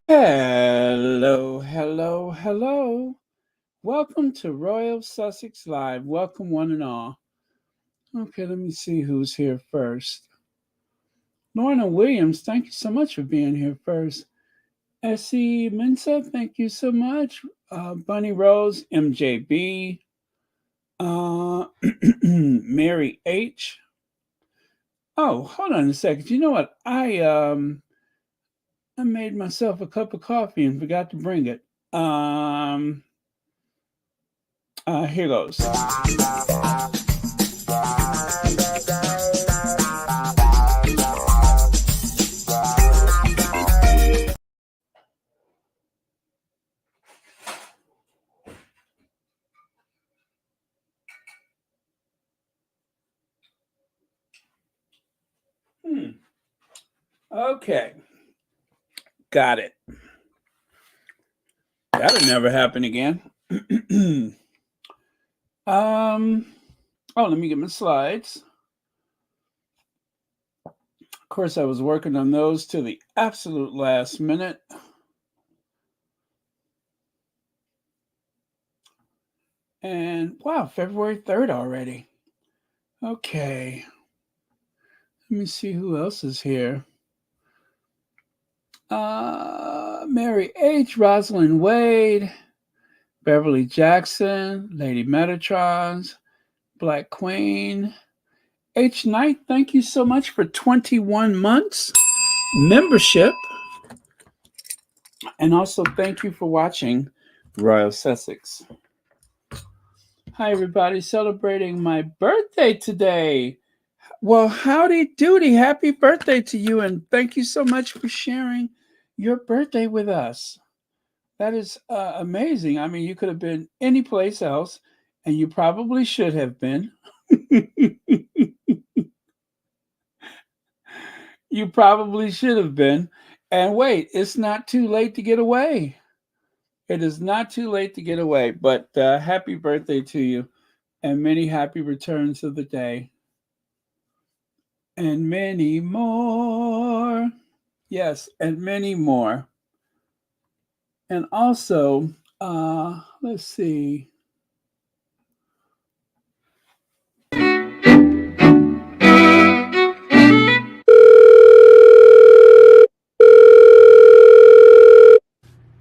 Hello, hello, hello. Welcome to Royal Sussex Live. Welcome, one and all. Okay, let me see who's here first. Lorna Williams, thank you so much for being here first. Essie Mensa, thank you so much. Bunny Rose, MJB, uh, Mary H. Oh, hold on a second. You know what? I made myself a cup of coffee and forgot to bring it. Um, Here goes. Okay, got it. That'll never happen again. um, let me get my slides. Of course, I was working on those to the absolute last minute. And wow, February 3rd already. Okay. Let me see who else is here. Mary H., Rosalind Wade, Beverly Jackson, Lady Metatrons, Black Queen. H. Knight, thank you so much for 21 months membership. And also thank you for watching Royal Sussex. Hi, everybody, celebrating my birthday today. Well, howdy doody. Happy birthday to you. And thank you so much for sharing your birthday with us. That is amazing. I mean, you could have been any place else, and you probably should have been. You probably should have been. And wait, it's not too late to get away. It is not too late to get away. But happy birthday to you, and many happy returns of the day. And many more. Yes, and many more. And also, let's see.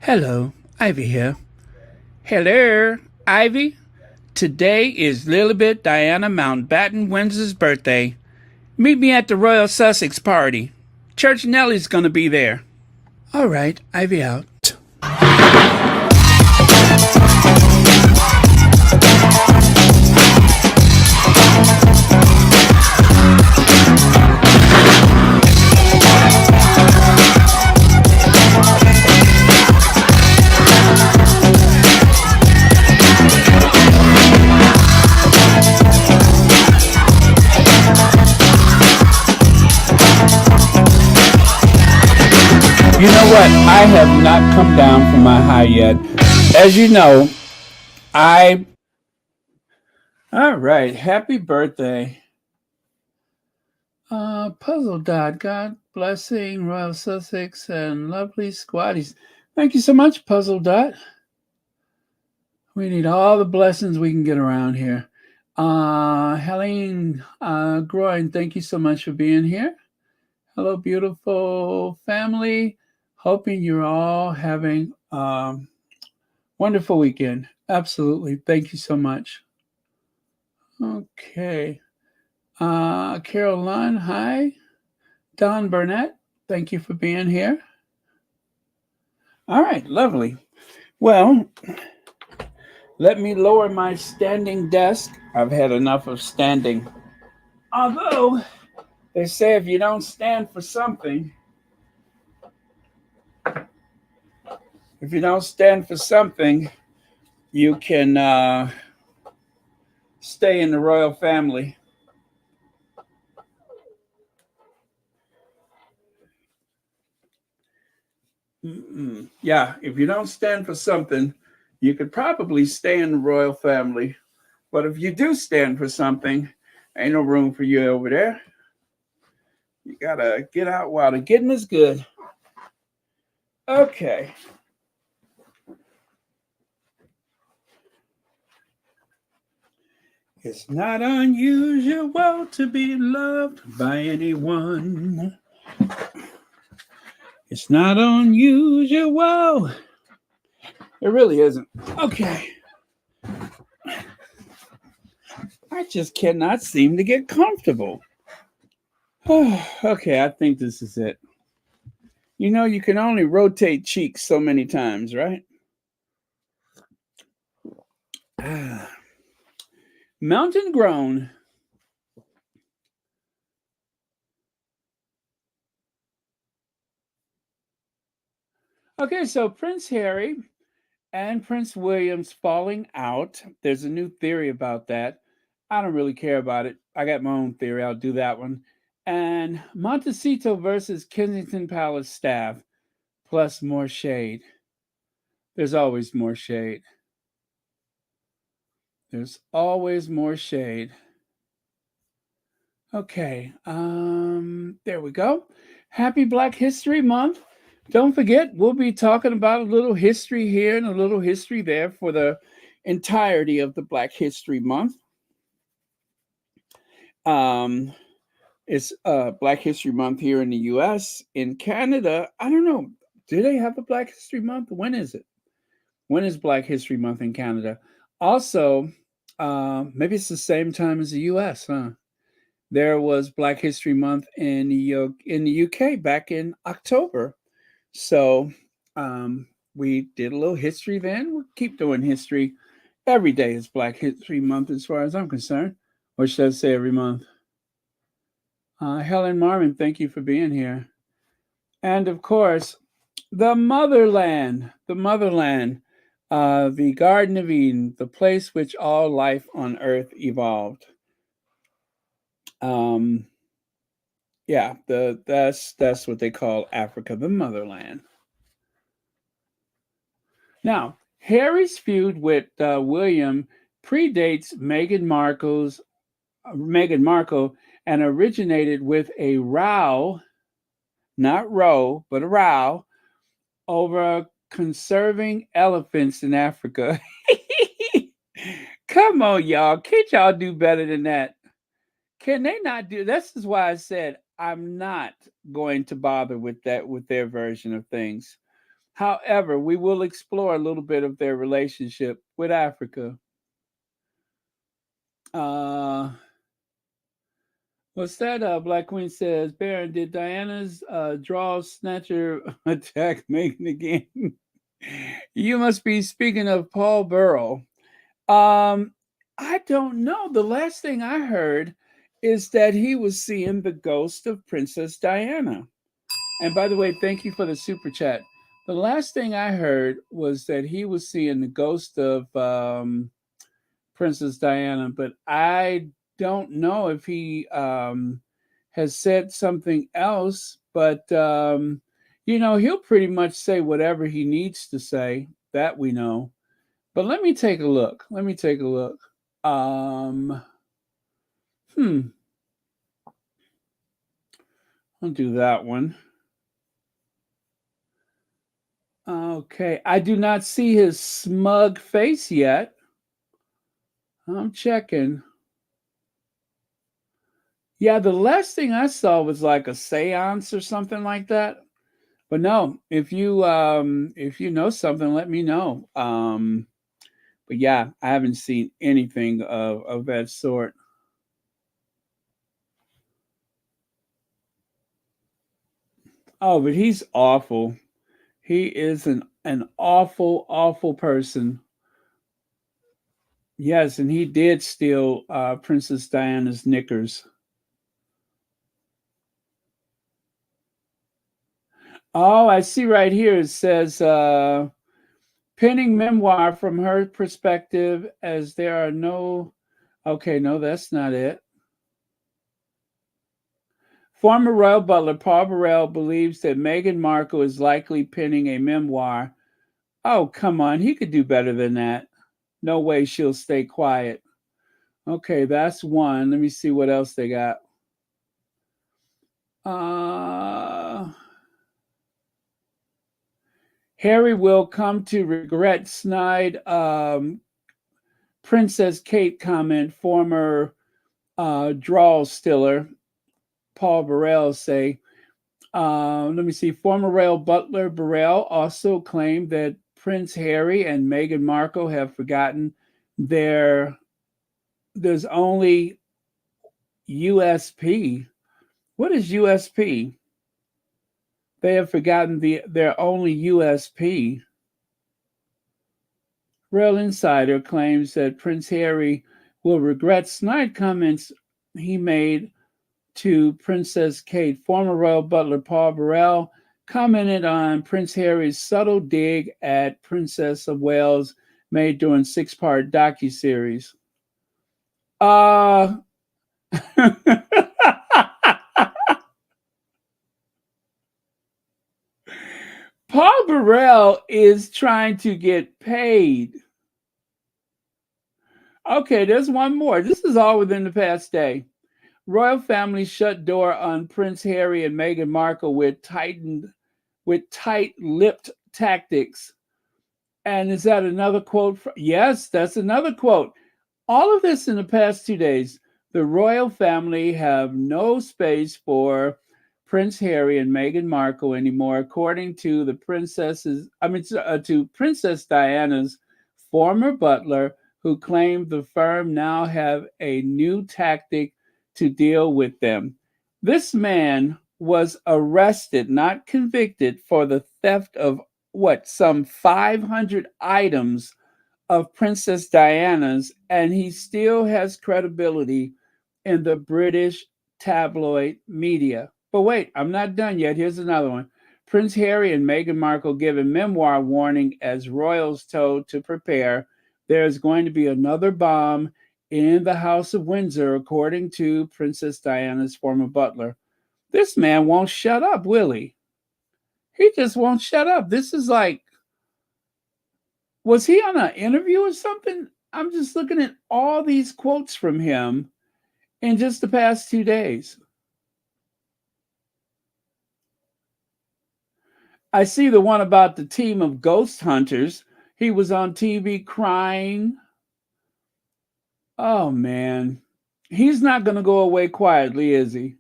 Hello, Ivy here. Hello, Ivy. Today is Lilibet Diana Mountbatten-Windsor's birthday. Meet me at the Royal Sussex party. Church Nellie's gonna be there. All right, Ivy out. You know what? I have not come down from my high yet. As you know, I. All right. Happy birthday. Puzzle Dot. God blessing Royal Sussex and lovely squatties. Thank you so much, Puzzle Dot. We need all the blessings we can get around here. Helene Groin, thank you so much for being here. Hello, beautiful family. Hoping you're all having a wonderful weekend. Absolutely. Thank you so much. Okay. Caroline, hi. Don Burnett, thank you for being here. All right, lovely. Well, let me lower my standing desk. I've had enough of standing. Although, they say if you don't stand for something, you can stay in the royal family. Yeah, if you don't stand for something, you could probably stay in the royal family. But if you do stand for something, ain't no room for you over there. You gotta get out while the getting is good. Okay. It's not unusual to be loved by anyone. It's not unusual. It really isn't. Okay. I just cannot seem to get comfortable. Okay, I think this is it. You know, you can only rotate cheeks so many times, right? Mountain grown. Okay, so Prince Harry and Prince William's falling out. There's a new theory about that. I don't really care about it. I got my own theory. I'll do that one. And Montecito versus Kensington Palace staff, plus more shade. There's always more shade. There's always more shade. Okay, there we go. Happy Black History Month. Don't forget, we'll be talking about a little history here and a little history there for the entirety of the Black History Month. Um, it's Black History Month here in the US. In Canada, I don't know. Do they have a Black History Month? When is it? When is Black History Month in Canada? Also, maybe it's the same time as the US, huh? There was Black History Month in the UK back in October. So we did a little history then. We'll keep doing history. Every day is Black History Month as far as I'm concerned. Or should I say every month? Helen Marmon, thank you for being here. And of course, the motherland, the Garden of Eden, the place which all life on earth evolved. Um, yeah, that's what they call Africa, the motherland. Now, Harry's feud with William predates Meghan Markle and originated with a row, not row, but a row over conserving elephants in Africa. Come on, y'all. Can't y'all do better than that? Can they not do this? Is why I said I'm not going to bother with that with their version of things. However, we will explore a little bit of their relationship with Africa. Uh, what's that? Black Queen says, Baron, did Diana's draw snatcher attack Meghan again? You must be speaking of Paul Burrell. Um, I don't know. The last thing I heard is that he was seeing the ghost of Princess Diana. And by the way, thank you for the super chat. The last thing I heard was that he was seeing the ghost of Princess Diana, but I don't know if he has said something else. But he'll pretty much say whatever he needs to say. That we know. But let me take a look. Um, hmm. I'll do that one. Okay. I do not see his smug face yet. I'm checking. Yeah, the last thing I saw was like a seance or something like that. But no, if you know something, let me know. But yeah, I haven't seen anything of that sort. Oh, but he's awful. He is an awful, awful person. Yes, and he did steal Princess Diana's knickers. Oh, I see right here it says penning memoir from her perspective as there are no. Okay, no, that's not it. Former royal butler Paul Burrell believes that Meghan Markle is likely penning a memoir. Oh, come on, he could do better than that. No way she'll stay quiet. Okay, that's one. Let me see what else they got. Uh, Harry will come to regret snide Princess Kate comment, former drawl stiller Paul Burrell say. Let me see. Former Royal Butler Burrell also claimed that Prince Harry and Meghan Markle have forgotten their there's only USP. What is USP? They have forgotten their only USP. Real Insider claims that Prince Harry will regret snide comments he made to Princess Kate. Former royal butler Paul Burrell commented on Prince Harry's subtle dig at Princess of Wales made during six-part docuseries. Uh Paul Burrell is trying to get paid. Okay, there's one more. This is all within the past day. Royal family shut door on Prince Harry and Meghan Markle with tight-lipped tactics. And is that another quote? Yes, that's another quote. All of this in the past 2 days. The royal family have no space for Prince Harry and Meghan Markle anymore, according to to Princess Diana's former butler, who claimed the firm now have a new tactic to deal with them. This man was arrested, not convicted, for the theft of some 500 items of Princess Diana's, and he still has credibility in the British tabloid media. But wait, I'm not done yet. Here's another one. Prince Harry and Meghan Markle give a memoir warning as royals told to prepare. There's going to be another bomb in the House of Windsor, according to Princess Diana's former butler. This man won't shut up, will he? He just won't shut up. This is like, was he on an interview or something? I'm just looking at all these quotes from him in just the past 2 days. I see the one about the team of ghost hunters. He was on TV crying. Oh, man. He's not going to go away quietly, is he?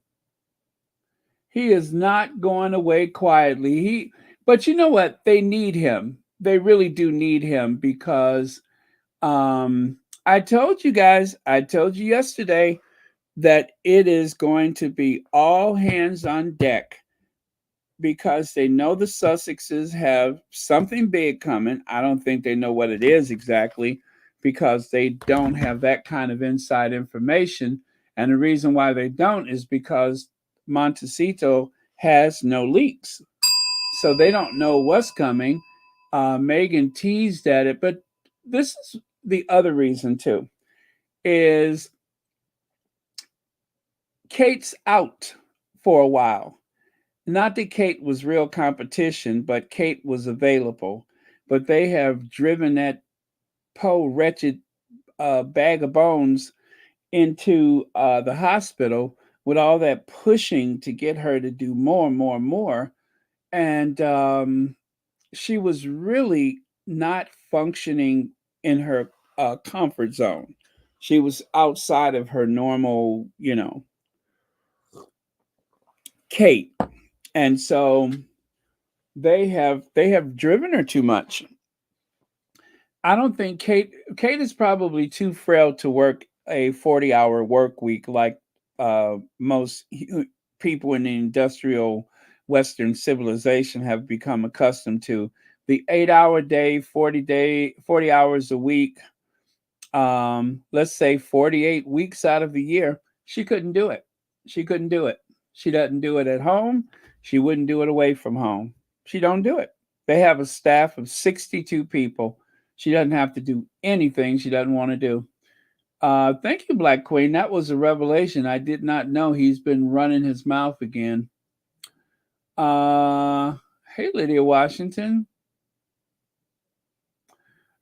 He is not going away quietly. But you know what? They need him. They really do need him because I told you guys, I told you yesterday that it is going to be all hands on deck because they know the Sussexes have something big coming. I don't think they know what it is exactly because they don't have that kind of inside information. And the reason why they don't is because Montecito has no leaks. So they don't know what's coming. Meghan teased at it, but this is the other reason too, is Kate's out for a while. Not that Kate was real competition, but Kate was available. But they have driven that poor wretched bag of bones into the hospital with all that pushing to get her to do more and more and more. And she was really not functioning in her comfort zone. She was outside of her normal, Kate. And so they have driven her too much. I don't think Kate is probably too frail to work a 40-hour work week like most people in the industrial Western civilization have become accustomed to. The 8-hour day, 40 hours a week, let's say 48 weeks out of the year, she couldn't do it. She couldn't do it. She doesn't do it at home. She wouldn't do it away from home. She don't do it. They have a staff of 62 people. She doesn't have to do anything she doesn't want to do. Thank you, Black Queen. That was a revelation. I did not know he's been running his mouth again. Hey, Lydia Washington.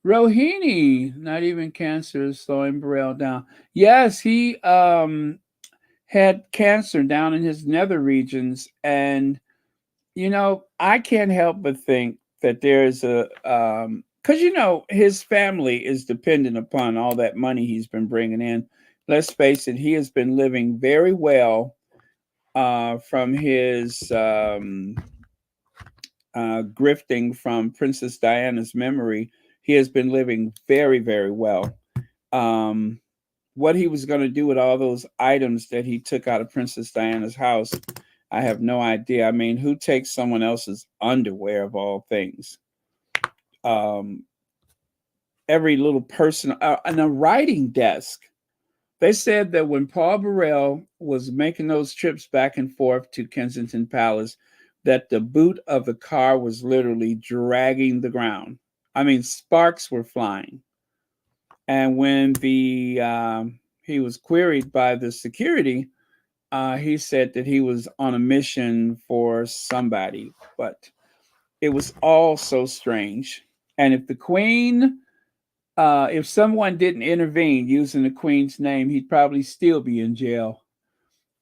Rohini, not even cancer is slowing Burrell down. Yes, he had cancer down in his nether regions. And, I can't help but think that there's a because his family is dependent upon all that money he's been bringing in. Let's face it, he has been living very well from his grifting from Princess Diana's memory. He has been living very, very well. Um, what he was going to do with all those items that he took out of Princess Diana's house, I have no idea. I mean, who takes someone else's underwear of all things? Um, every little person, and a writing desk. They said that when Paul Burrell was making those trips back and forth to Kensington Palace, that the boot of the car was literally dragging the ground. I mean, sparks were flying. And when he was queried by the security, he said that he was on a mission for somebody, but it was all so strange. And if the Queen, if someone didn't intervene using the Queen's name, he'd probably still be in jail.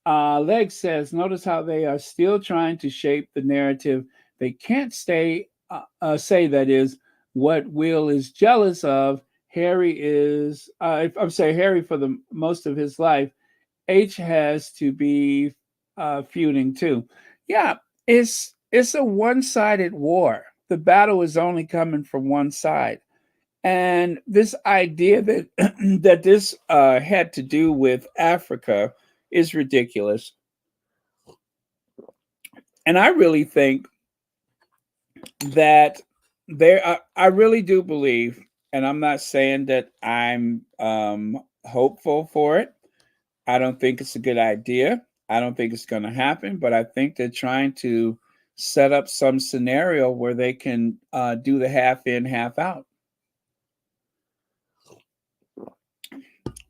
Leg says, notice how they are still trying to shape the narrative. They can't say that is what Will is jealous of. Harry is, I'm saying Harry for the most of his life. H has to be feuding too. Yeah, it's a one-sided war. The battle is only coming from one side. And this idea that that this had to do with Africa is ridiculous. And I really think that I really do believe, and I'm not saying that I'm hopeful for it. I don't think it's a good idea. I don't think it's going to happen, but I think they're trying to set up some scenario where they can do the half in, half out.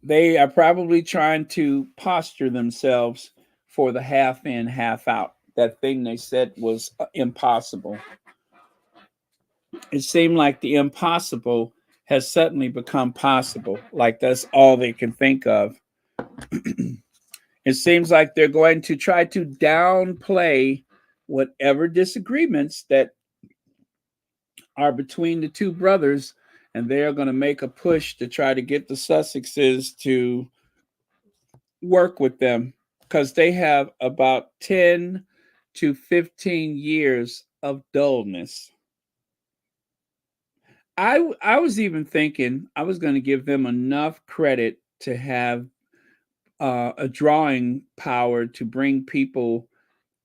They are probably trying to posture themselves for the half in, half out. That thing they said was impossible. It seemed like the impossible has suddenly become possible. Like that's all they can think of. It seems like they're going to try to downplay whatever disagreements that are between the two brothers, and they are going to make a push to try to get the Sussexes to work with them because they have about 10 to 15 years of dullness. I was even thinking I was going to give them enough credit to have a drawing power to bring people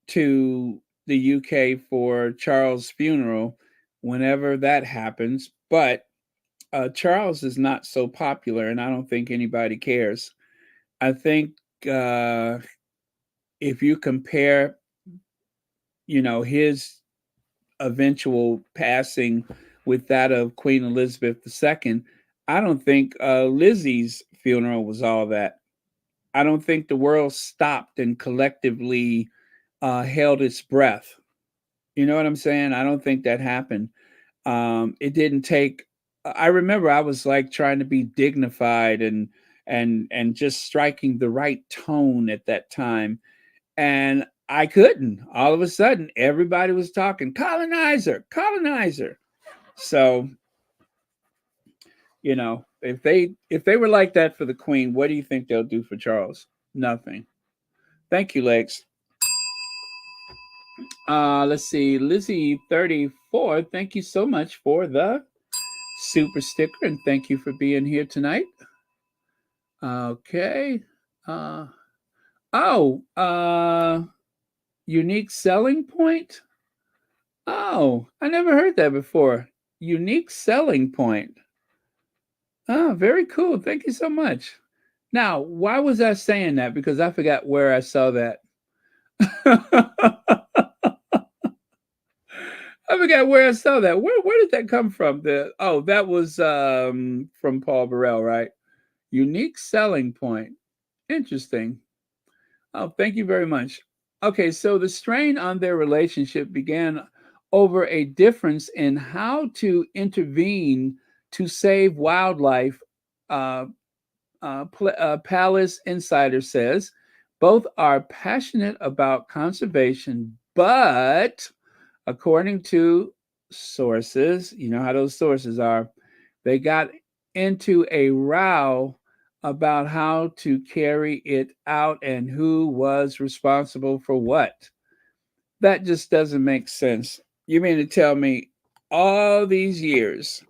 to the UK for Charles' funeral whenever that happens. But Charles is not so popular, and I don't think anybody cares. I think uh, if you compare, his eventual passing with that of Queen Elizabeth II, I don't think Lizzie's funeral was all that. I don't think the world stopped and collectively held its breath. You know what I'm saying? I don't think that happened. It didn't take. I remember I was like trying to be dignified and just striking the right tone at that time, and I couldn't. All of a sudden, everybody was talking colonizer, colonizer. So if they were like that for the Queen, what do you think they'll do for Charles? Nothing. Thank you, Lex. Let's see, Lizzie 34. Thank you so much for the super sticker, and thank you for being here tonight. Okay. Uh, oh, unique selling point. Oh, I never heard that before. Unique selling point. Oh, very cool. Thank you so much. Now, why was I saying that? Because I forgot where I saw that. I forgot where I saw that. Where did that come from? That was from Paul Burrell, right? Unique selling point. Interesting. Oh, thank you very much. Okay, so the strain on their relationship began over a difference in how to intervene to save wildlife. Uh, Palace Insider says both are passionate about conservation, but according to sources, you know how those sources are, they got into a row about how to carry it out and who was responsible for what. That just doesn't make sense. You mean to tell me all these years,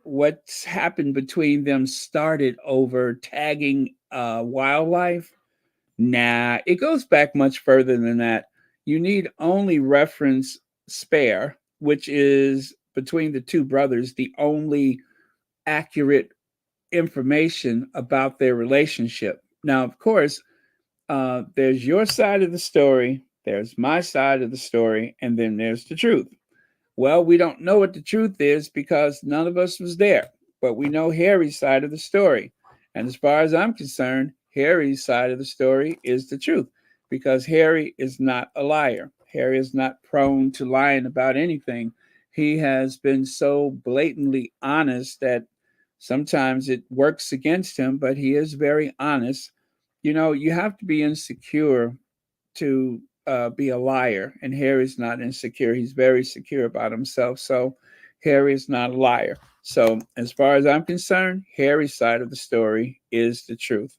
what's happened between them started over tagging wildlife? Nah, it goes back much further than that. You need only reference Spare, which is between the two brothers, the only accurate information about their relationship. Now, of course, there's your side of the story, there's my side of the story, and then there's the truth. Well, we don't know what the truth is because none of us was there, but we know Harry's side of the story. And as far as I'm concerned, Harry's side of the story is the truth because Harry is not a liar. Harry is not prone to lying about anything. He has been so blatantly honest that sometimes it works against him, but he is very honest. You know, you have to be insecure to be a liar, and Harry's not insecure. He's very secure about himself. So Harry is not a liar. So as far as I'm concerned, Harry's side of the story is the truth.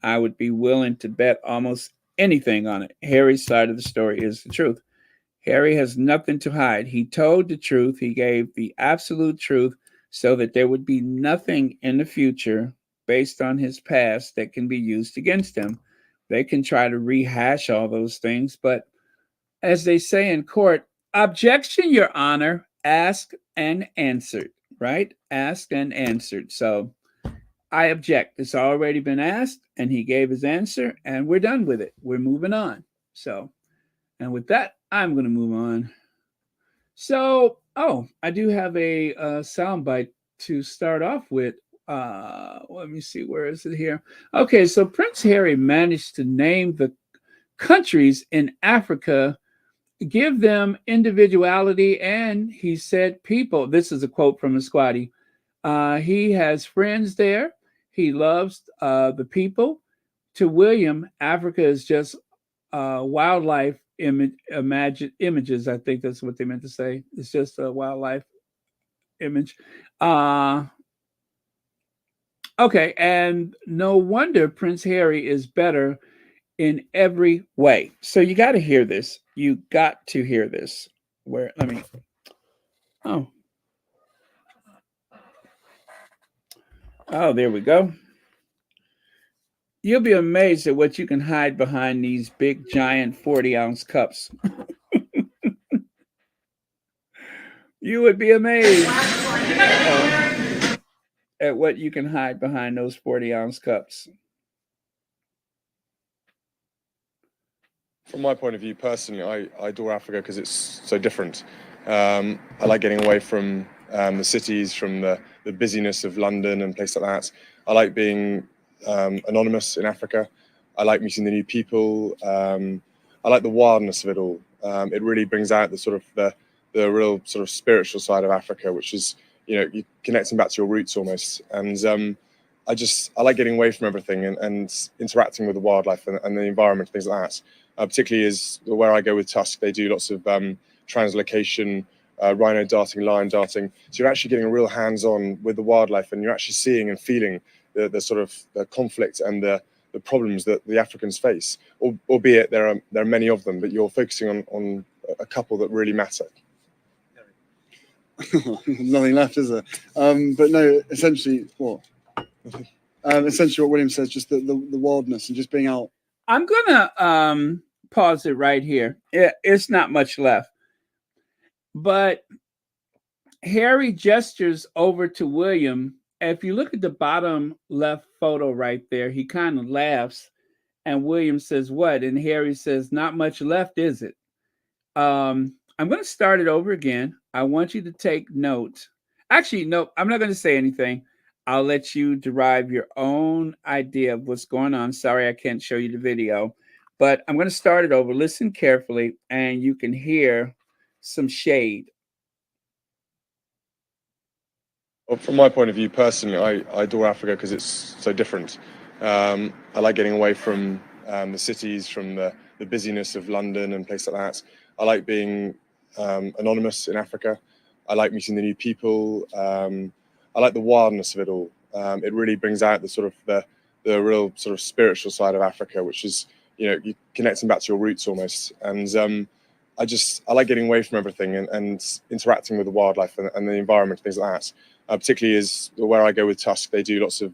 I would be willing to bet almost anything on it. Harry's side of the story is the truth. Harry has nothing to hide. He told the truth. He gave the absolute truth so that there would be nothing in the future based on his past that can be used against him. They can try to rehash all those things, but as they say in court, objection, Your Honor, asked and answered, right? Asked and answered. So I object. It's already been asked, and he gave his answer, and we're done with it. We're moving on. So, and with that, I'm going to move on. So, oh, I do have a soundbite to start off with. Let me see, where is it here? Okay, so Prince Harry managed to name the countries in Africa, give them individuality, and he said people. This is a quote from a squatty. He has friends there. He loves the people. To William, Africa is just wildlife images. I think that's what they meant to say. It's just a wildlife image. Uh, okay, and no wonder Prince Harry is better in every way. So you got to hear this. You got to hear this. Where? Let me. Oh, oh, there we go. You'll be amazed at what you can hide behind these big, giant 40-ounce cups. You would be amazed at what you can hide behind those 40-ounce cups. From my point of view, personally, I adore Africa because it's so different. I like getting away from the cities, from the busyness of London and places like that. I like being anonymous in Africa. I like meeting the new people. I like the wildness of it all. It really brings out the sort of the real sort of spiritual side of Africa, which is, you know, you connecting back to your roots almost. And I like getting away from everything and interacting with the wildlife and the environment, things like that. Particularly is where I go with Tusk. They do lots of translocation, rhino darting, lion darting. So you're actually getting a real hands-on with the wildlife, and you're actually seeing and feeling the sort of the conflict and the problems that the Africans face. Albeit there are many of them, but you're focusing on a couple that really matter. Nothing left, is there? But no, essentially what? Essentially what William says, just the wildness and just being out. I'm gonna pause it right here. It's not much left, but Harry gestures over to William. If you look at the bottom left photo right there, he kind of laughs, and William says, "What?" And Harry says, "Not much left, is it?" I'm going to start it over again. I want you to take notes. Actually, no, I'm not going to say anything. I'll let you derive your own idea of what's going on. Sorry, I can't show you the video, but I'm going to start it over. Listen carefully, and you can hear some shade. Well, from my point of view, personally, I adore Africa because it's so different. I like getting away from the cities, from the busyness of London and places like that. I like being anonymous in Africa. I like meeting the new people. I like the wildness of it all. It really brings out the sort of the real sort of spiritual side of Africa, which is, you know, you connecting back to your roots almost. And I like getting away from everything and interacting with the wildlife and the environment, things like that. Particularly is where I go with Tusk. They do lots of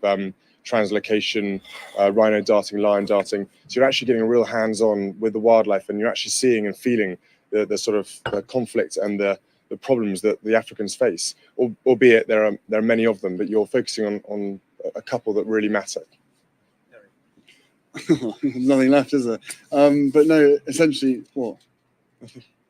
translocation, rhino darting, lion darting. So you're actually getting a real hands-on with the wildlife, and you're actually seeing and feeling the sort of the conflict and the problems that the Africans face. Albeit there are many of them, but you're focusing on a couple that really matter. Nothing left, is there? But no, essentially what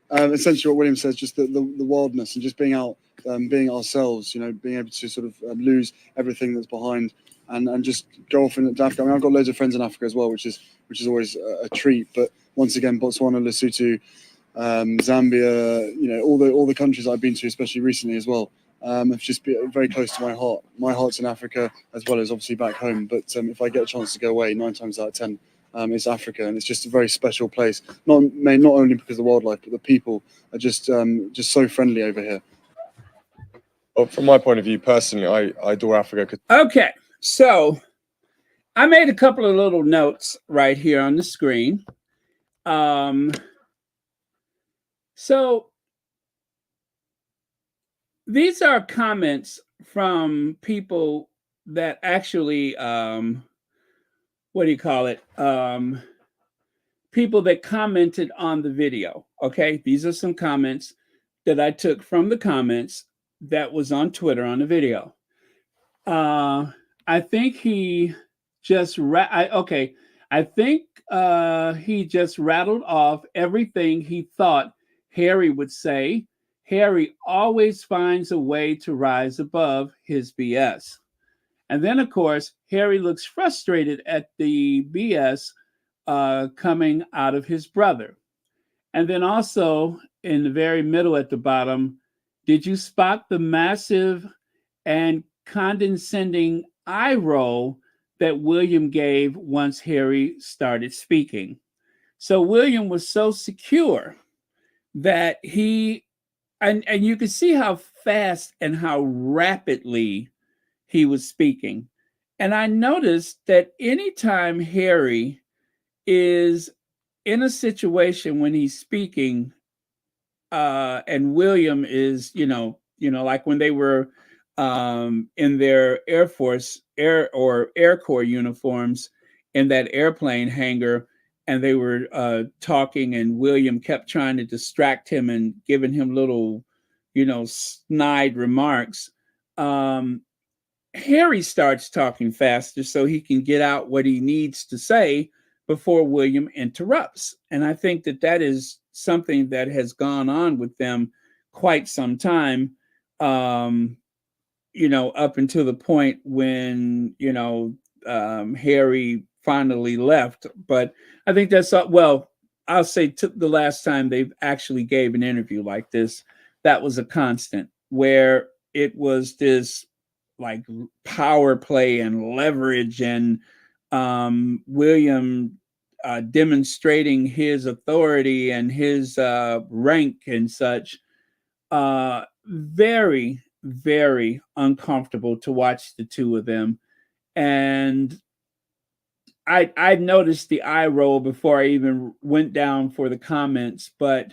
William says, just the wildness and just being out, being ourselves, you know, being able to sort of lose everything that's behind and just go off into Africa. I mean, I've got loads of friends in Africa as well, which is always a treat. But once again, Botswana, Lesotho, Zambia, you know, all the countries I've been to, especially recently as well, have just been very close to my heart. My heart's in Africa as well as obviously back home. But if I get a chance to go away, 9 times out of 10, it's Africa, and it's just a very special place. Not only because of the wildlife, but the people are just so friendly over here. Well, from my point of view, personally, I adore Africa. Okay, so I made a couple of little notes right here on the screen. So these are comments from people that actually, what do you call it? People that commented on the video. Okay, these are some comments that I took from the comments that was on Twitter on the video. I think he just I think he just rattled off everything he thought Harry would say. Harry always finds a way to rise above his BS. And then, of course, Harry looks frustrated at the BS coming out of his brother. And then also in the very middle at the bottom, did you spot the massive and condescending eye roll that William gave once Harry started speaking? So William was so secure that he, and you can see how fast and how rapidly he was speaking. And I noticed that anytime Harry is in a situation when he's speaking, and William is, like when they were in their Air Corps uniforms in that airplane hangar, and they were talking, and William kept trying to distract him and giving him little, snide remarks. Harry starts talking faster so he can get out what he needs to say before William interrupts. And I think that is something that has gone on with them quite some time, up until the point when, Harry finally left. But I think that's, I'll say the last time they actually gave an interview like this, that was a constant where it was this like power play and leverage and William demonstrating his authority and his rank and such. Very, very uncomfortable to watch the two of them. And I noticed the eye roll before I even went down for the comments, but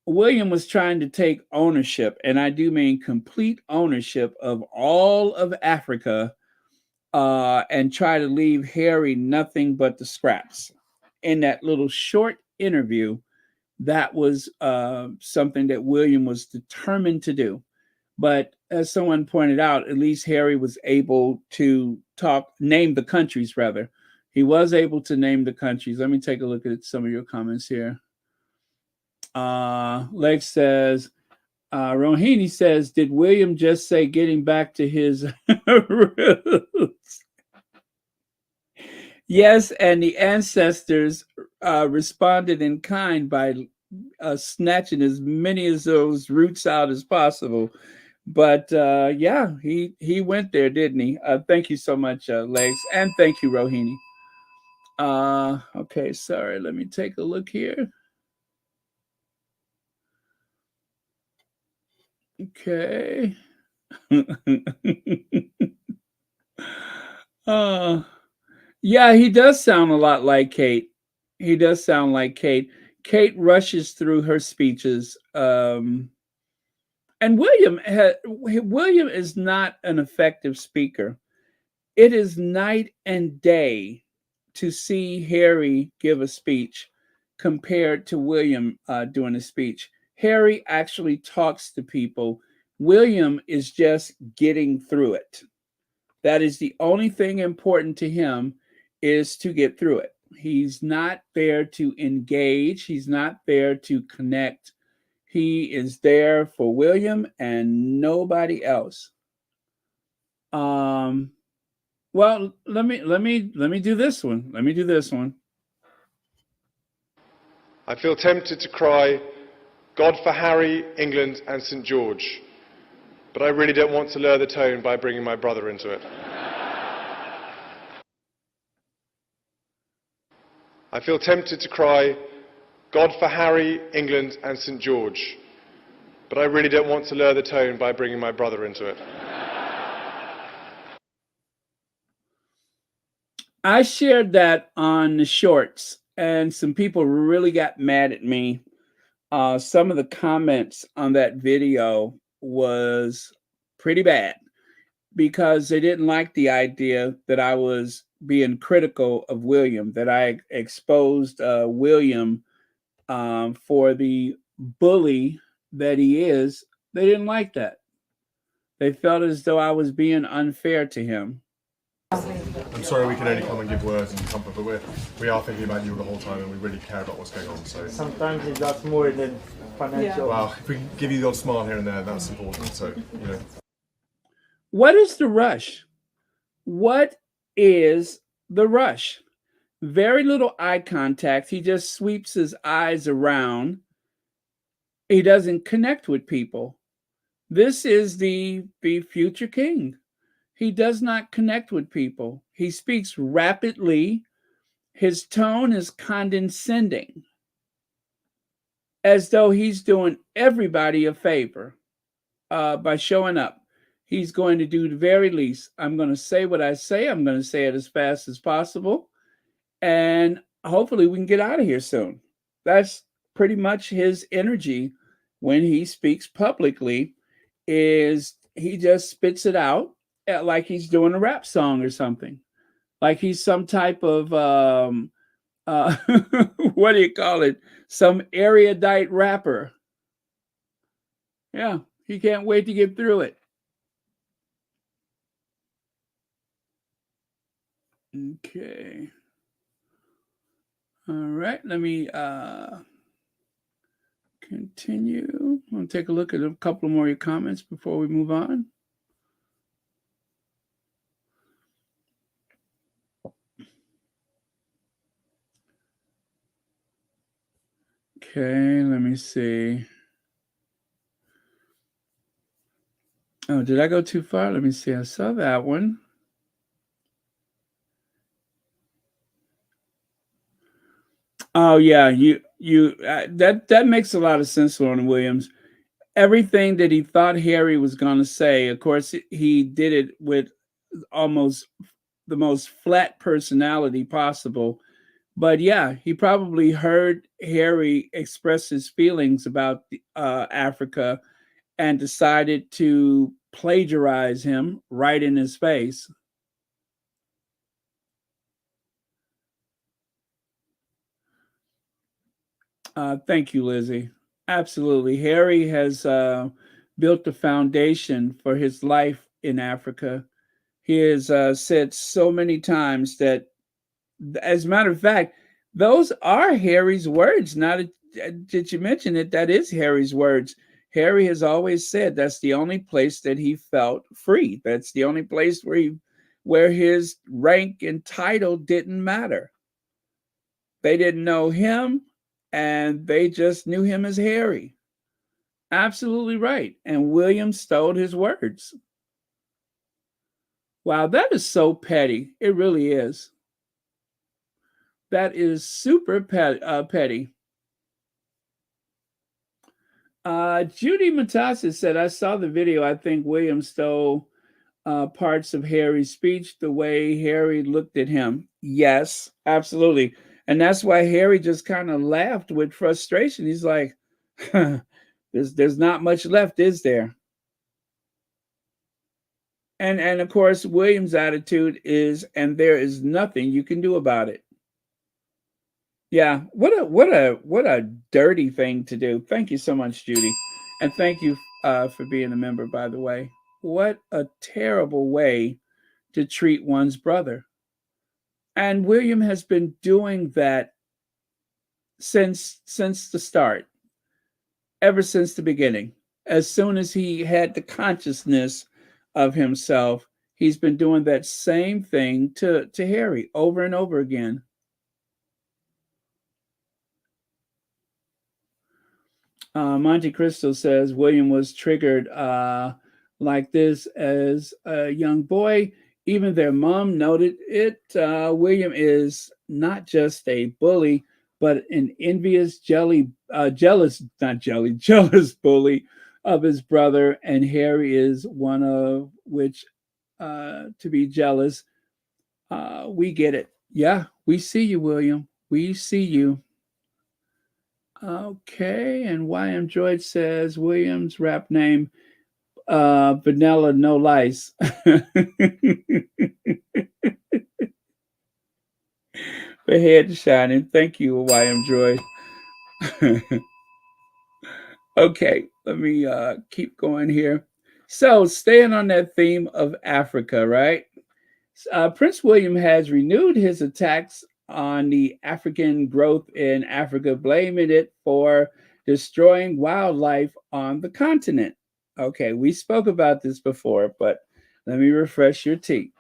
William was trying to take ownership, and I do mean complete ownership of all of Africa, and try to leave Harry nothing but the scraps. In that little short interview, that was something that William was determined to do. But as someone pointed out, at least Harry was able to name the countries, rather. He was able to name the countries. Let me take a look at some of your comments here. Lex says, Rohini says, did William just say getting back to his roots? Yes, and the ancestors responded in kind by snatching as many of those roots out as possible. But yeah, he went there, didn't he? Thank you so much, Lex, and thank you, Rohini. Okay, sorry, let me take a look here. Okay. uh, yeah, he does sound a lot like Kate. He does sound like Kate. Kate rushes through her speeches. And William is not an effective speaker. It is night and day to see Harry give a speech compared to William doing a speech. Harry actually talks to people. William is just getting through it. That is the only thing important to him, is to get through it. He's not there to engage. He's not there to connect. He is there for William and nobody else. Well, let me do this one. Let me do this one. I feel tempted to cry, God for Harry, England and St George, but I really don't want to lower the tone by bringing my brother into it. I feel tempted to cry, God for Harry, England and St George, but I really don't want to lower the tone by bringing my brother into it. I shared that on the shorts, and some people really got mad at me. Some of the comments on that video was pretty bad because they didn't like the idea that I was being critical of William, that I exposed William for the bully that he is. They didn't like that. They felt as though I was being unfair to him. I'm sorry we can only come and give words and comfort, but we are thinking about you the whole time and we really care about what's going on. So sometimes it does more than financial. Well, if we can give you the odd smile here and there, that's important. So, you know. What is the rush? What is the rush? Very little eye contact. He just sweeps his eyes around. He doesn't connect with people. This is the future king. He does not connect with people. He speaks rapidly. His tone is condescending, as though he's doing everybody a favor by showing up. He's going to do the very least. I'm going to say what I say. I'm going to say it as fast as possible. And hopefully we can get out of here soon. That's pretty much his energy when he speaks publicly, is he just spits it out like he's doing a rap song or something. Like he's some type of, what do you call it? Some erudite rapper. Yeah, he can't wait to get through it. Okay. All right, let me continue. I'll take a look at a couple more of your comments before we move on. Okay, let me see. Oh, did I go too far? Let me see. I saw that one. Oh yeah, that makes a lot of sense, Lorna Williams. Everything that he thought Harry was going to say, of course, he did it with almost the most flat personality possible. But yeah, he probably heard Harry express his feelings about Africa and decided to plagiarize him right in his face. Thank you, Lizzie. Absolutely. Harry has built the foundation for his life in Africa. He has said so many times that, as a matter of fact, those are Harry's words. Now that you mention it, that is Harry's words. Harry has always said that's the only place that he felt free. That's the only place where his rank and title didn't matter. They didn't know him, and they just knew him as Harry. Absolutely right. And William stole his words. Wow, that is so petty. It really is. That is super petty. Judy Matassa said, I saw the video. I think William stole parts of Harry's speech, the way Harry looked at him. Yes, absolutely. And that's why Harry just kind of laughed with frustration. He's like, there's not much left, is there? And of course, William's attitude is, and there is nothing you can do about it. Yeah, what a dirty thing to do. Thank you so much, Judy, and thank you for being a member. By the way, what a terrible way to treat one's brother. And William has been doing that since the start, ever since the beginning. As soon as he had the consciousness of himself, he's been doing that same thing to Harry over and over again. Monte Cristo says William was triggered like this as a young boy. Even their mom noted it. William is not just a bully, but an envious, jealous bully of his brother. And Harry is one of which to be jealous. We get it. Yeah, we see you, William. We see you. Okay, and YM Droid says William's rap name, Vanilla No Lice. The head shining. Thank you, YM Droid. Okay, let me keep going here. So, staying on that theme of Africa, right? Prince William has renewed his attacks on the African growth in Africa, blaming it for destroying wildlife on the continent. Okay, we spoke about this before, but let me refresh your tea.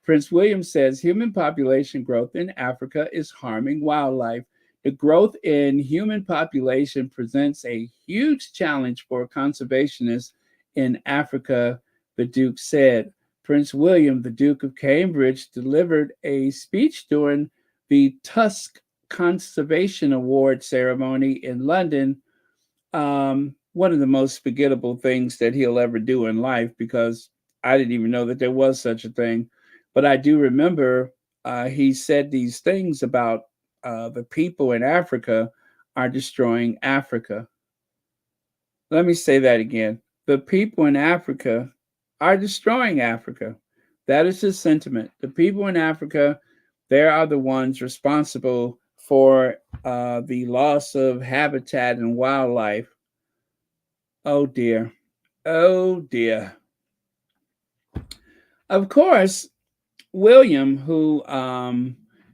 Prince William says human population growth in Africa is harming wildlife. The growth in human population presents a huge challenge for conservationists in Africa, the Duke said. Prince William, the Duke of Cambridge, delivered a speech during the Tusk Conservation Award ceremony in London. One of the most forgettable things that he'll ever do in life, because I didn't even know that there was such a thing. But I do remember he said these things about the people in Africa are destroying Africa. Let me say that again. The people in Africa are destroying Africa. That is his sentiment. The people in Africa, they are the ones responsible for the loss of habitat and wildlife. Oh dear. Oh dear. Of course, William, who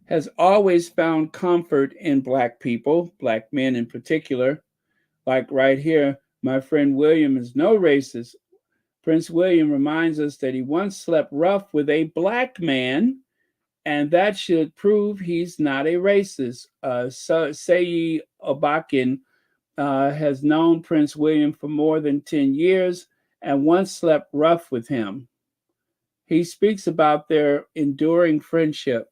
has always found comfort in Black people, Black men in particular, like right here, my friend William is no racist. Prince William reminds us that he once slept rough with a Black man, and that should prove he's not a racist. Seyi Obakin has known Prince William for more than 10 years and once slept rough with him. He speaks about their enduring friendship.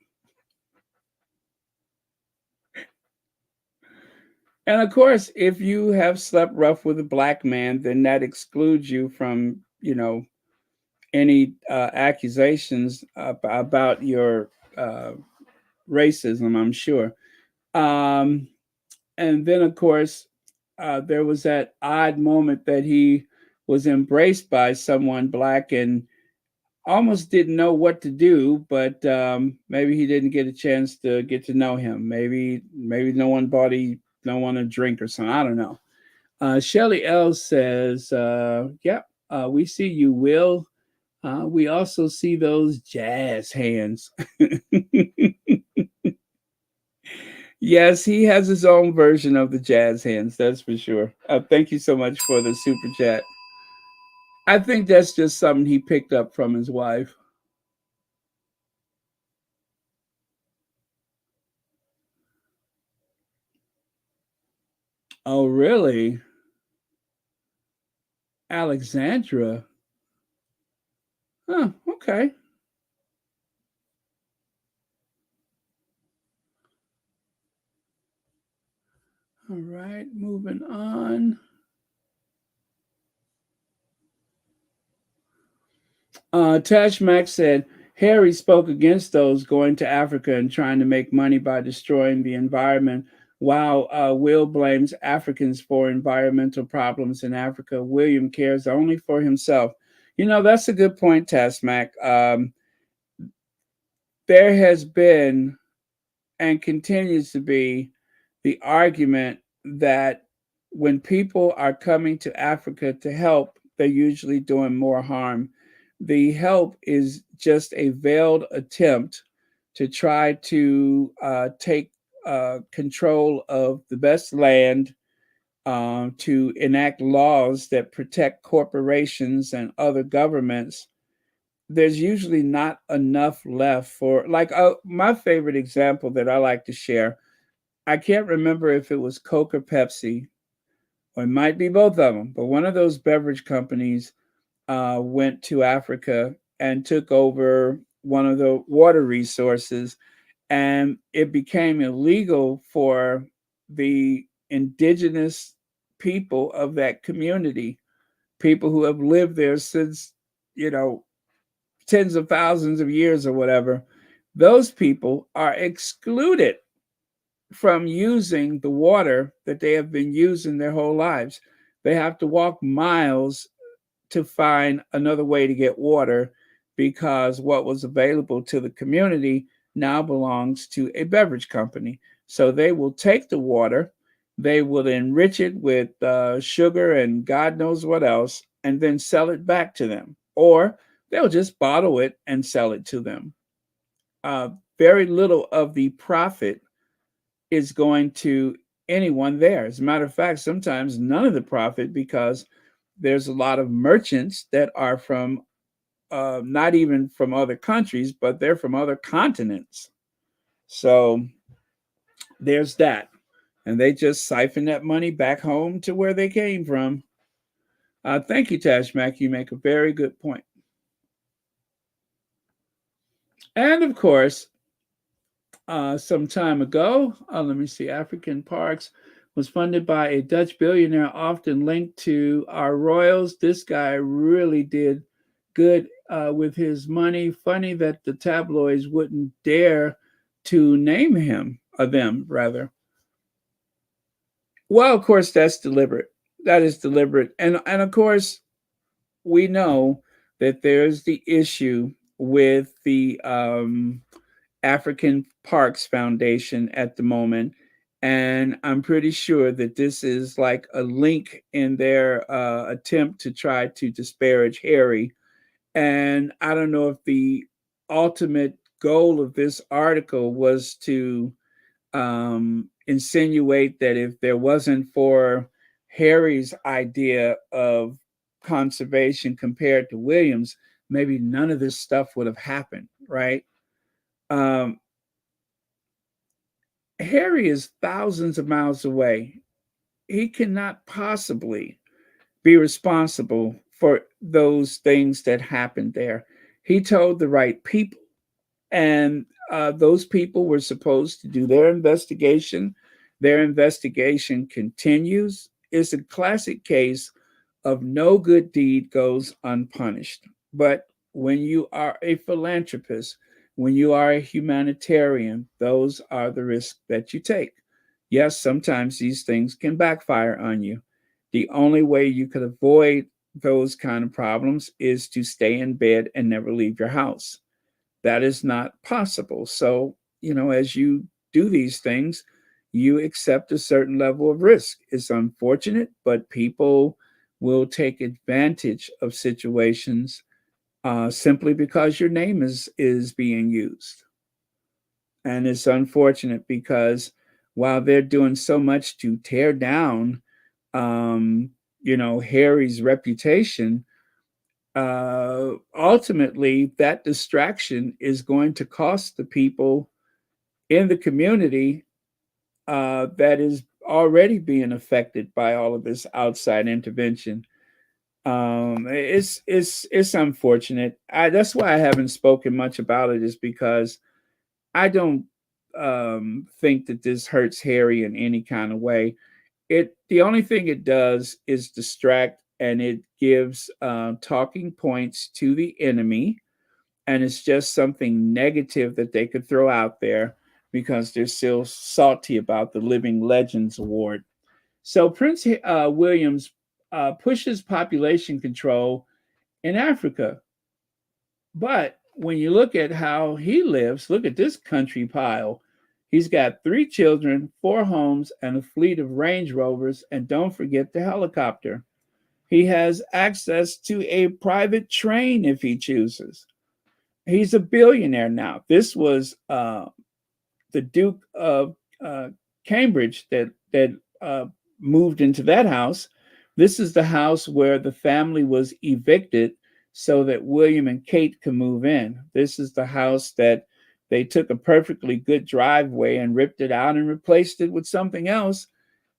And of course, if you have slept rough with a Black man, then that excludes you from, any accusations about your racism, I'm sure. Um, and then, of course, there was that odd moment that he was embraced by someone Black and almost didn't know what to do, but maybe he didn't get a chance to get to know him. Maybe no one a drink or something. I don't know. Shelly L says, "Yep, we see you, Will. We also see those jazz hands." Yes, he has his own version of the jazz hands. That's for sure. Thank you so much for the super chat. I think that's just something he picked up from his wife. Oh, really? Alexandra? Oh, okay. All right, moving on. Tash Mack said Harry spoke against those going to Africa and trying to make money by destroying the environment, while Will blames Africans for environmental problems in Africa. William cares only for himself. That's a good point, Tash Mack. There has been and continues to be the argument that when people are coming to Africa to help, they're usually doing more harm. The help is just a veiled attempt to try to take control of the best land, to enact laws that protect corporations and other governments. There's usually not enough left for, like, my favorite example that I like to share. I can't remember if it was Coke or Pepsi, or it might be both of them, but one of those beverage companies went to Africa and took over one of the water resources, and it became illegal for the indigenous people of that community, people who have lived there since, you know, tens of thousands of years or whatever. Those people are excluded from using the water that they have been using their whole lives. They have to walk miles to find another way to get water because what was available to the community now belongs to a beverage company. So they will take the water, they will enrich it with sugar and God knows what else, and then sell it back to them. Or they'll just bottle it and sell it to them. Very little of the profit is going to anyone there. As a matter of fact, sometimes none of the profit, because there's a lot of merchants that are from not even from other countries, but they're from other continents. So there's that. And they just siphon that money back home to where they came from. Thank you, Tash Mack. You make a very good point. And of course, some time ago, let me see, African Parks was funded by a Dutch billionaire, often linked to our royals. This guy really did good with his money. Funny that the tabloids wouldn't dare to name him, them rather. Well, of course, that's deliberate. That is deliberate. And of course, we know that there's the issue with the African Parks Foundation at the moment. And I'm pretty sure that this is like a link in their attempt to try to disparage Harry. And I don't know if the ultimate goal of this article was to insinuate that if there wasn't for Harry's idea of conservation compared to Williams, maybe none of this stuff would have happened, right? Um, Harry is thousands of miles away. He cannot possibly be responsible for those things that happened there. He told the right people, and those people were supposed to do their investigation. Their investigation continues. It's a classic case of no good deed goes unpunished. But when you are a philanthropist, when you are a humanitarian, those are the risks that you take. Yes, sometimes these things can backfire on you. The only way you could avoid those kind of problems is to stay in bed and never leave your house. That is not possible. So, as you do these things, you accept a certain level of risk. It's unfortunate, but people will take advantage of situations simply because your name is being used. And it's unfortunate because while they're doing so much to tear down, Harry's reputation, ultimately that distraction is going to cost the people in the community that is already being affected by all of this outside intervention. It's unfortunate. That's why I haven't spoken much about it, is because I don't think that this hurts Harry in any kind of way. The only thing it does is distract and it gives talking points to the enemy, and it's just something negative that they could throw out there because they're still salty about the Living Legends Award. So Prince Williams pushes population control in Africa. But when you look at how he lives, look at this country pile. He's got 3 children, 4 homes, and a fleet of Range Rovers, and don't forget the helicopter. He has access to a private train if he chooses. He's a billionaire now. This was the Duke of Cambridge that moved into that house. This is the house where the family was evicted so that William and Kate could move in. This is the house that they took a perfectly good driveway and ripped it out and replaced it with something else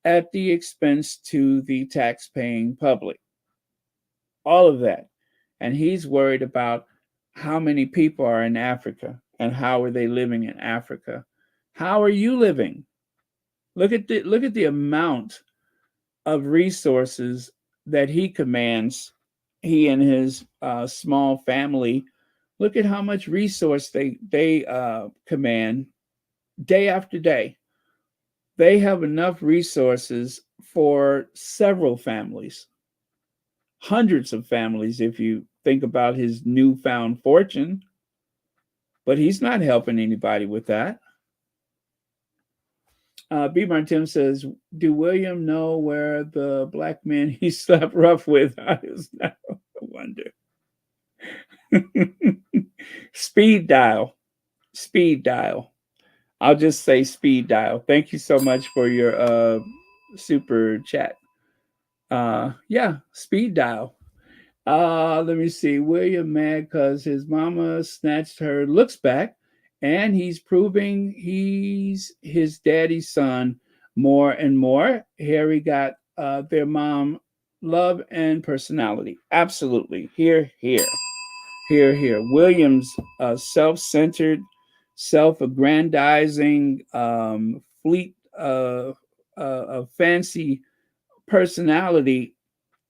at the expense to the tax-paying public. All of that. And he's worried about how many people are in Africa and how are they living in Africa. How are you living? Look at the amount of resources that he commands, he and his small family. Look at how much resource they command day after day. They have enough resources for several families, hundreds of families if you think about his newfound fortune. But he's not helping anybody with that. B. Martin says, do William know where the black men he slept rough with? I wonder. Speed dial. I'll just say speed dial. Thank you so much for your super chat. Yeah, speed dial. Let me see. William mad because his mama snatched her looks back, and he's proving he's his daddy's son more and more. Harry got their mom love and personality. Absolutely. Here. William's self-centered, self-aggrandizing, fleet fancy personality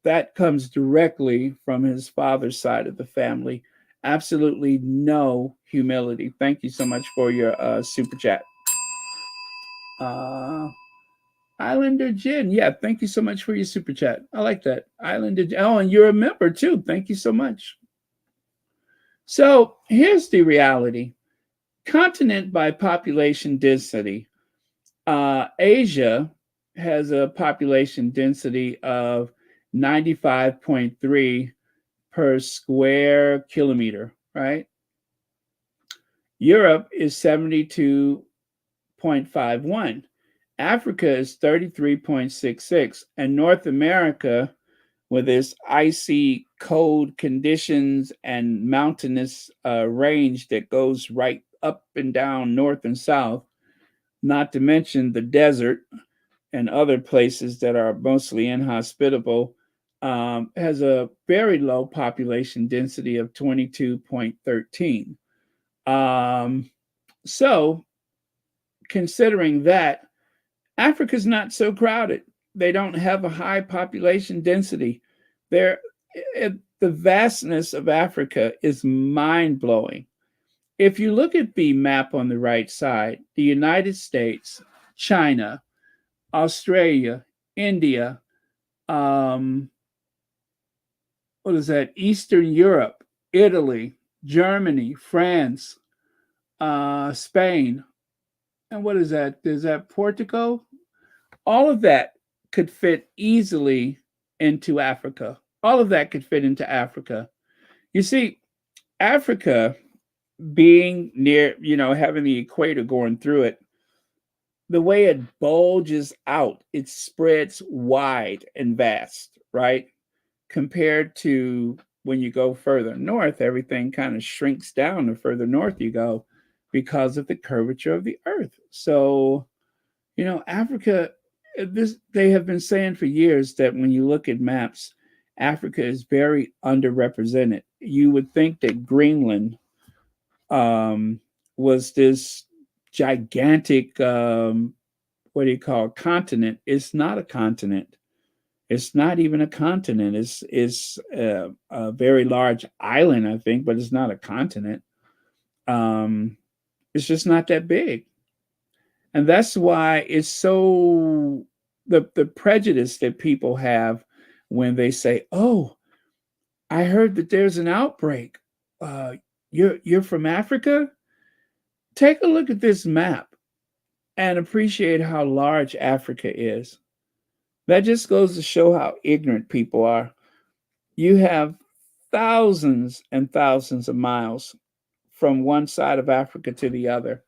that comes directly from his father's side of the family. Absolutely no humility. Thank you so much for your super chat. Islander Jen, yeah, thank you so much for your super chat. I like that. Islander Jen. Oh, and you're a member too. Thank you so much. So here's the reality. Continent by population density. Asia has a population density of 95.3 per square kilometer, right? Europe is 72.51. Africa is 33.66. And North America, with its icy, cold conditions and mountainous range that goes right up and down north and south, not to mention the desert and other places that are mostly inhospitable, has a very low population density of 22.13. So, considering that, Africa's not so crowded. They don't have a high population density. The vastness of Africa is mind-blowing. If you look at the map on the right side, the United States, China, Australia, India, what is that? Eastern Europe, Italy, Germany, France, Spain, and what is that? Is that Portugal? All of that could fit easily into Africa. All of that could fit into Africa. You see, Africa being near, having the equator going through it, the way it bulges out, it spreads wide and vast, right? Compared to when you go further north, everything kind of shrinks down the further north you go because of the curvature of the earth. So, Africa, they have been saying for years that when you look at maps, Africa is very underrepresented. You would think that Greenland was this gigantic, continent. It's not a continent. It's not even a continent. It's a very large island, I think, but it's not a continent. It's just not that big, and that's why it's so the prejudice that people have when they say, "Oh, I heard that there's an outbreak. Uh, you're from Africa? Take a look at this map and appreciate how large Africa is." That just goes to show how ignorant people are. You have thousands and thousands of miles from one side of Africa to the other,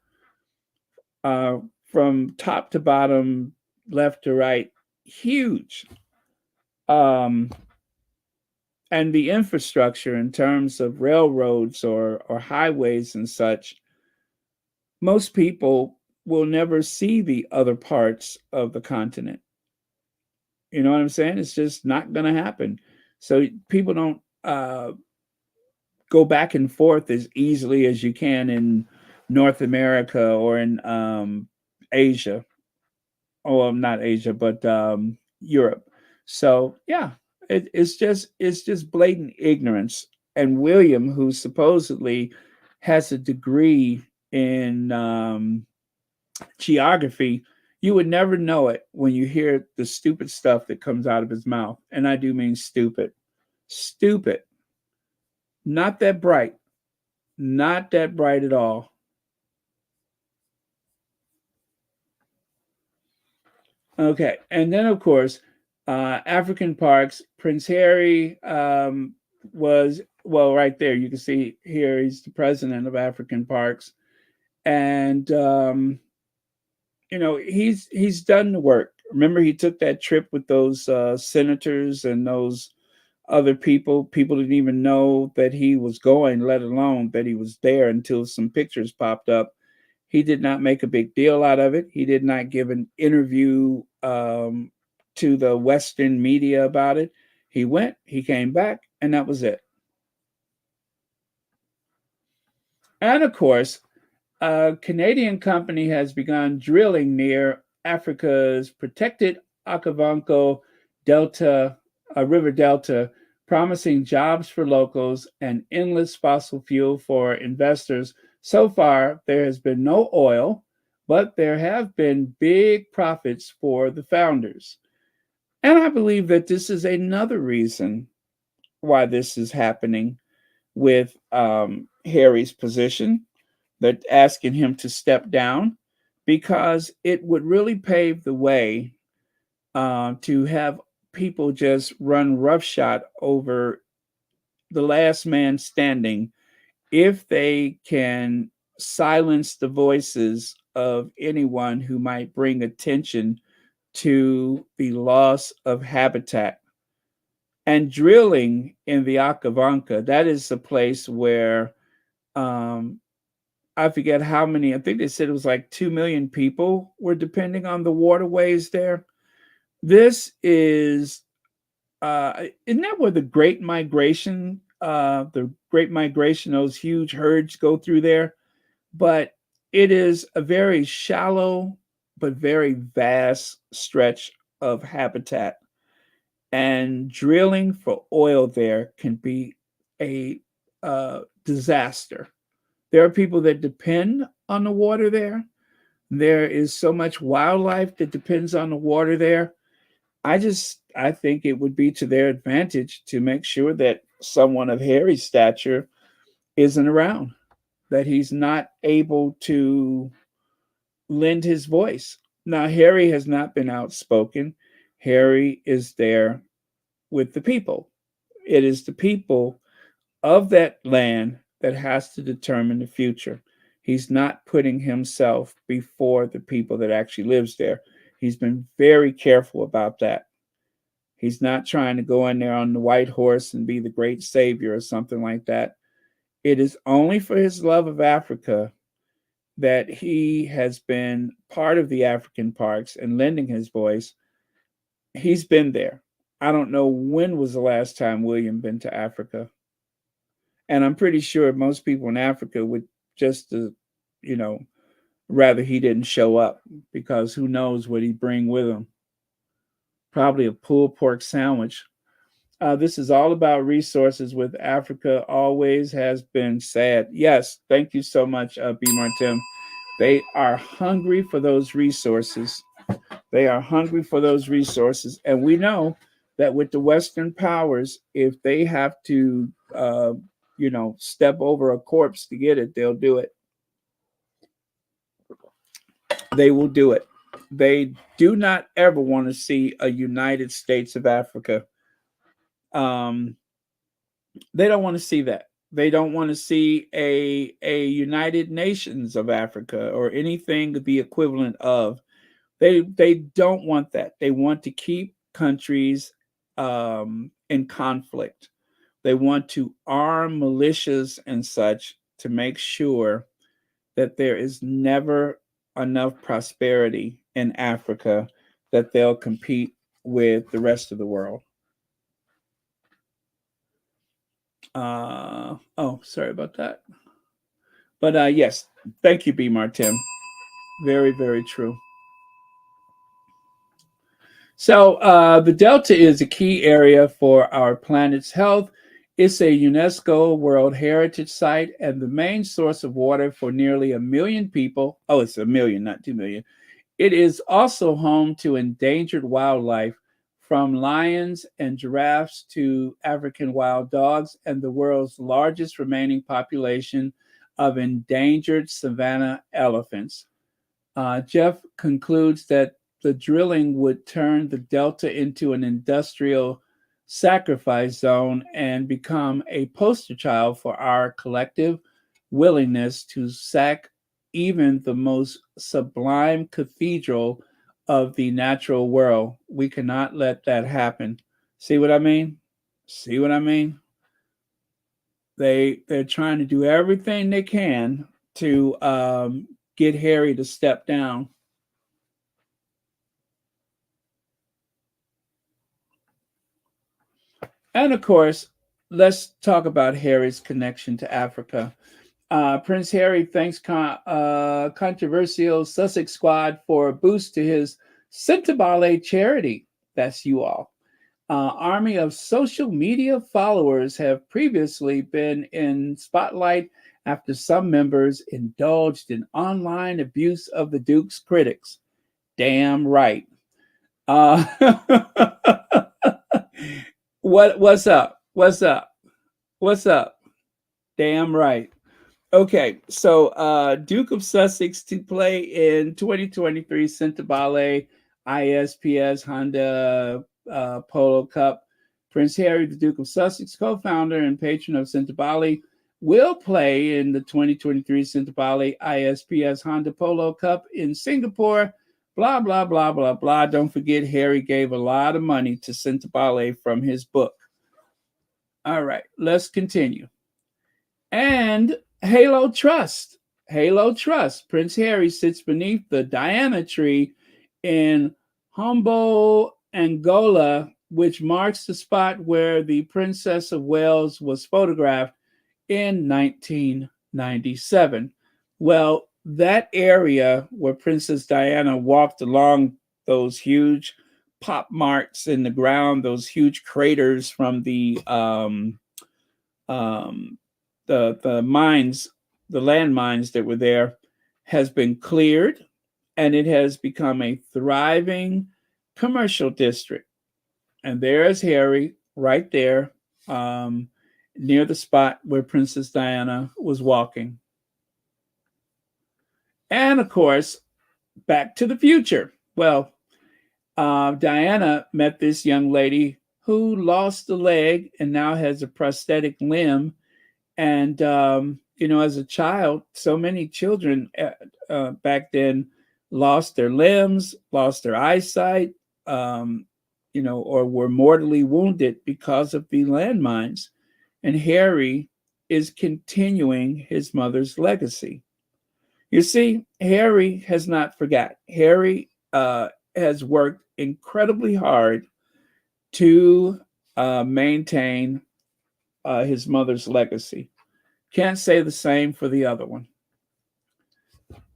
uh, from top to bottom, left to right, huge. Um, and the infrastructure in terms of railroads or highways and such, most people will never see the other parts of the continent. You know what I'm saying? It's just not going to happen. So people don't go back and forth as easily as you can in North America or in Asia. Oh, not Asia, but Europe. So yeah, it's just blatant ignorance. And William, who supposedly has a degree in geography, you would never know it when you hear the stupid stuff that comes out of his mouth. And I do mean stupid. Stupid. Not that bright. Not that bright at all. Okay. And then, of course, African parks. Prince Harry was, well, right there. You can see here he's the president of African parks. And, he's done the work. Remember, he took that trip with those senators and those other people. People didn't even know that he was going, let alone that he was there until some pictures popped up. He did not make a big deal out of it. He did not give an interview to the Western media about it. He went, he came back, and that was it. And of course, a Canadian company has begun drilling near Africa's protected Okavango Delta, River Delta, promising jobs for locals and endless fossil fuel for investors. So far, there has been no oil, but there have been big profits for the founders. And I believe that this is another reason why this is happening with Harry's position. They're asking him to step down because it would really pave the way to have people just run roughshod over the last man standing if they can silence the voices of anyone who might bring attention to the loss of habitat. And drilling in the Okavango, that is a place where I forget how many, I think they said it was like 2 million people were depending on the waterways there. This is, isn't that where the Great Migration, those huge herds go through there? But it is a very shallow, but very vast stretch of habitat. And drilling for oil there can be a disaster. There are people that depend on the water there. There is so much wildlife that depends on the water there. I think it would be to their advantage to make sure that someone of Harry's stature isn't around, that he's not able to lend his voice. Now, Harry has not been outspoken. Harry is there with the people. It is the people of that land that has to determine the future. He's not putting himself before the people that actually lives there. He's been very careful about that. He's not trying to go in there on the white horse and be the great savior or something like that. It is only for his love of Africa that he has been part of the African parks and lending his voice. He's been there. I don't know when was the last time William been to Africa. And I'm pretty sure most people in Africa would just, rather he didn't show up because who knows what he'd bring with him. Probably a pulled pork sandwich. This is all about resources with Africa. Always has been sad. Yes, thank you so much, B. Martin. They are hungry for those resources. They are hungry for those resources. And we know that with the Western powers, if they have to, step over a corpse to get it, they'll do it. They will do it. They do not ever want to see a United States of Africa. They don't want to see that. They don't want to see a United Nations of Africa or anything the equivalent of. They don't want that. They want to keep countries in conflict. They want to arm militias and such to make sure that there is never enough prosperity in Africa that they'll compete with the rest of the world. Sorry about that. But yes, thank you, B. Martin. Very, very true. So the Delta is a key area for our planet's health. It's a UNESCO World Heritage Site and the main source of water for nearly 1 million people. Oh, it's 1 million, not 2 million. It is also home to endangered wildlife, from lions and giraffes to African wild dogs, and the world's largest remaining population of endangered savanna elephants. Jeff concludes that the drilling would turn the Delta into an industrial sacrifice zone and become a poster child for our collective willingness to sack even the most sublime cathedral of the natural world. We cannot let that happen. See what I mean? See what I mean? They're trying to do everything they can to get Harry to step down. And of course, let's talk about Harry's connection to Africa. Prince Harry thanks controversial Sussex squad for a boost to his Centibale charity. That's you all. Army of social media followers have previously been in spotlight after some members indulged in online abuse of the Duke's critics. Damn right. What's up? What's up? What's up? Damn right. Okay, so Duke of Sussex to play in 2023 Centibale ISPS Honda Polo Cup. Prince Harry, the Duke of Sussex, co-founder and patron of Centibale, will play in the 2023 Centibale ISPS Honda Polo Cup in Singapore. Blah, blah, blah, blah, blah. Don't forget, Harry gave a lot of money to Centibale from his book. All right, let's continue. And Halo Trust. Halo Trust. Prince Harry sits beneath the Diana tree in Humbo, Angola, which marks the spot where the Princess of Wales was photographed in 1997. Well, that area where Princess Diana walked along those huge pop marks in the ground, those huge craters from the mines, the landmines that were there, has been cleared, and it has become a thriving commercial district. And there's Harry right there, near the spot where Princess Diana was walking. And of course, Back to the Future. Well, Diana met this young lady who lost a leg and now has a prosthetic limb. And, as a child, so many children back then lost their limbs, lost their eyesight, or were mortally wounded because of the landmines. And Harry is continuing his mother's legacy. You see, Harry has not forgot. Harry has worked incredibly hard to maintain his mother's legacy. Can't say the same for the other one.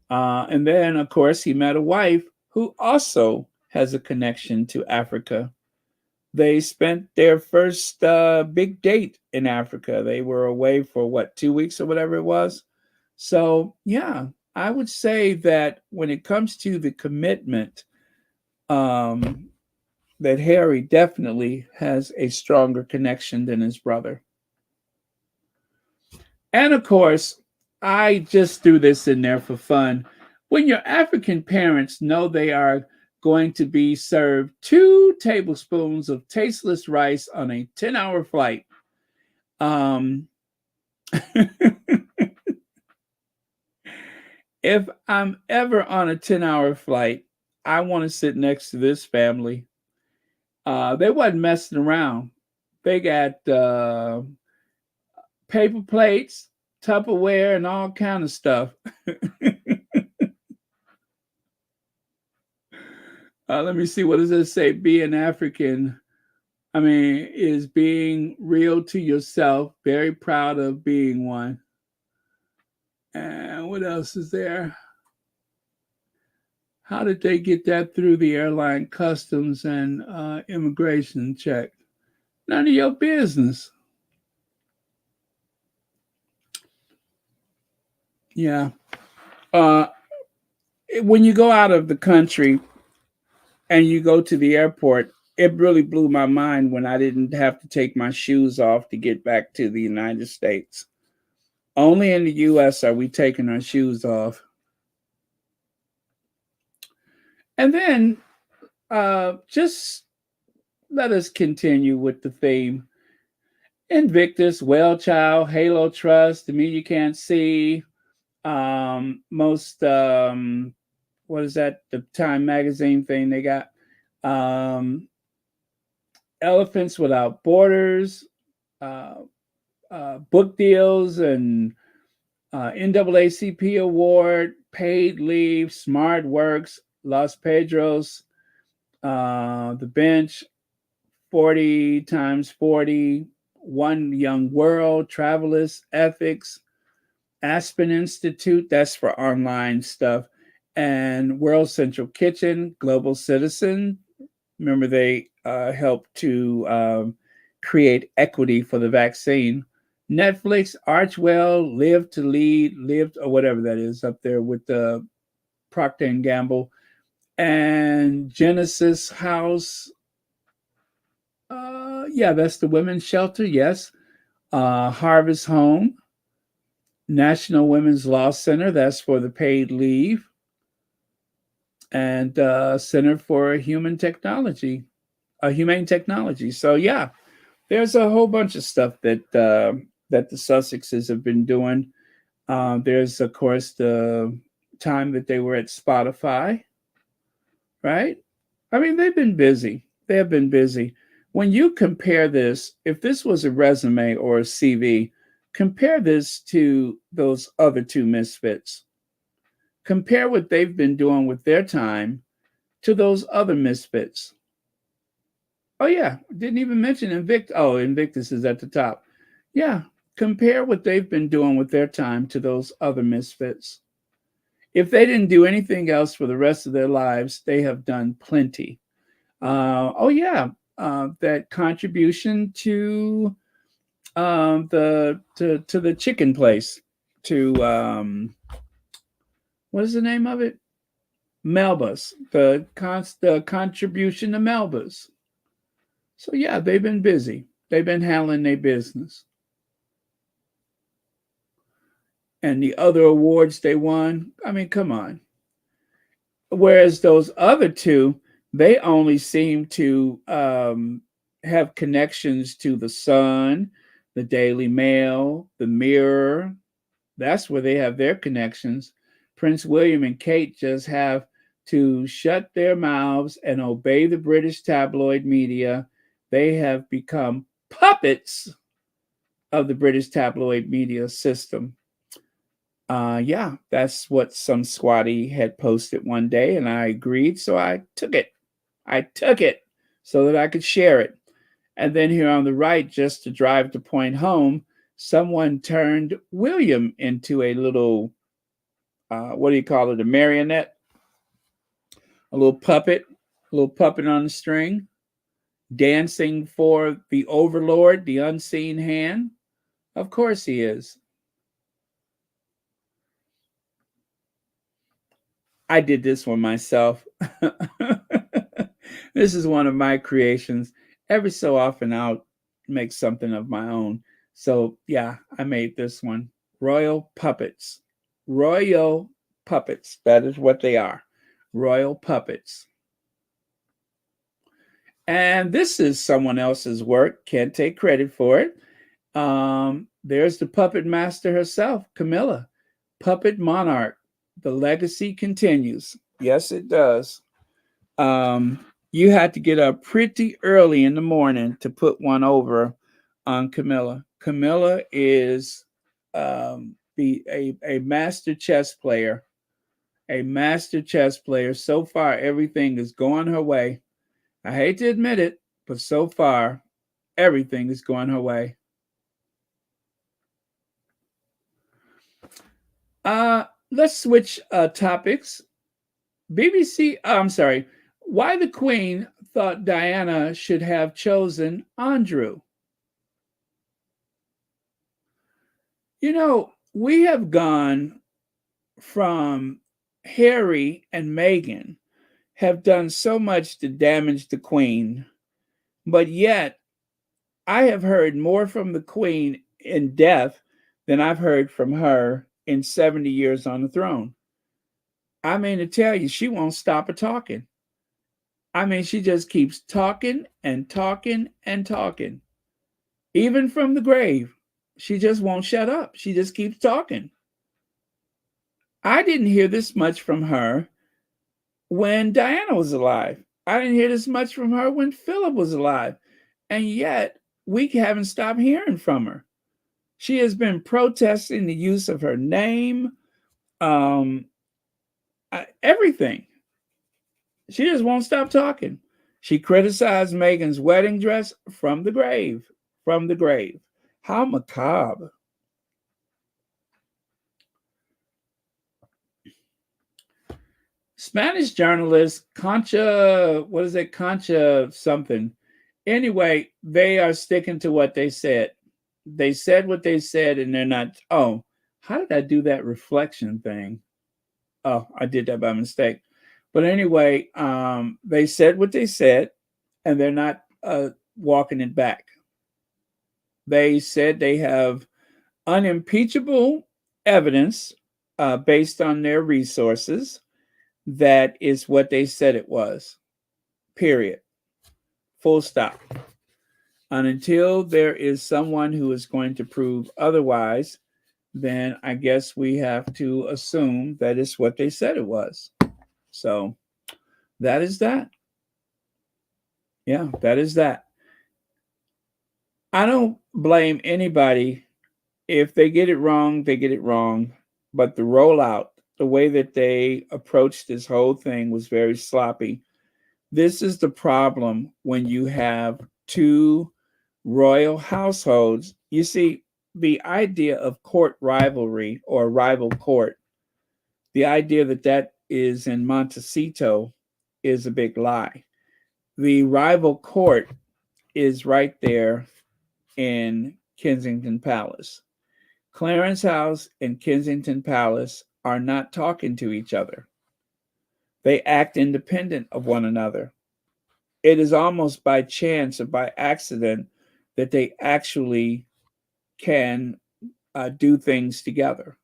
And then, of course, he met a wife who also has a connection to Africa. They spent their first big date in Africa. They were away for what, 2 weeks or whatever it was. So, yeah, I would say that when it comes to the commitment, that Harry definitely has a stronger connection than his brother. And of course, I just threw this in there for fun. When your African parents know they are going to be served 2 tablespoons of tasteless rice on a 10-hour flight, if I'm ever on a 10-hour flight, I want to sit next to this family. They wasn't messing around. They got paper plates, Tupperware, and all kind of stuff. Let me see. What does it say? Being African, is being real to yourself. Very proud of being one. And what else is there? How did they get that through the airline customs and immigration check? None of your business. Yeah. When you go out of the country and you go to the airport, it really blew my mind when I didn't have to take my shoes off to get back to the United States. Only in the U.S. are we taking our shoes off. And then just let us continue with the theme. Invictus, Well Child, Halo Trust, The Me You Can't See, what is that? The Time magazine thing they got. Elephants Without Borders, book deals, and NAACP award, paid leave, Smart Works, Los Pedros, The Bench, 40 times 40, One Young World, Travelist, Ethics, Aspen Institute, that's for online stuff, and World Central Kitchen, Global Citizen. Remember, they helped to create equity for the vaccine. Netflix, Archwell, Live to Lead, Lived, or whatever that is up there with the Procter & Gamble, and Genesis House. That's the women's shelter, yes. Harvest Home, National Women's Law Center, that's for the paid leave, and Center for Humane Technology. So yeah, there's a whole bunch of stuff that the Sussexes have been doing. There's of course the time that they were at Spotify, right? They've been busy. They have been busy. When you compare this, if this was a resume or a CV, compare this to those other 2 misfits. Compare what they've been doing with their time to those other misfits. Oh, yeah. Didn't even mention Invictus. Oh, Invictus is at the top. Yeah. Compare what they've been doing with their time to those other misfits. If they didn't do anything else for the rest of their lives, they have done plenty. That contribution to the chicken place, to what is the name of it? Melba's, the contribution to Melba's. So yeah, they've been busy. They've been handling their business. And the other awards they won, come on. Whereas those other 2, they only seem to have connections to the Sun, the Daily Mail, the Mirror. That's where they have their connections. Prince William and Kate just have to shut their mouths and obey the British tabloid media. They have become puppets of the British tabloid media system. That's what some squatty had posted one day, and I agreed, so I took it. So that I could share it. And then here on the right, just to drive the point home, someone turned William into a little, a marionette, a little puppet, little puppet on the string, dancing for the overlord, the unseen hand. Of course he is. I did this one myself. This is one of my creations. Every so often I'll make something of my own. So yeah, I made this one. Royal puppets. Royal puppets. That is what they are. Royal puppets. And this is someone else's work. Can't take credit for it. There's the puppet master herself, Camilla. Puppet monarch. The legacy continues. Yes, it does. You had to get up pretty early in the morning to put one over on Camilla. Camilla is a master chess player. A master chess player. So far, everything is going her way. I hate to admit it, but so far, everything is going her way. Let's switch topics. BBC, I'm sorry, why the Queen thought Diana should have chosen Andrew. You know, we have gone from Harry and Meghan have done so much to damage the Queen, but yet I have heard more from the Queen in death than I've heard from her in 70 years on the throne. I mean, to tell you, she won't stop talking. I mean, she just keeps talking and talking and talking. Even from the grave, she just won't shut up. She just keeps talking. I didn't hear this much from her when Diana was alive. I didn't hear this much from her when Philip was alive. And yet, we haven't stopped hearing from her. She has been protesting the use of her name, everything. She just won't stop talking. She criticized Meghan's wedding dress from the grave. From the grave. How macabre. Spanish journalist Concha, what is it? Concha something. Anyway, they are sticking to what they said. They said what they said, and they're not. Oh, how did I do that reflection thing? Oh, I did that by mistake. But anyway, they said what they said, and they're not walking it back. They said they have unimpeachable evidence based on their resources. That is what they said it was. Period. Full stop. And until there is someone who is going to prove otherwise, then I guess we have to assume that it's what they said it was. So that is that. Yeah, that is that. I don't blame anybody. If they get it wrong, they get it wrong. But the rollout, the way that they approached this whole thing was very sloppy. This is the problem when you have two royal households. You see, the idea of court rivalry or rival court, the idea that that is in Montecito is a big lie. The rival court is right there in Kensington Palace. Clarence House and Kensington Palace are not talking to each other. They act independent of one another. It is almost by chance or by accident that they actually can do things together.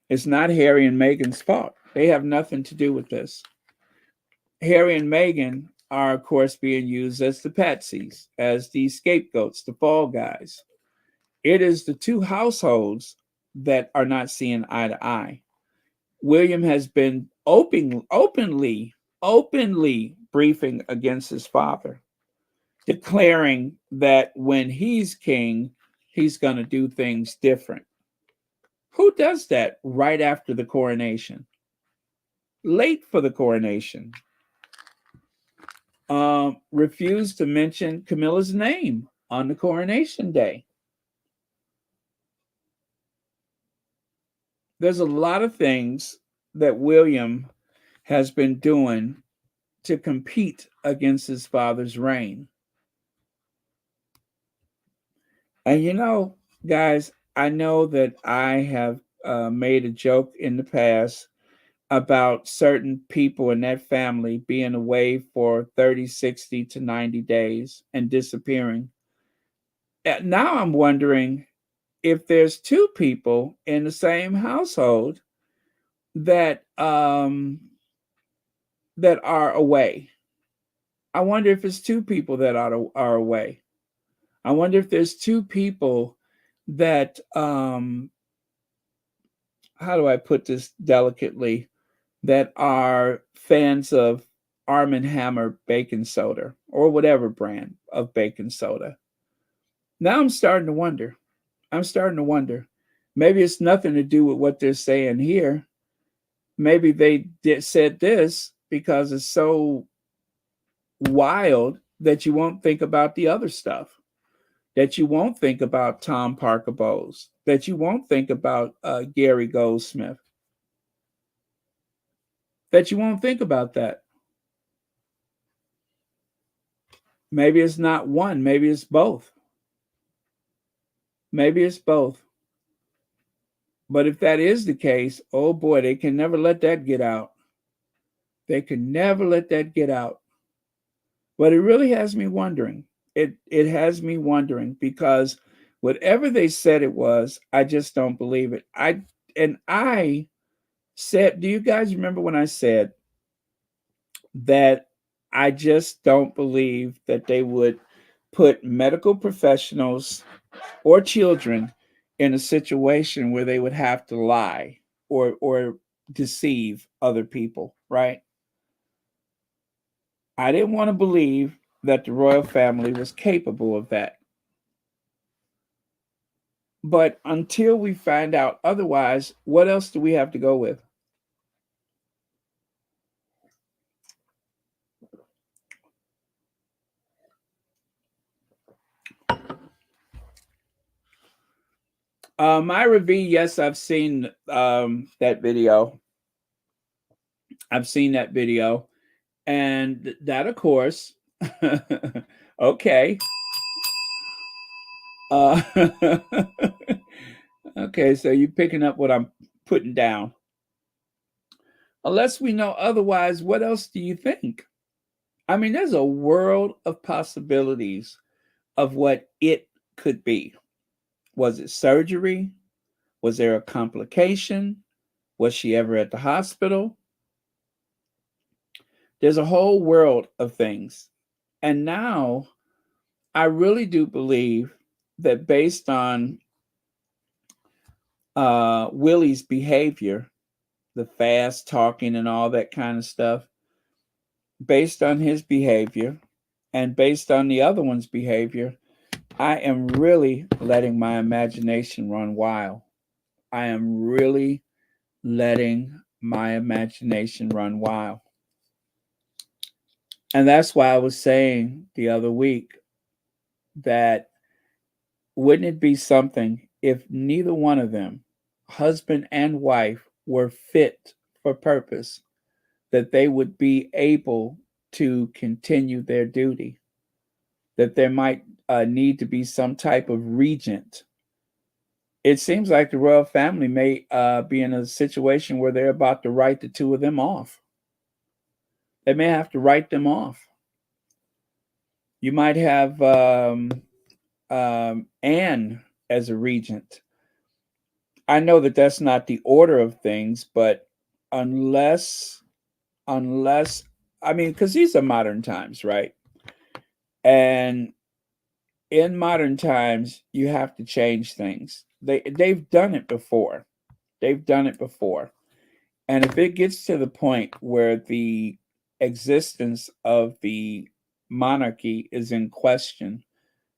It's not Harry and Meghan's fault. They have nothing to do with this. Harry and Meghan are, of course, being used as the patsies, as the scapegoats, the fall guys. It is the two households that are not seeing eye to eye. William has been openly briefing against his father, declaring that when he's king, he's going to do things different. Who does that right after the coronation? Late for the coronation. Refused to mention Camilla's name on the coronation day. There's a lot of things that William has been doing to compete against his father's reign. And you know, guys, I know that I have made a joke in the past about certain people in that family being away for 30, 60 to 90 days and disappearing. Now I'm wondering if there's two people in the same household that that are away. I wonder if it's two people that are away. I wonder if there's two people that how do I put this delicately, that are fans of Arm& Hammer baking soda or whatever brand of baking soda. Now I'm starting to wonder. I'm starting to wonder. Maybe it's nothing to do with what they're saying here. Maybe they said this because it's so wild that you won't think about the other stuff, that you won't think about Tom Parker Bowles, that you won't think about Gary Goldsmith, that you won't think about that. Maybe it's not one, maybe it's both. Maybe it's both. But if that is the case, oh boy, they can never let that get out. They can never let that get out. But it really has me wondering. It has me wondering because whatever they said it was, I just don't believe it. I said, do you guys remember when I said that I just don't believe that they would put medical professionals or children in a situation where they would have to lie or deceive other people, right? I didn't want to believe that the royal family was capable of that. But until we find out otherwise, what else do we have to go with? Myra V, yes, I've seen that video. I've seen that video. And that, of course, okay. Okay, so you're picking up what I'm putting down. Unless we know otherwise, what else do you think? I mean, there's a world of possibilities of what it could be. Was it surgery? Was there a complication? Was she ever at the hospital? There's a whole world of things. And now I really do believe that based on Willie's behavior, the fast talking and all that kind of stuff, based on his behavior and based on the other one's behavior, I am really letting my imagination run wild. I am really letting my imagination run wild. And that's why I was saying the other week that wouldn't it be something if neither one of them, husband and wife, were fit for purpose, that they would be able to continue their duty, that there might need to be some type of regent. It seems like the royal family may be in a situation where they're about to write the two of them off. They may have to write them off. You might have Anne as a regent. I know that that's not the order of things, but unless, I mean, because these are modern times, right? And in modern times, you have to change things. They've done it before. They've done it before. And if it gets to the point where the existence of the monarchy is in question,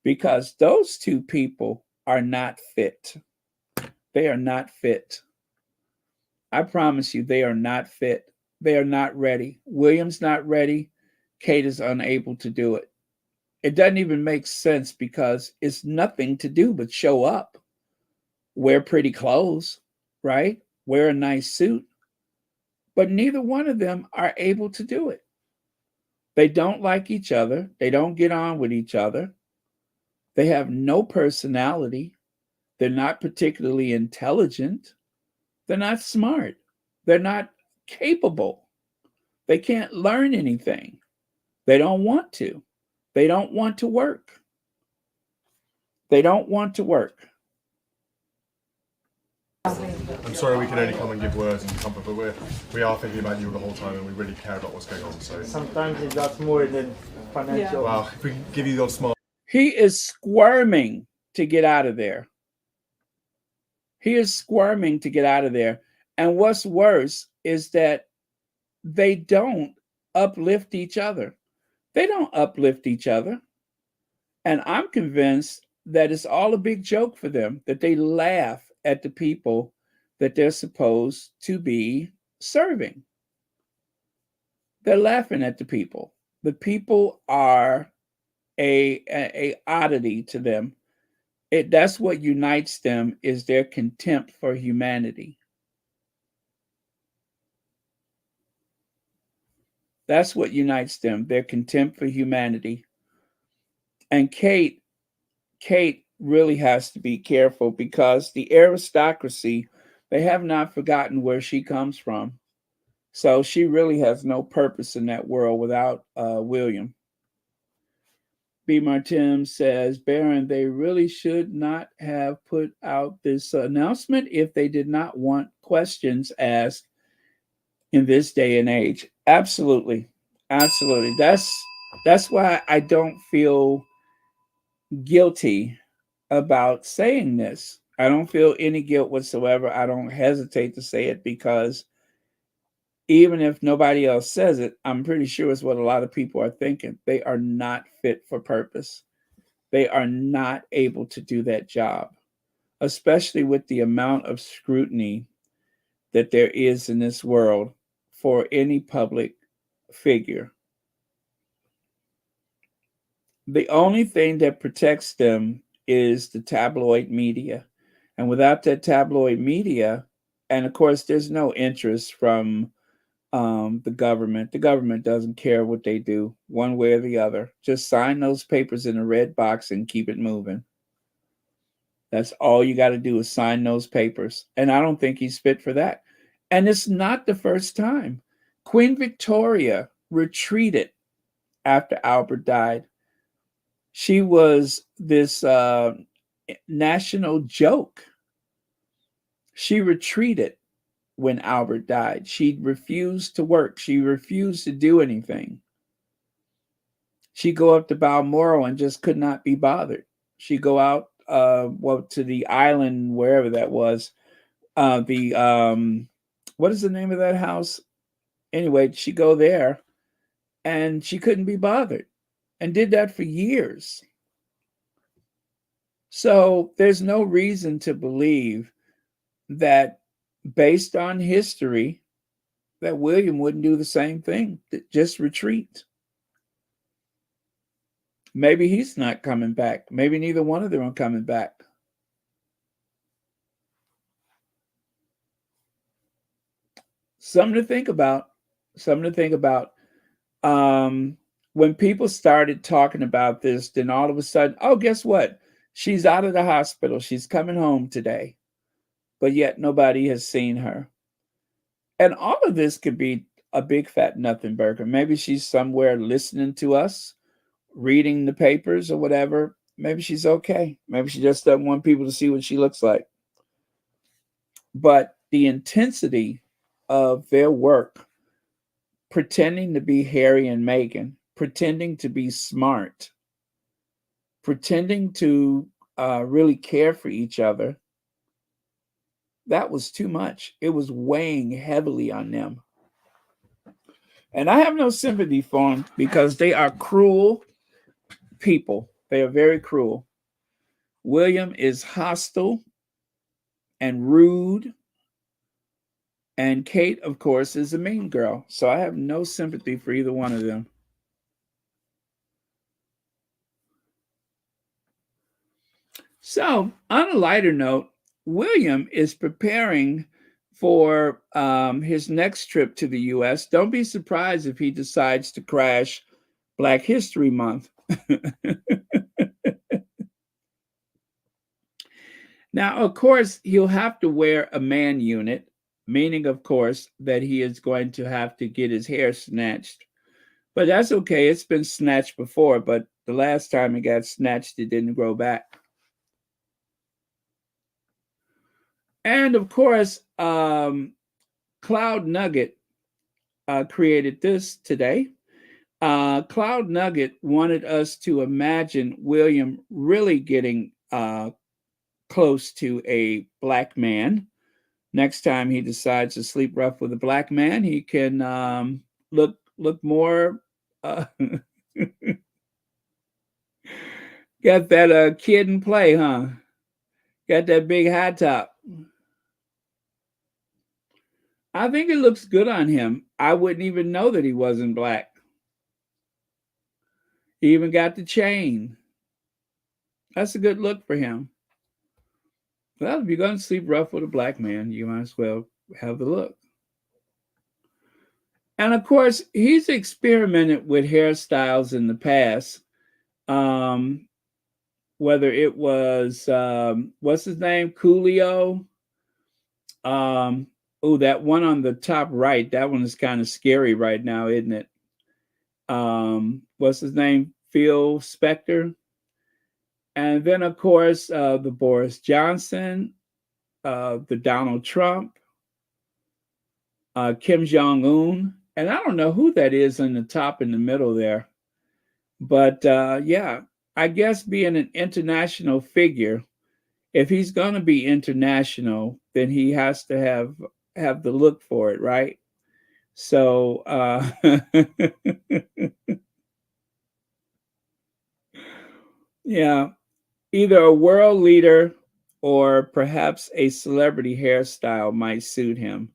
because those two people are not fit. They are not fit. I promise you, they are not fit. They are not ready. William's not ready. Kate is unable to do it. It doesn't even make sense because it's nothing to do but show up, wear pretty clothes, right? Wear a nice suit. But neither one of them are able to do it. They don't like each other. They don't get on with each other. They have no personality. They're not particularly intelligent. They're not smart. They're not capable. They can't learn anything. They don't want to. They don't want to work. They don't want to work. I'm sorry we can only come and give words and comfort, but we are thinking about you the whole time and we really care about what's going on. So sometimes it does more than financial. Well, if we can give you the odd smile. He is squirming to get out of there. He is squirming to get out of there. And what's worse is that they don't uplift each other. They don't uplift each other. And I'm convinced that it's all a big joke for them, that they laugh at the people that they're supposed to be serving. They're laughing at the people. The people are a oddity to them. That's what unites them, is their contempt for humanity. That's what unites them, their contempt for humanity. And Kate really has to be careful, because the aristocracy, they have not forgotten where she comes from. So she really has no purpose in that world without William. B. Martin says, Baron, they really should not have put out this announcement if they did not want questions asked in this day and age. Absolutely. Absolutely. That's why I don't feel guilty about saying this. I don't feel any guilt whatsoever. I don't hesitate to say it, because even if nobody else says it, I'm pretty sure it's what a lot of people are thinking. They are not fit for purpose. They are not able to do that job, especially with the amount of scrutiny that there is in this world for any public figure. The only thing that protects them is the tabloid media. And without that tabloid media, and of course, there's no interest from the government. The government doesn't care what they do, one way or the other. Just sign those papers in a red box and keep it moving. That's all you got to do, is sign those papers. And I don't think he's fit for that. And it's not the first time. Queen Victoria retreated after Albert died. She was this national joke. She retreated when Albert died. She refused to work. She refused to do anything. She'd go up to Balmoral and just could not be bothered. She'd go out to the island, wherever that was. What is the name of that house? Anyway, she'd go there and she couldn't be bothered, and did that for years. So there's no reason to believe that, based on history, that William wouldn't do the same thing, just retreat. Maybe he's not coming back. Maybe neither one of them are coming back. Something to think about. Something to think about. When people started talking about this, then all of a sudden, oh, guess what? She's out of the hospital. She's coming home today. But yet nobody has seen her. And all of this could be a big fat nothing burger. Maybe she's somewhere listening to us, reading the papers or whatever. Maybe she's okay. Maybe she just doesn't want people to see what she looks like. But the intensity of their work, pretending to be Harry and Meghan, pretending to be smart, pretending to really care for each other, that was too much. It was weighing heavily on them. And I have no sympathy for them, because they are cruel people. They are very cruel. William is hostile and rude. And Kate, of course, is a mean girl. So I have no sympathy for either one of them. So, on a lighter note, William is preparing for his next trip to the U.S. Don't be surprised if he decides to crash Black History Month. Now, of course, he'll have to wear a man unit, meaning, of course, that he is going to have to get his hair snatched. But that's okay. It's been snatched before, but the last time it got snatched, it didn't grow back. And of course, Cloud Nugget created this today. Cloud Nugget wanted us to imagine William really getting close to a black man. Next time he decides to sleep rough with a black man, he can look more. Got that kid in play, huh? Got that big high top. I think it looks good on him. I wouldn't even know that he wasn't black. He even got the chain. That's a good look for him. Well, if you're going to sleep rough with a black man, you might as well have the look. And of course, he's experimented with hairstyles in the past. Whether it was, what's his name? Coolio. That one on the top right, that one is kind of scary right now, isn't it? What's his name? Phil Spector. And then, of course, the Boris Johnson, the Donald Trump, Kim Jong-un. And I don't know who that is in the top in the middle there. But yeah, I guess being an international figure, if he's going to be international, then he has to have the look for it, right? So yeah, either a world leader or perhaps a celebrity hairstyle might suit him.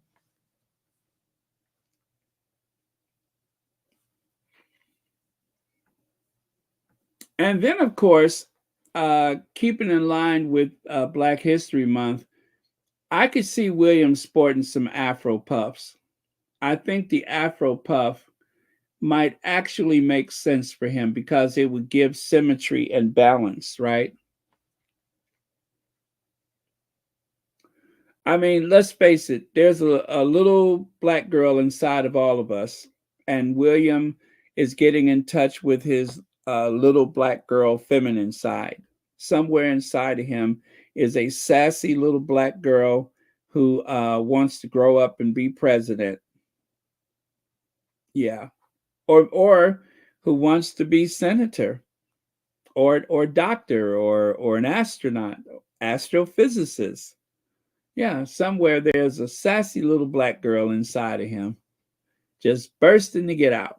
And then, of course, keeping in line with Black History Month, I could see William sporting some Afro puffs. I think the Afro puff might actually make sense for him because it would give symmetry and balance, right? I mean, let's face it, there's a little black girl inside of all of us, and William is getting in touch with his little black girl feminine side. Somewhere inside of him is a sassy little black girl who wants to grow up and be president. Yeah. Or who wants to be senator or doctor or an astronaut, astrophysicist. Yeah, somewhere there's a sassy little black girl inside of him just bursting to get out.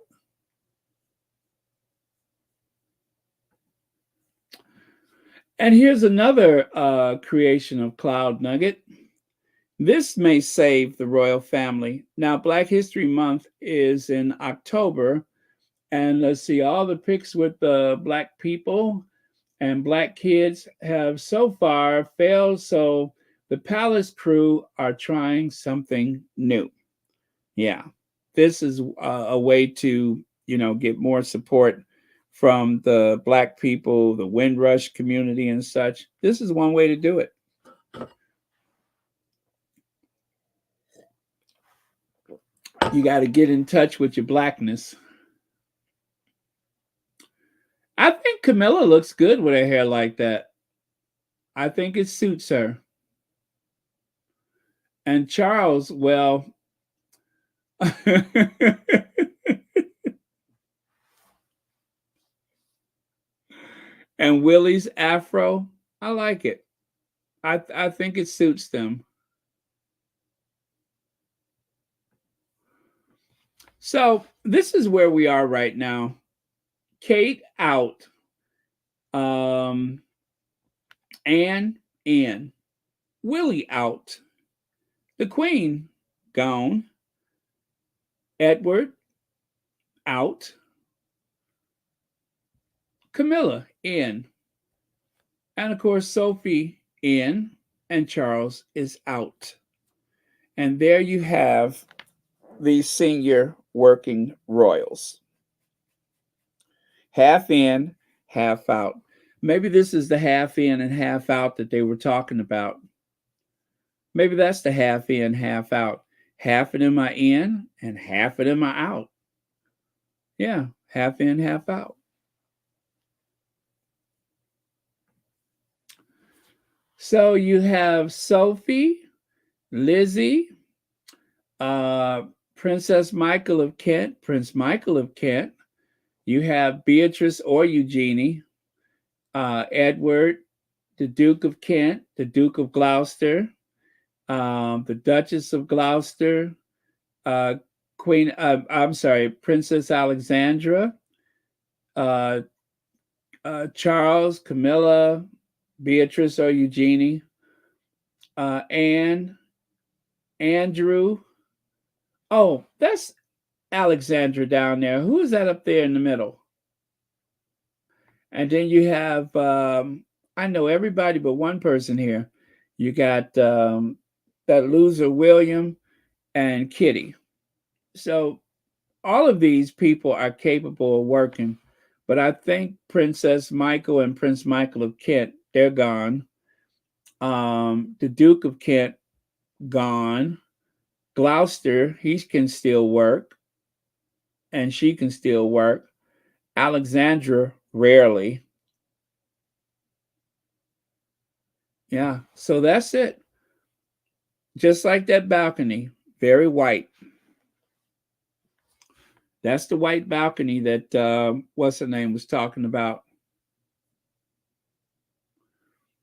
And here's another creation of Cloud Nugget. This may save the royal family. Now, Black History Month is in October. And let's see, all the pics with the black people and black kids have so far failed. So the palace crew are trying something new. Yeah, this is a way to, get more support from the black people, the Windrush community and such. This is one way to do it. You got to get in touch with your blackness. I think Camilla looks good with her hair like that. I think it suits her. And Charles, well, and Willie's afro, I like it. I think it suits them. So this is where we are right now. Kate out. Anne in. Willie out. The Queen gone. Edward out. Camilla in. And of course, Sophie in. And Charles is out. And there you have the senior working royals. half in, half out. Maybe this is the half in and half out that they were talking about. Maybe that's the half in, half out. Half of them are in and half of them are out. Yeah, half in, half out. So you have Sophie, Lizzie, Princess Michael of Kent, Prince Michael of Kent. You have Beatrice or Eugenie, Edward, the Duke of Kent, the Duke of Gloucester, the Duchess of Gloucester, Princess Alexandra, Charles, Camilla, Beatrice or Eugenie, Anne, Andrew. Oh, that's Alexandra down there. Who is that up there in the middle? And then you have, I know everybody but one person here. You got that loser William and Kitty. So all of these people are capable of working, but I think Princess Michael and Prince Michael of Kent, they're gone. The Duke of Kent, gone. Gloucester, he can still work, and she can still work. Alexandra, rarely. Yeah, so that's it. Just like that balcony, very white. That's the white balcony that, what's her name, was talking about.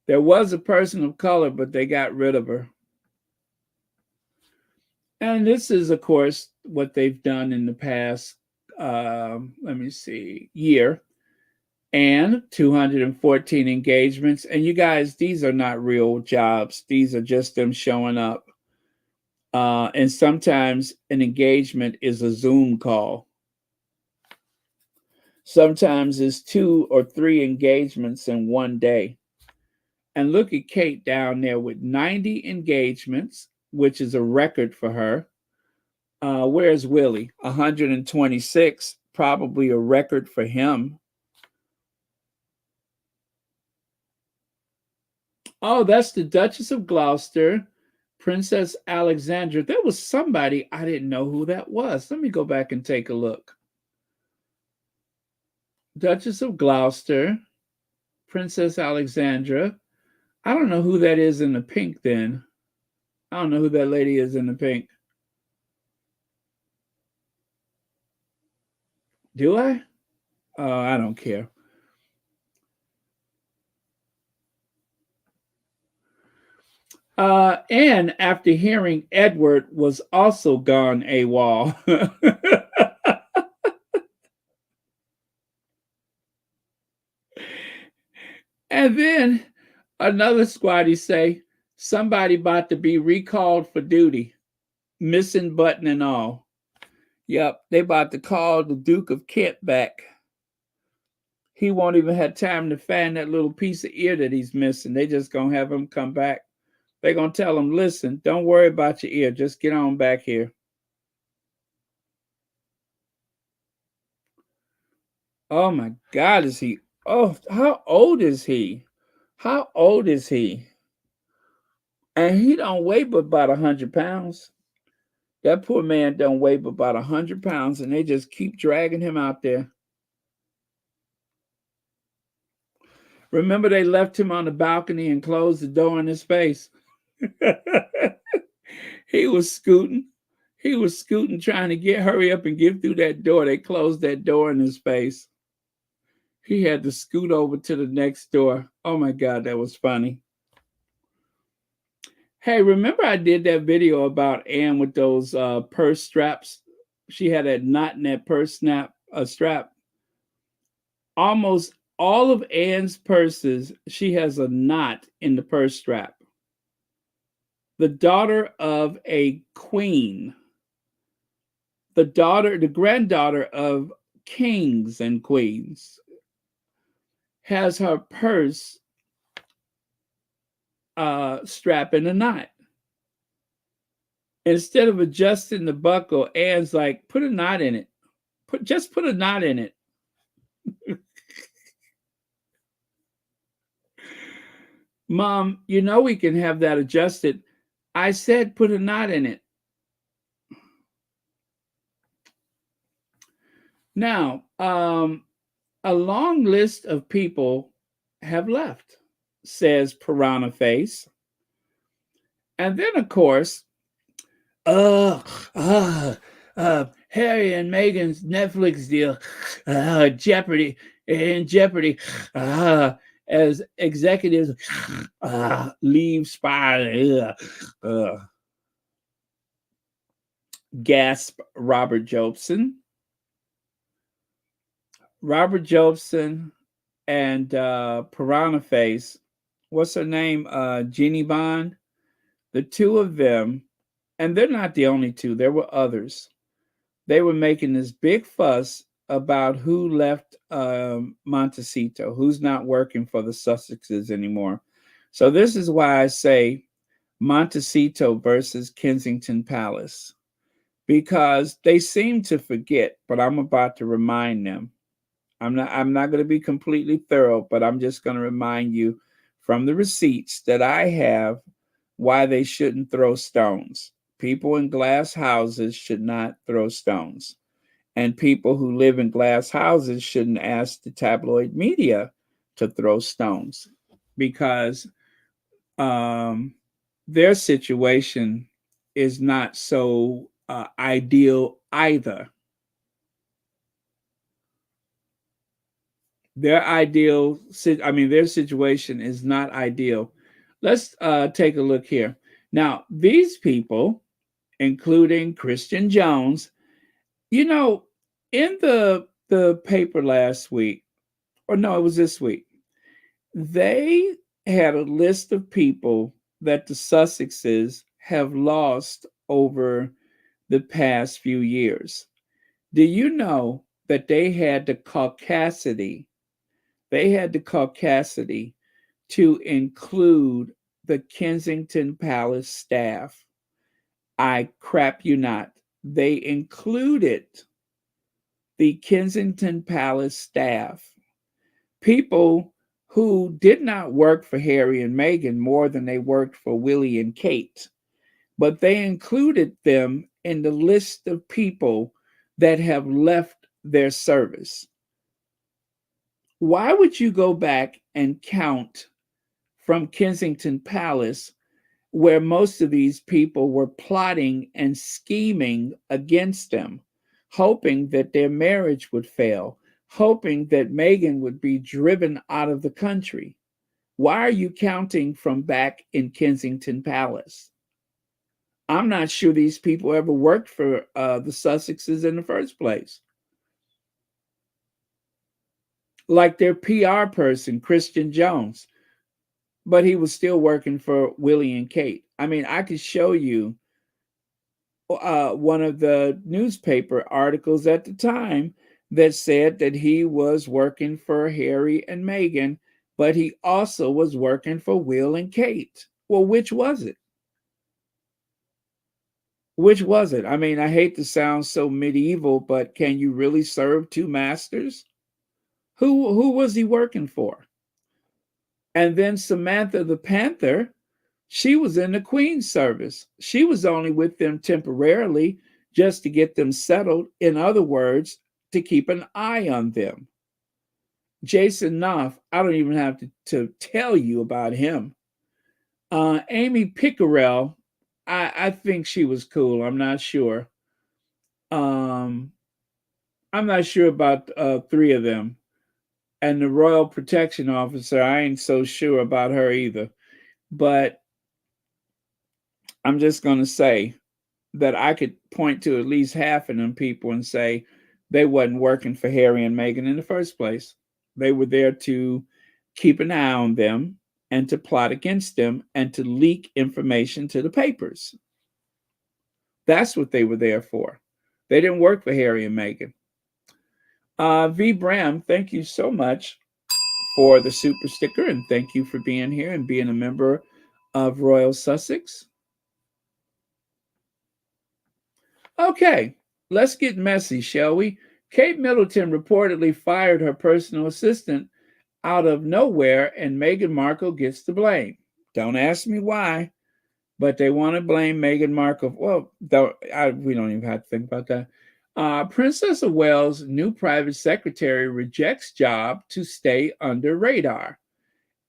There was a person of color, but they got rid of her. And this is, of course, what they've done in the past, year. And 214 engagements. And you guys, these are not real jobs. These are just them showing up. And sometimes an engagement is a Zoom call. Sometimes it's 2 or 3 engagements in one day. And look at Kate down there with 90 engagements, which is a record for her. Where's Willie? 126, probably a record for him. Oh, that's the Duchess of Gloucester, Princess Alexandra. There was somebody, I didn't know who that was. Let me go back and take a look. Duchess of Gloucester, Princess Alexandra. I don't know who that is in the pink then. I don't know who that lady is in the pink. Do I? I don't care. And after hearing Edward was also gone AWOL. And then another squaddy say, somebody about to be recalled for duty, missing button and all. Yep, they about to call the Duke of Kent back. He won't even have time to find that little piece of ear that he's missing. They just gonna have him come back. They're gonna tell him, listen, don't worry about your ear. Just get on back here. Oh my God, is he? Oh, how old is he? How old is he? And he don't weigh but about 100 pounds. That poor man don't weigh but about 100 pounds, and they just keep dragging him out there. Remember, they left him on the balcony and closed the door in his face. He was scooting. He was scooting, trying to hurry up and get through that door. They closed that door in his face. He had to scoot over to the next door. Oh my God, that was funny. Hey, remember I did that video about Anne with those purse straps? She had that knot in that purse strap. Almost all of Anne's purses, she has a knot in the purse strap. The daughter of a queen, the granddaughter of kings and queens, has her purse strap in a knot. Instead of adjusting the buckle, Anne's like, put a knot in it. Just put a knot in it. Mom, you know we can have that adjusted. I said put a knot in it. Now, a long list of people have left, says Piranha Face. And then, of course, uh, uh, Harry and Meghan's Netflix deal, Jeopardy, in Jeopardy, as executives leave Spy. Gasp Robert Jobson. Robert Jobson and Piranha Face, what's her name? Jeannie Bond. The two of them, and they're not the only two, there were others. They were making this big fuss about who left Montecito, who's not working for the Sussexes anymore. So this is why I say Montecito versus Kensington Palace, because they seem to forget, but I'm about to remind them. I'm not going to be completely thorough, but I'm just going to remind you from the receipts that I have why they shouldn't throw stones. People in glass houses should not throw stones. And people who live in glass houses shouldn't ask the tabloid media to throw stones, because their situation is not so ideal either. Their situation is not ideal. Let's take a look here. Now, these people, including Christian Jones, in the paper last week, or no, it was this week, they had a list of people that the Sussexes have lost over the past few years. Do you know that they had the caucasity to include the Kensington Palace staff? I crap you not. They included the Kensington Palace staff, people who did not work for Harry and Meghan more than they worked for Willie and Kate, but they included them in the list of people that have left their service. Why would you go back and count from Kensington Palace, where most of these people were plotting and scheming against them, hoping that their marriage would fail, hoping that Meghan would be driven out of the country? Why are you counting from back in Kensington Palace? I'm not sure these people ever worked for the Sussexes in the first place. Like their PR person, Christian Jones, but he was still working for Willie and Kate. I mean, I could show you one of the newspaper articles at the time that said that he was working for Harry and Meghan, but he also was working for Will and Kate. Well, which was it? Which was it? I mean, I hate to sound so medieval, but can you really serve two masters? Who was he working for? And then Samantha the Panther, she was in the Queen's service. She was only with them temporarily just to get them settled. In other words, to keep an eye on them. Jason Knopf, I don't even have to tell you about him. Amy Pickerel, I think she was cool. I'm not sure. I'm not sure about three of them. And the Royal Protection Officer, I ain't so sure about her either. But I'm just going to say that I could point to at least half of them people and say they wasn't working for Harry and Meghan in the first place. They were there to keep an eye on them and to plot against them and to leak information to the papers. That's what they were there for. They didn't work for Harry and Meghan. V. Bram, thank you so much for the super sticker, and thank you for being here and being a member of Royal Sussex. Okay, let's get messy, shall we? Kate Middleton reportedly fired her personal assistant out of nowhere, and Meghan Markle gets the blame. Don't ask me why, but they want to blame Meghan Markle. Well, we don't even have to think about that. Princess of Wales' new private secretary rejects job to stay under radar.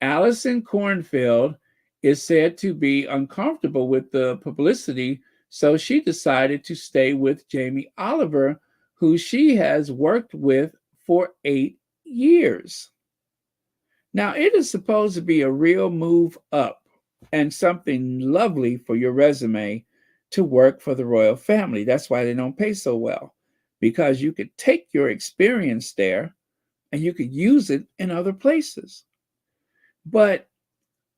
Alison Cornfield is said to be uncomfortable with the publicity, so she decided to stay with Jamie Oliver, who she has worked with for 8 years. Now, it is supposed to be a real move up and something lovely for your resume to work for the royal family. That's why they don't pay so well, because you could take your experience there and you could use it in other places. But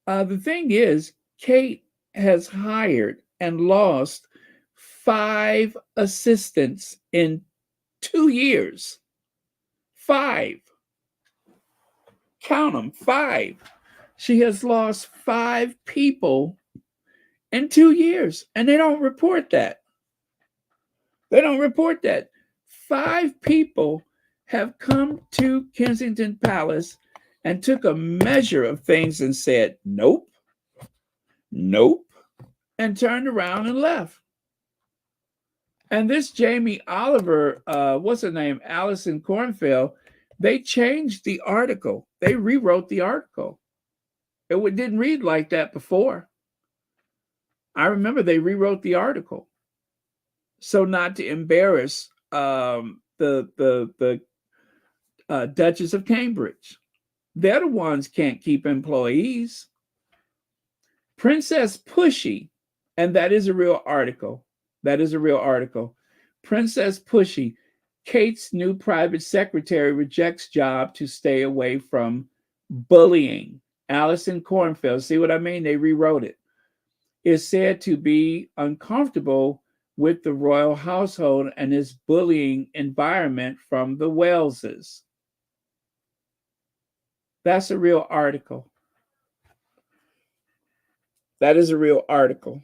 the thing is, Kate has hired and lost 5 assistants in 2 years. 5. Count them, 5. She has lost 5 people in 2 years, and they don't report that. They don't report that. 5 people have come to Kensington Palace and took a measure of things and said, nope, nope, and turned around and left. And this Jamie Oliver, what's her name, Alison Cornfield, they changed the article. They rewrote the article. It didn't read like that before. I remember they rewrote the article, so not to embarrass the Duchess of Cambridge. They're the ones can't keep employees. Princess Pushy, and that is a real article. That is a real article. Princess Pushy, Kate's new private secretary rejects job to stay away from bullying. Alison Cornfield, see what I mean? They rewrote it. Is said to be uncomfortable with the royal household and its bullying environment from the Waleses. That's a real article. That is a real article.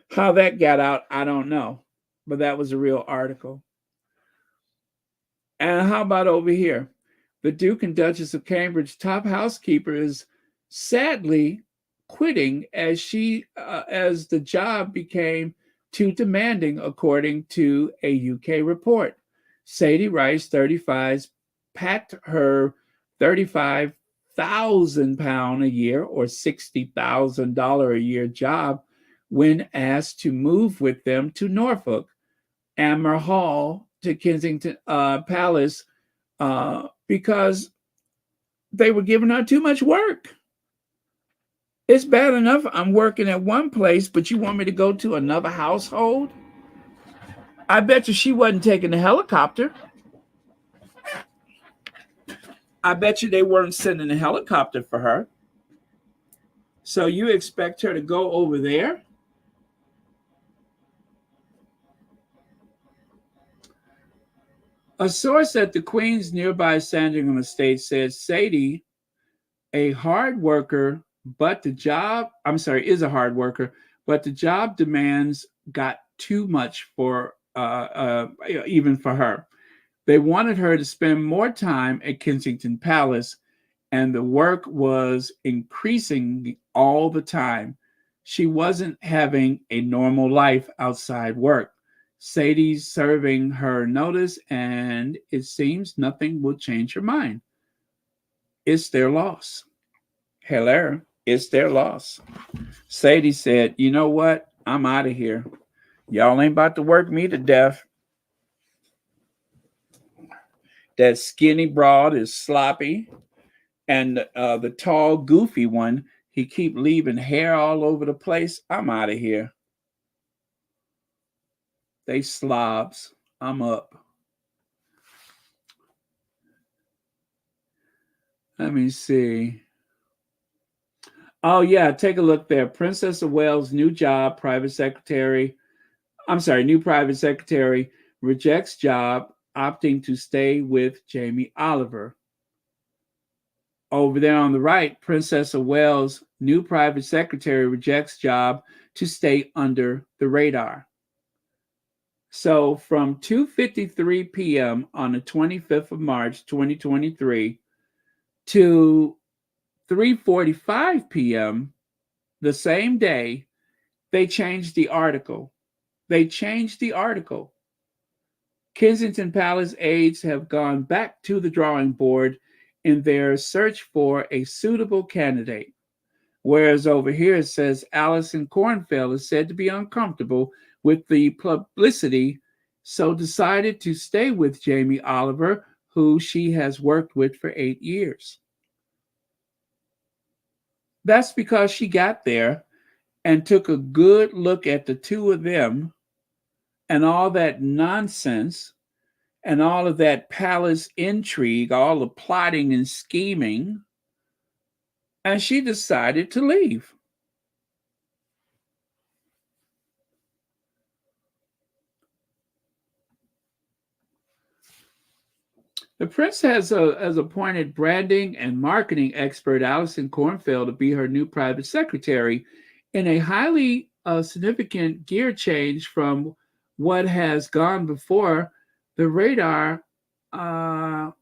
How that got out, I don't know, but that was a real article. And how about over here? The Duke and Duchess of Cambridge top housekeeper is sadly quitting as the job became too demanding, according to a UK report. Sadie Rice, 35, packed her £35,000 a year or $60,000 a year job when asked to move with them to Norfolk, Amer Hall to Kensington Palace, because they were giving her too much work. It's bad enough I'm working at one place, but you want me to go to another household? I bet you she wasn't taking the helicopter. I bet you they weren't sending a helicopter for her. So you expect her to go over there? A source at the Queen's nearby Sandringham estate says Sadie, a hard worker, but the job, is a hard worker, but the job demands got too much for even for her. They wanted her to spend more time at Kensington Palace, and the work was increasing all the time. She wasn't having a normal life outside work. Sadie's serving her notice, and it seems nothing will change her mind. It's their loss. Hello, it's their loss. Sadie said, you know what? I'm out of here. Y'all ain't about to work me to death. That skinny broad is sloppy, and the tall, goofy one, he keep leaving hair all over the place. I'm out of here. They slobs. I'm up. Let me see. Oh, yeah, take a look there. Princess of Wales' new job, new private secretary, rejects job, opting to stay with Jamie Oliver. Over there on the right, Princess of Wales' new private secretary rejects job to stay under the radar. So from 2:53 p.m. on the 25th of March, 2023 to 3:45 p.m. the same day, they changed the article. They changed the article. Kensington Palace aides have gone back to the drawing board in their search for a suitable candidate. Whereas over here it says Alison Cornfeld is said to be uncomfortable with the publicity, so decided to stay with Jamie Oliver, who she has worked with for 8 years. That's because she got there and took a good look at the two of them and all that nonsense and all of that palace intrigue, all the plotting and scheming, and she decided to leave. The prince has appointed branding and marketing expert Alison Cornfeld to be her new private secretary in a highly significant gear change from what has gone before. The radar, I'm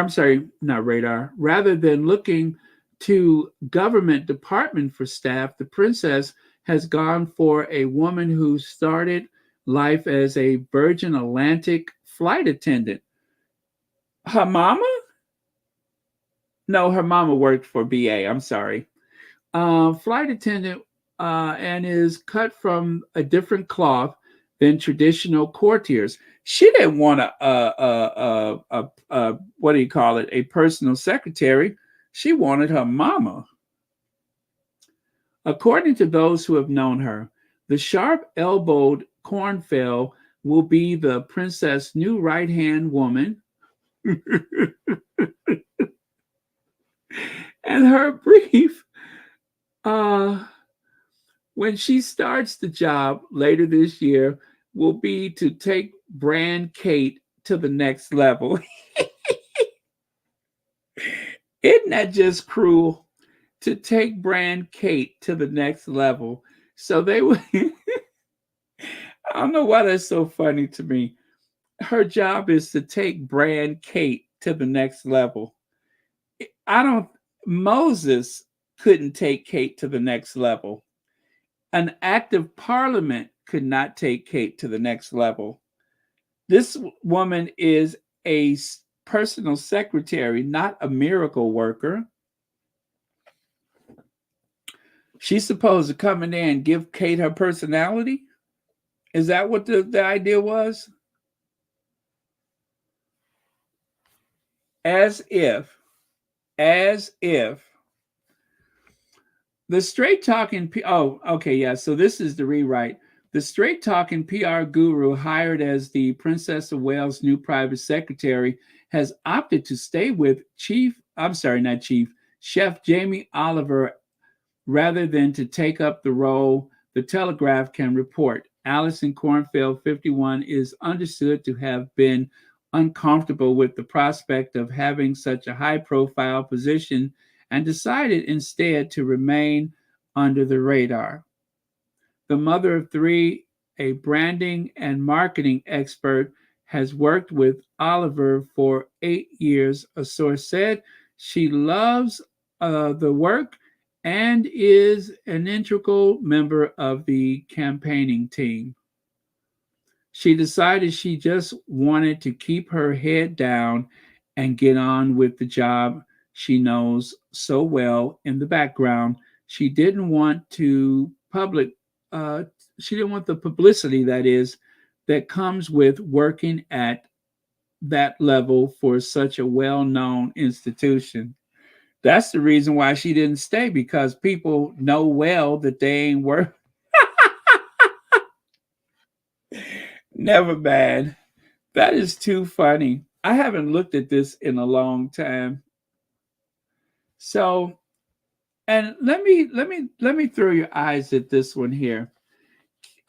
sorry, not radar, rather than looking to government department for staff, the princess has gone for a woman who started life as a Virgin Atlantic flight attendant. Her mama? No, her mama worked for BA. I'm sorry. Flight attendant and is cut from a different cloth than traditional courtiers. She didn't want a what do you call it? A personal secretary. She wanted her mama. According to those who have known her, the sharp-elbowed Cornfeld will be the princess' new right-hand woman. And her brief, when she starts the job later this year, will be to take brand Kate to the next level. Isn't that just cruel? To take brand Kate to the next level. So they would, I don't know why that's so funny to me. Her job is to take brand Kate to the next level. Moses couldn't take Kate to the next level. An act of parliament could not take Kate to the next level. This woman is a personal secretary, not a miracle worker. She's supposed to come in there and give Kate her personality? Is that what the idea was? As if the straight talking so this is the rewrite. The straight talking PR guru hired as the Princess of Wales' new private secretary has opted to stay with Chef Jamie Oliver rather than to take up the role. The Telegraph can report Alison Cornfeld, 51, is understood to have been uncomfortable with the prospect of having such a high-profile position and decided instead to remain under the radar. The mother of three, a branding and marketing expert, has worked with Oliver for 8 years, a source said. She loves the work and is an integral member of the campaigning team. She decided she just wanted to keep her head down and get on with the job she knows so well in the background. She didn't want the publicity that comes with working at that level for such a well-known institution. That's the reason why she didn't stay, because people know well that they ain't worth. Never mind. That is too funny. I haven't looked at this in a long time. So, and let me throw your eyes at this one here.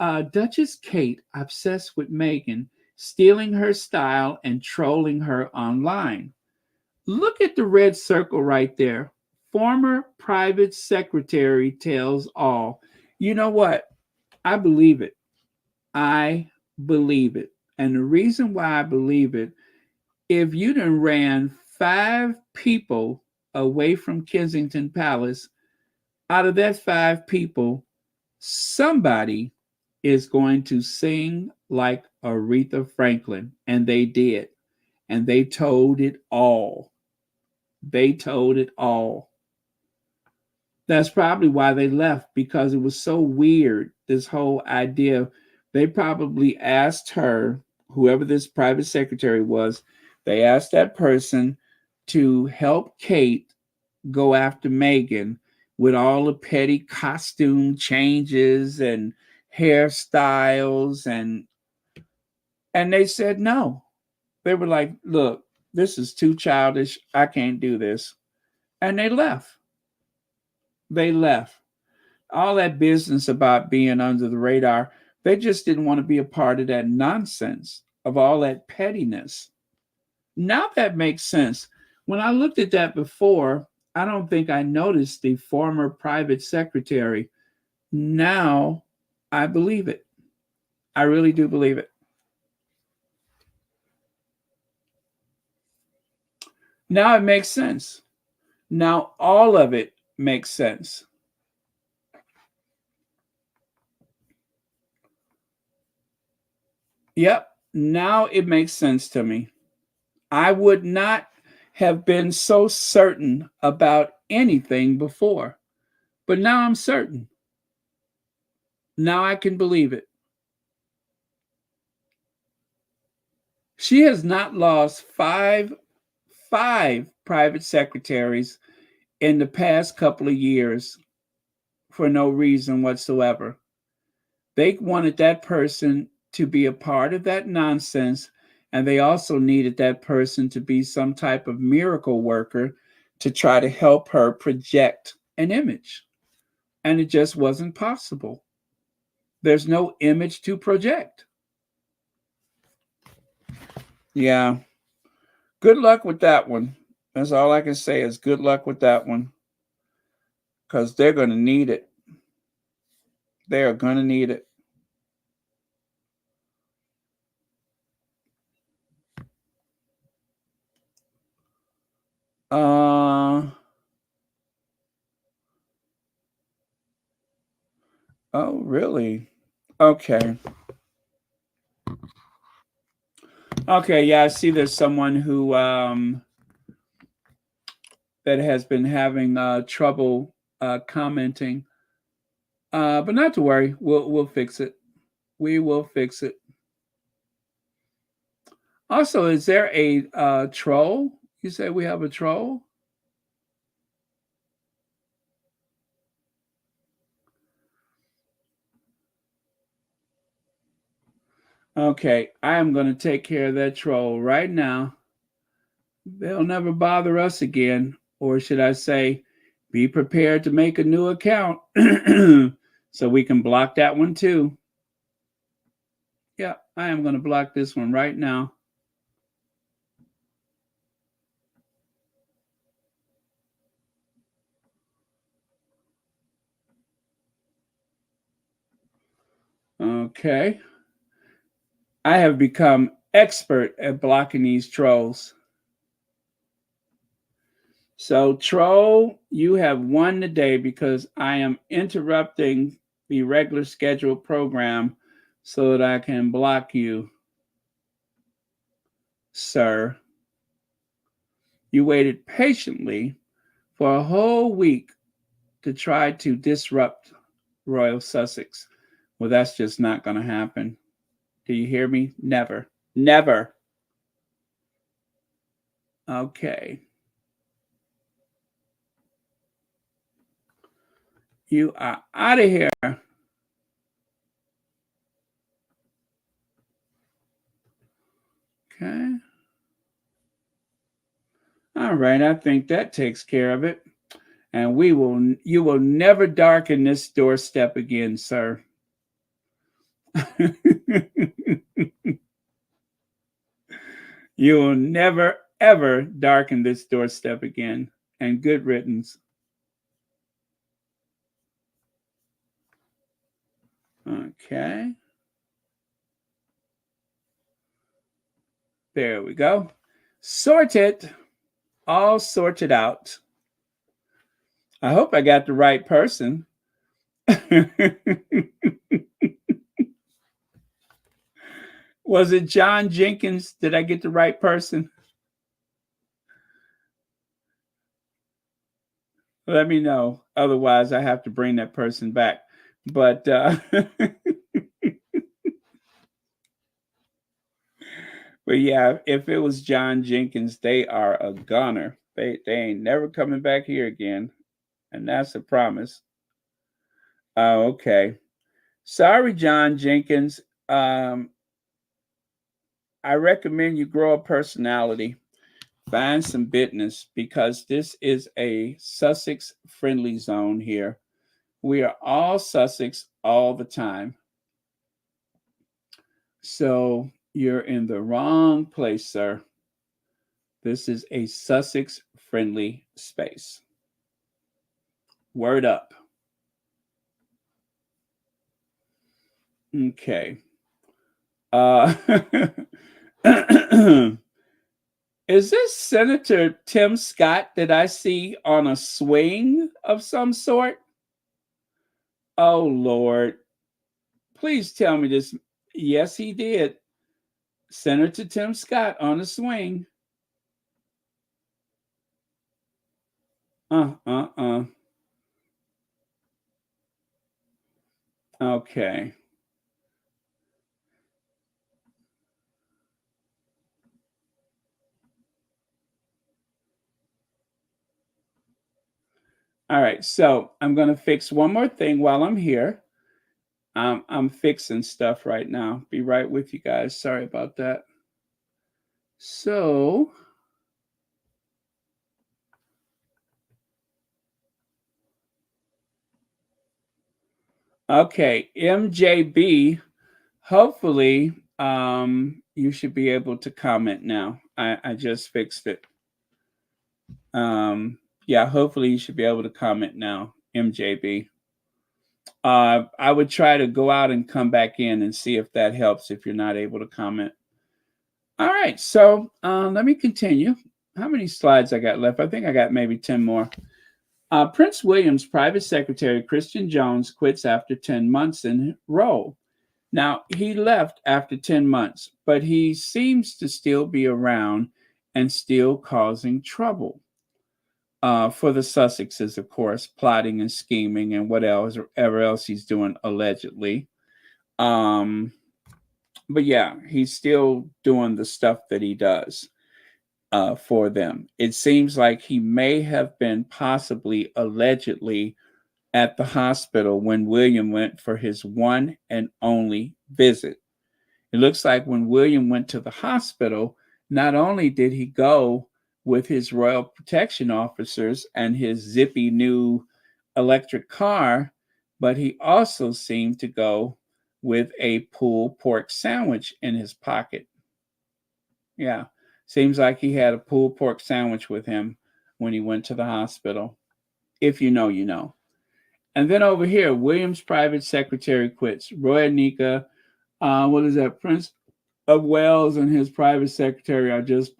Duchess Kate obsessed with Meghan, stealing her style and trolling her online. Look at the red circle right there. Former private secretary tells all. You know what? I believe it. I believe it. And the reason why I believe it, if you done ran 5 people away from Kensington Palace, out of that 5 people, somebody is going to sing like Aretha Franklin. And they did. And they told it all. They told it all. That's probably why they left, because it was so weird, this whole idea. They probably asked her, whoever this private secretary was, they asked that person to help Kate go after Meghan with all the petty costume changes and hairstyles, and they said no. They were like, look, this is too childish. I can't do this. And they left. They left. All that business about being under the radar, they just didn't want to be a part of that nonsense, of all that pettiness. Now that makes sense. When I looked at that before, I don't think I noticed the former private secretary. Now I believe it. I really do believe it. Now it makes sense. Now all of it makes sense. Yep, now it makes sense to me. I would not have been so certain about anything before, but now I'm certain. Now I can believe it. She has not lost five private secretaries in the past couple of years for no reason whatsoever. They wanted that person to be a part of that nonsense, and they also needed that person to be some type of miracle worker to try to help her project an image. And it just wasn't possible. There's no image to project. Yeah. Good luck with that one. That's all I can say is good luck with that one. Because they're going to need it. They are going to need it. Oh, really? Okay. Okay, yeah, I see there's someone who that has been having trouble commenting. But not to worry, we'll fix it. We will fix it. Also, is there a troll? You say we have a troll? Okay, I am going to take care of that troll right now. They'll never bother us again. Or should I say, be prepared to make a new account so we can block that one too. Yeah, I am going to block this one right now. Okay. I have become expert at blocking these trolls. So, troll, you have won the day because I am interrupting the regular scheduled program so that I can block you, sir. You waited patiently for a whole week to try to disrupt Royal Sussex. Well, that's just not going to happen. Do you hear me? Never. Never. Okay. You are out of here. Okay. All right. I think that takes care of it. And you will never darken this doorstep again, sir. You will never, ever darken this doorstep again. And good riddance. Okay. There we go. Sorted. All sorted out. I hope I got the right person. Was it John Jenkins? Did I get the right person? Let me know. Otherwise, I have to bring that person back. But but yeah, if it was John Jenkins, they are a gunner. They ain't never coming back here again. And that's a promise. Oh, okay. Sorry, John Jenkins. I recommend you grow a personality. Find some business because this is a Sussex friendly zone here. We are all Sussex all the time. So you're in the wrong place, sir. This is a Sussex friendly space. Word up. Okay. Is this Senator Tim Scott that I see on a swing of some sort? Oh, Lord. Please tell me this. Yes, he did. Senator Tim Scott on a swing. Okay. All right, so I'm going to fix one more thing while I'm here. I'm fixing stuff right now. Be right with you guys. Sorry about that. So, okay, MJB, hopefully you should be able to comment now. I just fixed it. Yeah, hopefully you should be able to comment now, MJB. I would try to go out and come back in and see if that helps if you're not able to comment. All right, so let me continue. How many slides I got left? I think I got maybe 10 more. Prince William's private secretary, Christian Jones, quits after 10 months in role. Now, he left after 10 months, but he seems to still be around and still causing trouble for the Sussexes, of course, plotting and scheming and whatever else he's doing allegedly. But yeah, he's still doing the stuff that he does for them. It seems like he may have been possibly allegedly at the hospital when William went for his one and only visit. It looks like when William went to the hospital, not only did he go with his royal protection officers and his zippy new electric car, but he also seemed to go with a pulled pork sandwich in his pocket. Yeah, seems like he had a pulled pork sandwich with him when he went to the hospital. If you know, you know. And then over here, William's private secretary quits. Roy Anika, what is that? Prince of Wales and his private secretary are just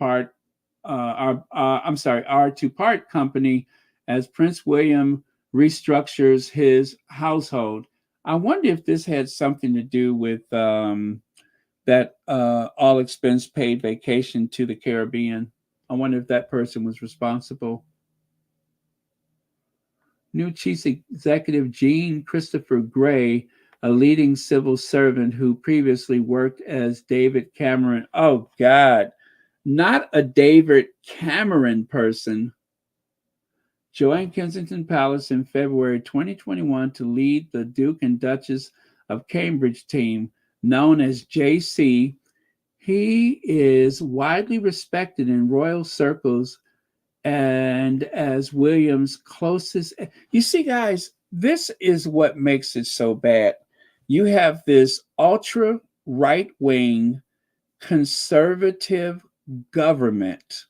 are to part company as Prince William restructures his household. I wonder if this had something to do with that all expense paid vacation to the Caribbean. I wonder if that person was responsible. New chief executive Jean Christopher Gray, a leading civil servant who previously worked as David Cameron. Oh, God, not a David Cameron person. Joined Kensington Palace in February 2021 to lead the Duke and Duchess of Cambridge team, known as JC. He is widely respected in royal circles and as William's closest. You see, guys, this is what makes it so bad. You have this ultra right-wing conservative government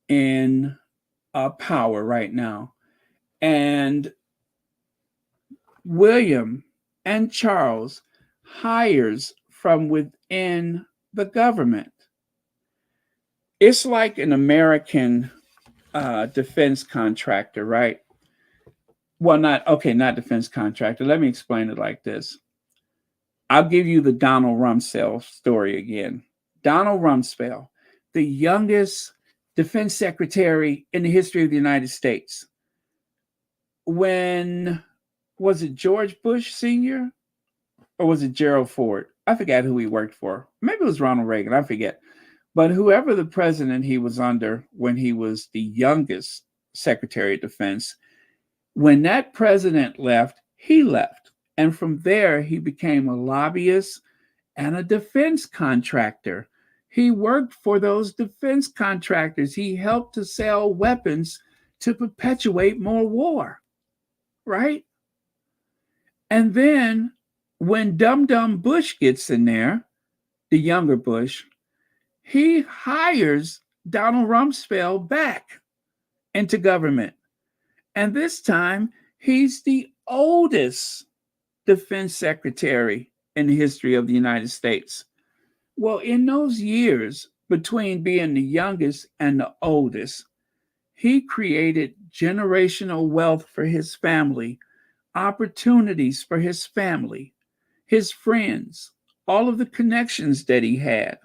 in power right now. And William and Charles hires from within the government. It's like an American defense contractor, right? Well, not defense contractor. Let me explain it like this. I'll give you the Donald Rumsfeld story again. Donald Rumsfeld, the youngest defense secretary in the history of the United States. When was it George Bush Sr. or was it Gerald Ford? I forget who he worked for. Maybe it was Ronald Reagan. I forget. But whoever the president he was under when he was the youngest Secretary of Defense, when that president left, he left. And from there, he became a lobbyist and a defense contractor. He worked for those defense contractors. He helped to sell weapons to perpetuate more war, right? And then when Dum Dum Bush gets in there, the younger Bush, he hires Donald Rumsfeld back into government. And this time, he's the oldest defense secretary in the history of the United States. Well, in those years between being the youngest and the oldest, he created generational wealth for his family, opportunities for his family, his friends, all of the connections that he had.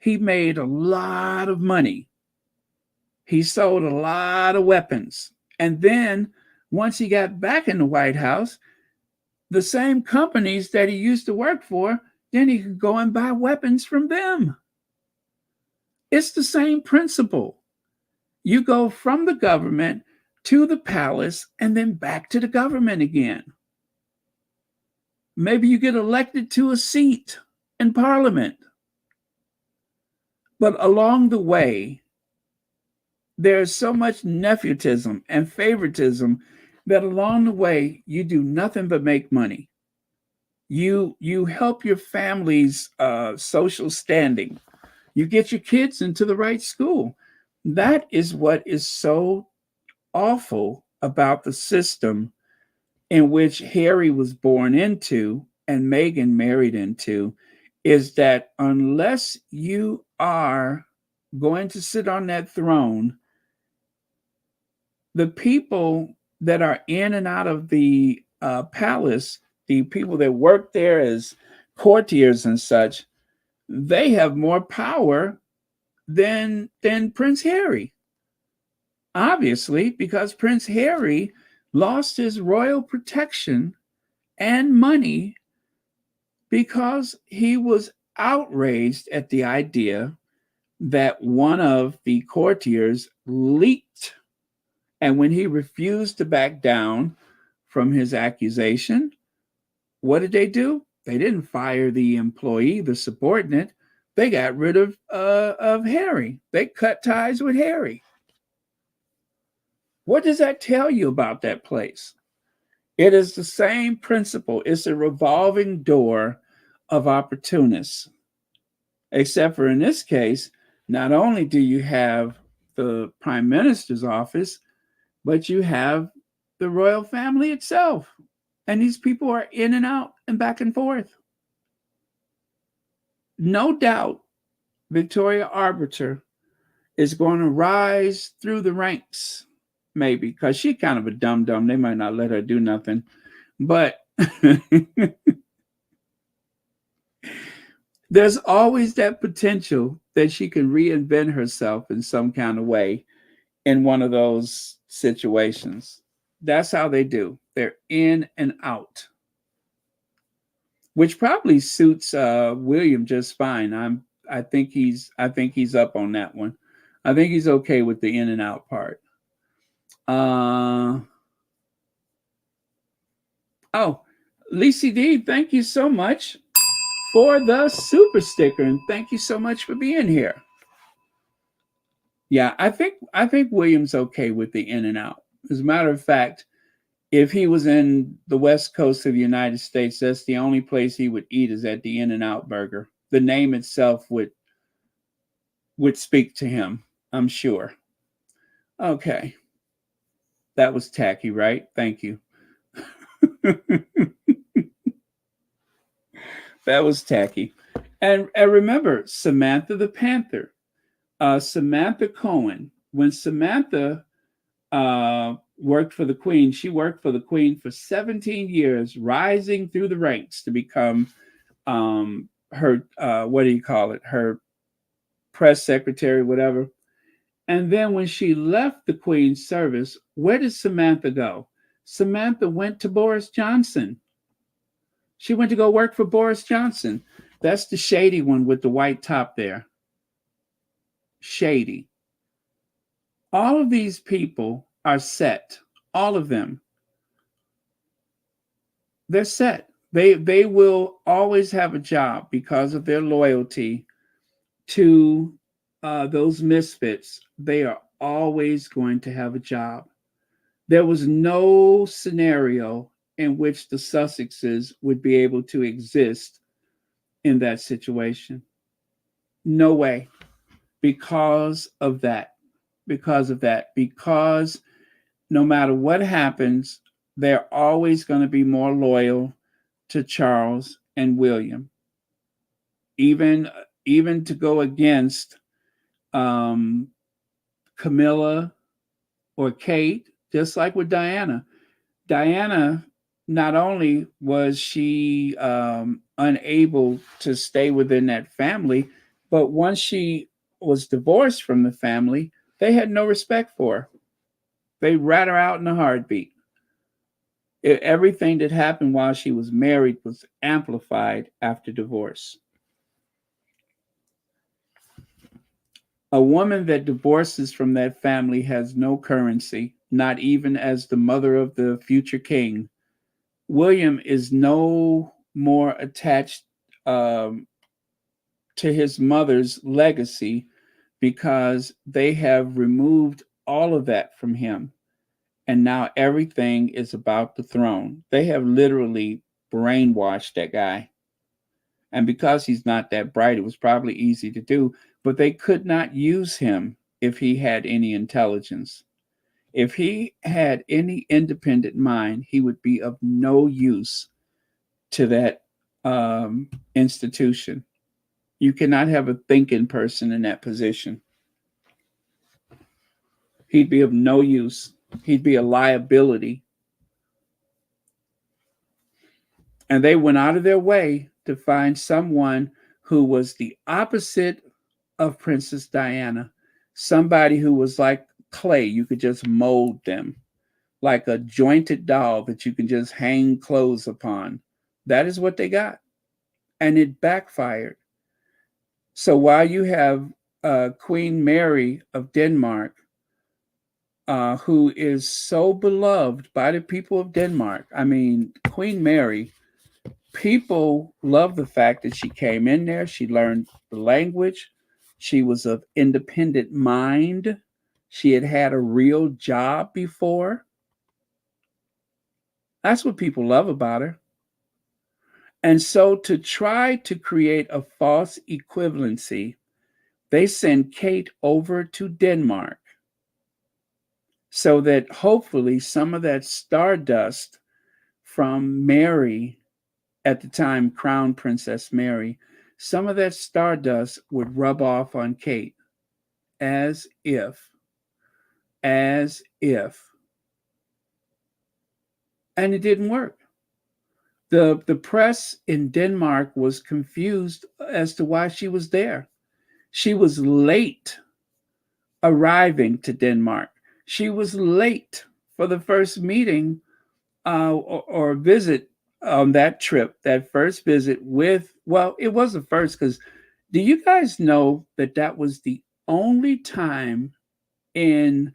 He made a lot of money. He sold a lot of weapons. And then once he got back in the White House, the same companies that he used to work for, then he could go and buy weapons from them. It's the same principle. You go from the government to the palace and then back to the government again. Maybe you get elected to a seat in parliament. But along the way, there's so much nepotism and favoritism that along the way, you do nothing but make money. You help your family's social standing. You get your kids into the right school. That is what is so awful about the system in which Harry was born into and Meghan married into, is that unless you are going to sit on that throne, the people that are in and out of the palace, the people that work there as courtiers and such, they have more power than Prince Harry. Obviously, because Prince Harry lost his royal protection and money because he was outraged at the idea that one of the courtiers leaked. And when he refused to back down from his accusation, what did they do? They didn't fire the employee, the subordinate. They got rid of Harry. They cut ties with Harry. What does that tell you about that place? It is the same principle. It's a revolving door of opportunists. Except for in this case, not only do you have the prime minister's office, but you have the royal family itself. And these people are in and out and back and forth. No doubt Victoria Arbiter is going to rise through the ranks, maybe, because she's kind of a dum-dum. They might not let her do nothing. But there's always that potential that she can reinvent herself in some kind of way in one of those situations. That's how they do. They're in and out, which probably suits William just fine. I think he's up on that one. I think he's okay with the in and out part. Lacey D, thank you so much for the super sticker, and thank you so much for being here. Yeah, I think William's okay with the in and out. As a matter of fact, if he was in the West Coast of the United States, that's the only place he would eat is at the In-N-Out Burger. The name itself would speak to him, I'm sure. Okay. That was tacky, right? Thank you. That was tacky. And remember, Samantha the Panther. Samantha Cohen. When Samantha worked for the Queen, she worked for the Queen for 17 years, rising through the ranks to become her, what do you call it, her press secretary, whatever. And then when she left the Queen's service, where did Samantha go? Samantha went to Boris Johnson. She went to go work for Boris Johnson. That's the shady one with the white top there. Shady. All of these people are set. All of them. They're set. They will always have a job because of their loyalty to those misfits. They are always going to have a job. There was no scenario in which the Sussexes would be able to exist in that situation. No way. Because of that. Because no matter what happens, they're always going to be more loyal to Charles and William. Even to go against Camilla or Kate, just like with Diana. Diana, not only was she unable to stay within that family, but once she was divorced from the family, they had no respect for her. They rat her out in a heartbeat. Everything that happened while she was married was amplified after divorce. A woman that divorces from that family has no currency, not even as the mother of the future king. William is no more attached to his mother's legacy because they have removed all of that from him. And now everything is about the throne. They have literally brainwashed that guy. And because he's not that bright, it was probably easy to do, but they could not use him if he had any intelligence. If he had any independent mind, he would be of no use to that institution. You cannot have a thinking person in that position. He'd be of no use. He'd be a liability. And they went out of their way to find someone who was the opposite of Princess Diana. Somebody who was like clay. You could just mold them. Like a jointed doll that you can just hang clothes upon. That is what they got. And it backfired. So while you have Queen Mary of Denmark, who is so beloved by the people of Denmark. I mean, Queen Mary, people love the fact that she came in there. She learned the language. She was of independent mind. She had a real job before. That's what people love about her. And so to try to create a false equivalency, they send Kate over to Denmark so that hopefully some of that stardust from Mary, at the time Crown Princess Mary, some of that stardust would rub off on Kate as if. And it didn't work. The press in Denmark was confused as to why she was there. She was late arriving to Denmark. She was late for the first meeting or visit on that trip, that first visit with, well, it was the first, because do you guys know that was the only time in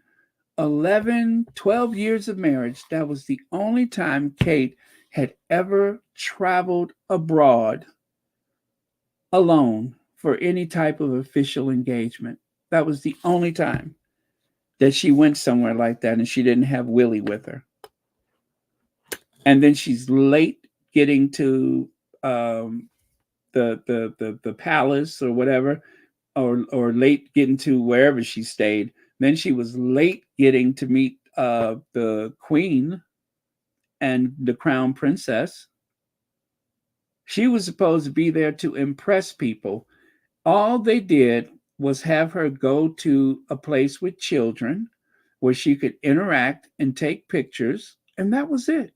11, 12 years of marriage, that was the only time Kate had ever traveled abroad alone for any type of official engagement. That was the only time that she went somewhere like that and she didn't have Willie with her. And then she's late getting to the palace or whatever, or late getting to wherever she stayed. Then she was late getting to meet the queen and the crown princess. She was supposed to be there to impress people. All they did was have her go to a place with children where she could interact and take pictures, and that was it.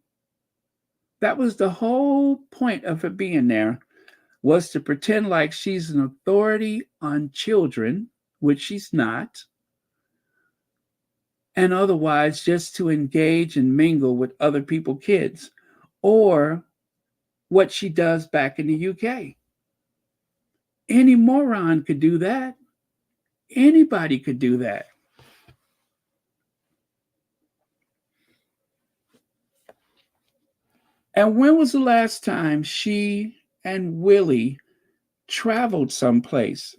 That was the whole point of her being there, was to pretend like she's an authority on children, which she's not, and otherwise just to engage and mingle with other people's kids, or what she does back in the UK. Any moron could do that. Anybody could do that. And when was the last time she and Willie traveled someplace?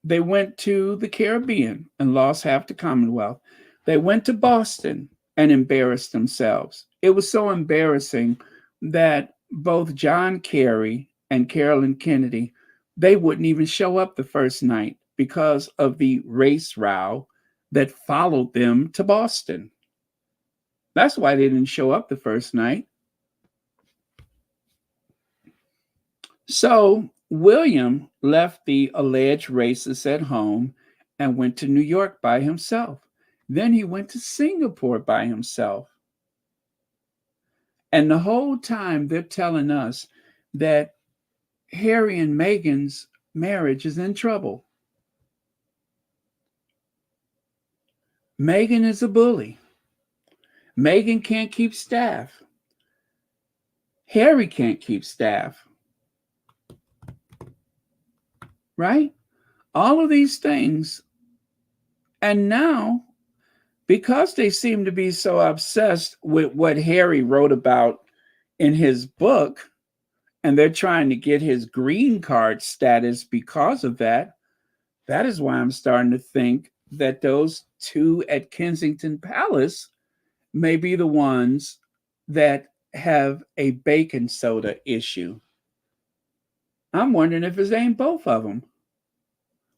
They went to the Caribbean and lost half the Commonwealth. They went to Boston and embarrassed themselves. It was so embarrassing that both John Kerry and Carolyn Kennedy, they wouldn't even show up the first night because of the race row that followed them to Boston. That's why they didn't show up the first night. So William left the alleged racists at home and went to New York by himself. Then he went to Singapore by himself. And the whole time they're telling us that Harry and Meghan's marriage is in trouble. Meghan is a bully. Meghan can't keep staff. Harry can't keep staff. Right? All of these things. And now, because they seem to be so obsessed with what Harry wrote about in his book, and they're trying to get his green card status because of that, that is why I'm starting to think that those two at Kensington Palace may be the ones that have a baking soda issue. I'm wondering if it ain't both of them.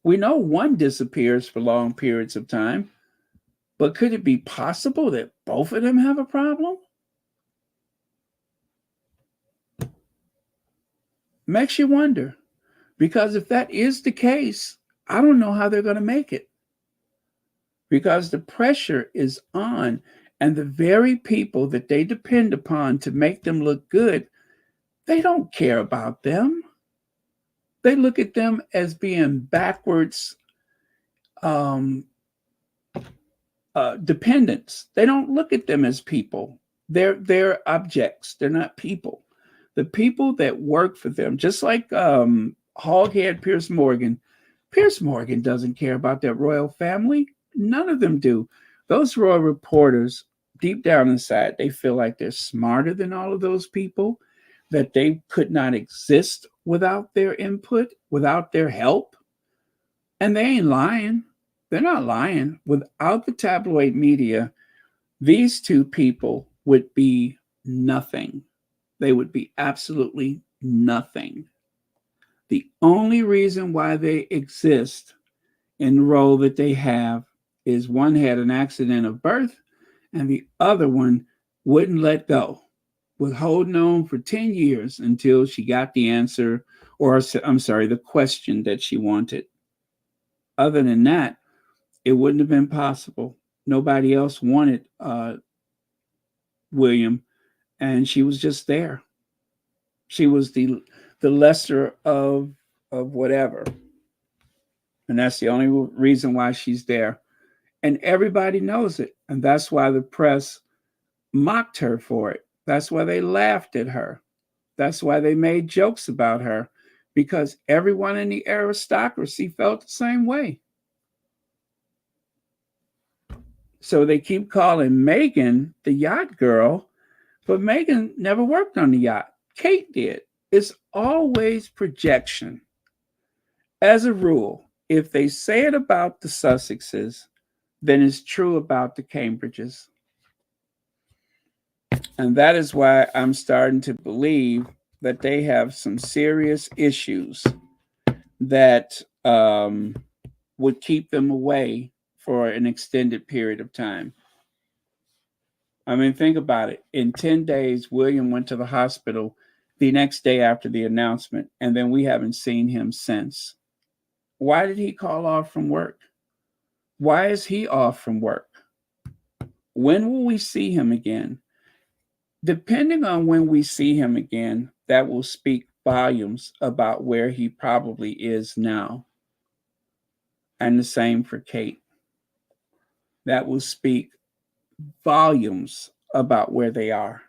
We know one disappears for long periods of time, but could it be possible that both of them have a problem? Makes you wonder, because if that is the case, I don't know how they're going to make it, because the pressure is on, and the very people that they depend upon to make them look good, they don't care about them. They look at them as being backwards dependents. They don't look at them as people. They're objects. They're not people. The people that work for them, just like Hoghead Piers Morgan. Piers Morgan doesn't care about that royal family. None of them do. Those royal reporters, deep down inside, they feel like they're smarter than all of those people, that they could not exist without their input, without their help. And they ain't lying. They're not lying. Without the tabloid media, these two people would be nothing. They would be absolutely nothing. The only reason why they exist in the role that they have is one had an accident of birth and the other one wouldn't let go. Was holding on for 10 years until she got the answer, or I'm sorry, the question that she wanted. Other than that, it wouldn't have been possible. Nobody else wanted William, and she was just there. She was the lesser of whatever. And that's the only reason why she's there. And everybody knows it. And that's why the press mocked her for it. That's why they laughed at her. That's why they made jokes about her, because everyone in the aristocracy felt the same way. So they keep calling Meghan the yacht girl, but Meghan never worked on the yacht. Kate did. It's always projection. As a rule, if they say it about the Sussexes, then it's true about the Cambridges. And that is why I'm starting to believe that they have some serious issues that would keep them away for an extended period of time. I mean, think about it. In 10 days, William went to the hospital the next day after the announcement, and then we haven't seen him since. Why did he call off from work? Why is he off from work? When will we see him again? Depending on when we see him again, that will speak volumes about where he probably is now. And the same for Kate. That will speak volumes about where they are.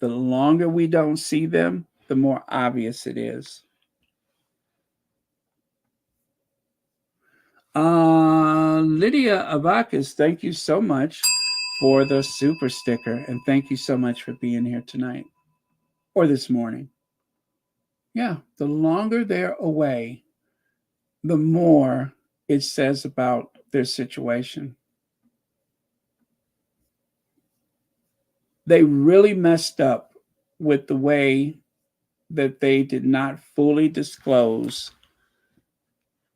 The longer we don't see them, the more obvious it is. Lydia Avakis, thank you so much for the super sticker. And thank you so much for being here tonight or this morning. Yeah, the longer they're away, the more it says about their situation. They really messed up with the way that they did not fully disclose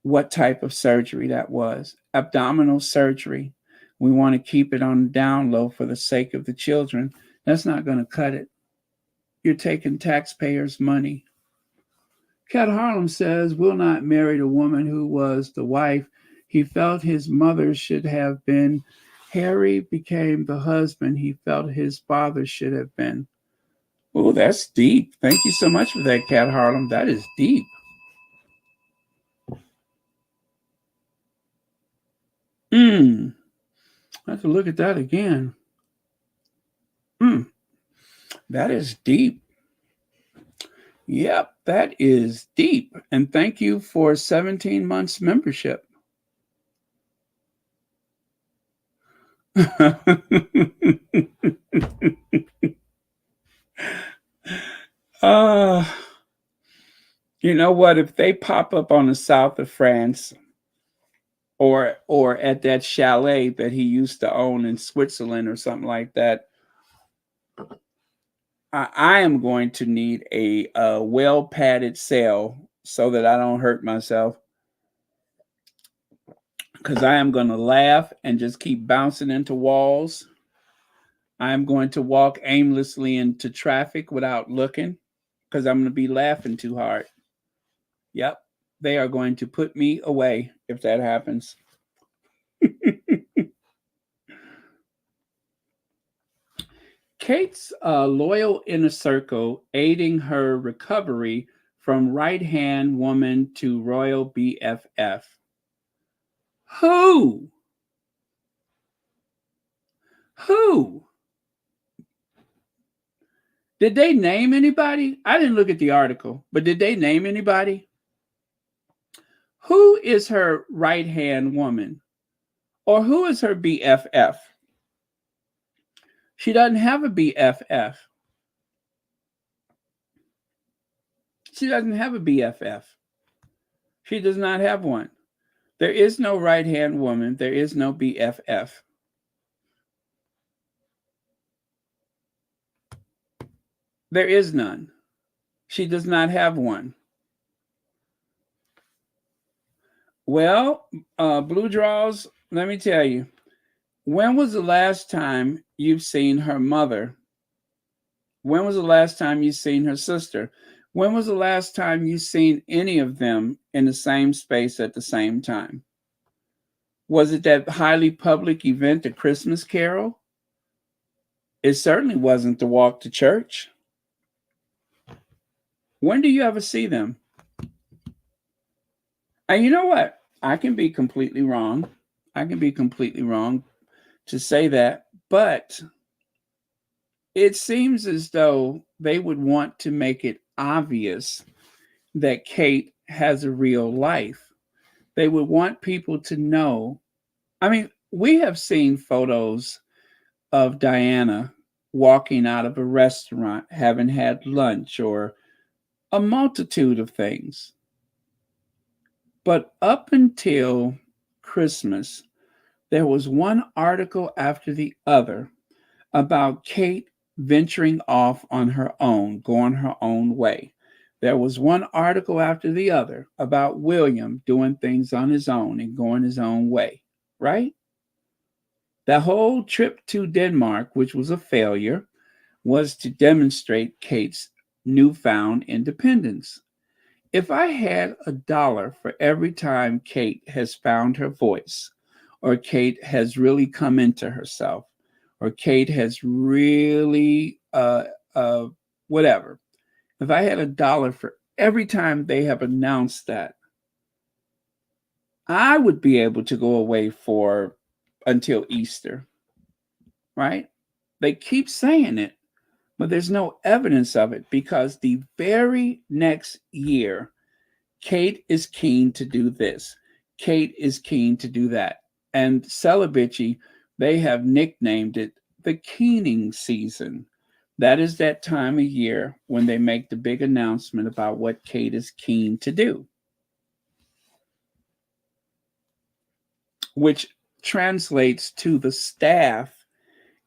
what type of surgery that was. Abdominal surgery. We want to keep it on the down low for the sake of the children. That's not going to cut it. You're taking taxpayers' money. Cat Harlem says, will not marry the woman who was the wife he felt his mother should have been. Harry became the husband he felt his father should have been. Oh, that's deep. Thank you so much for that, Cat Harlem. That is deep. I have to look at that again. That is deep. Yep, that is deep. And thank you for 17 months membership. You know what? If they pop up on the south of France or at that chalet that he used to own in Switzerland or something like that, I am going to need a well-padded cell so that I don't hurt myself, because I am going to laugh and just keep bouncing into walls. I am going to walk aimlessly into traffic without looking because I'm going to be laughing too hard. Yep, they are going to put me away if that happens. Kate's loyal inner circle aiding her recovery from right-hand woman to royal BFF. Who? Did they name anybody? I didn't look at the article, but did they name anybody? Who is her right-hand woman? Or who is her BFF? She doesn't have a BFF. She doesn't have a BFF. She does not have one. There is no right-hand woman. There is no BFF. There is none. She does not have one. Well, Blue Draws, let me tell you, when was the last time you've seen her mother? When was the last time you've seen her sister? When was the last time you've seen any of them in the same space at the same time? Was it that highly public event, the Christmas Carol? It certainly wasn't the walk to church. When do you ever see them? And you know what? I can be completely wrong. I can be completely wrong to say that, but it seems as though they would want to make it obvious that Kate has a real life. They would want people to know. I mean, we have seen photos of Diana walking out of a restaurant, having had lunch, or a multitude of things. But up until Christmas, there was one article after the other about Kate venturing off on her own, going her own way. There was one article after the other about William doing things on his own and going his own way, right? The whole trip to Denmark, which was a failure, was to demonstrate Kate's newfound independence. If I had $1 for every time Kate has found her voice, or Kate has really come into herself, or Kate has really whatever. If I had $1 for every time they have announced that, I would be able to go away for until Easter, right? They keep saying it, but there's no evidence of it because the very next year, Kate is keen to do this. Kate is keen to do that. And Celibici, they have nicknamed it the keening season. That is that time of year when they make the big announcement about what Kate is keen to do, which translates to the staff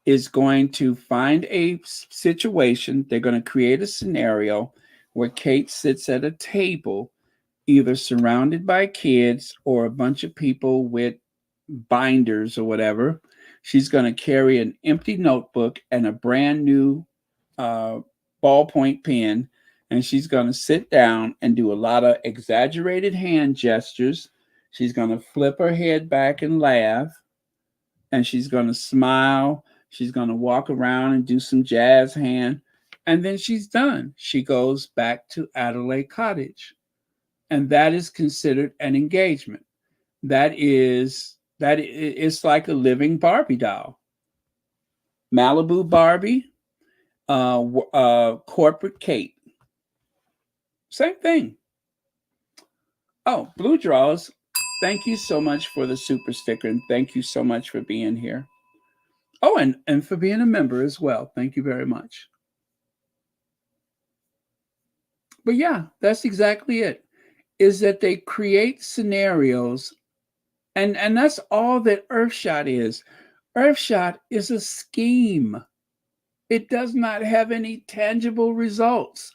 is going to find a situation. They're going to create a scenario where Kate sits at a table, either surrounded by kids or a bunch of people with binders or whatever. She's going to carry an empty notebook and a brand new ballpoint pen, and she's going to sit down and do a lot of exaggerated hand gestures. She's going to flip her head back and laugh, and she's going to smile. She's going to walk around and do some jazz hand, and then she's done. She goes back to Adelaide Cottage, and that is considered an engagement. It's like a living Barbie doll. Malibu Barbie, corporate Kate. Same thing. Oh, Blue Draws, thank you so much for the super sticker, and thank you so much for being here. Oh, and for being a member as well. Thank you very much. But yeah, that's exactly it. Is that they create scenarios, and that's all that Earthshot is. Earthshot is a scheme. It does not have any tangible results.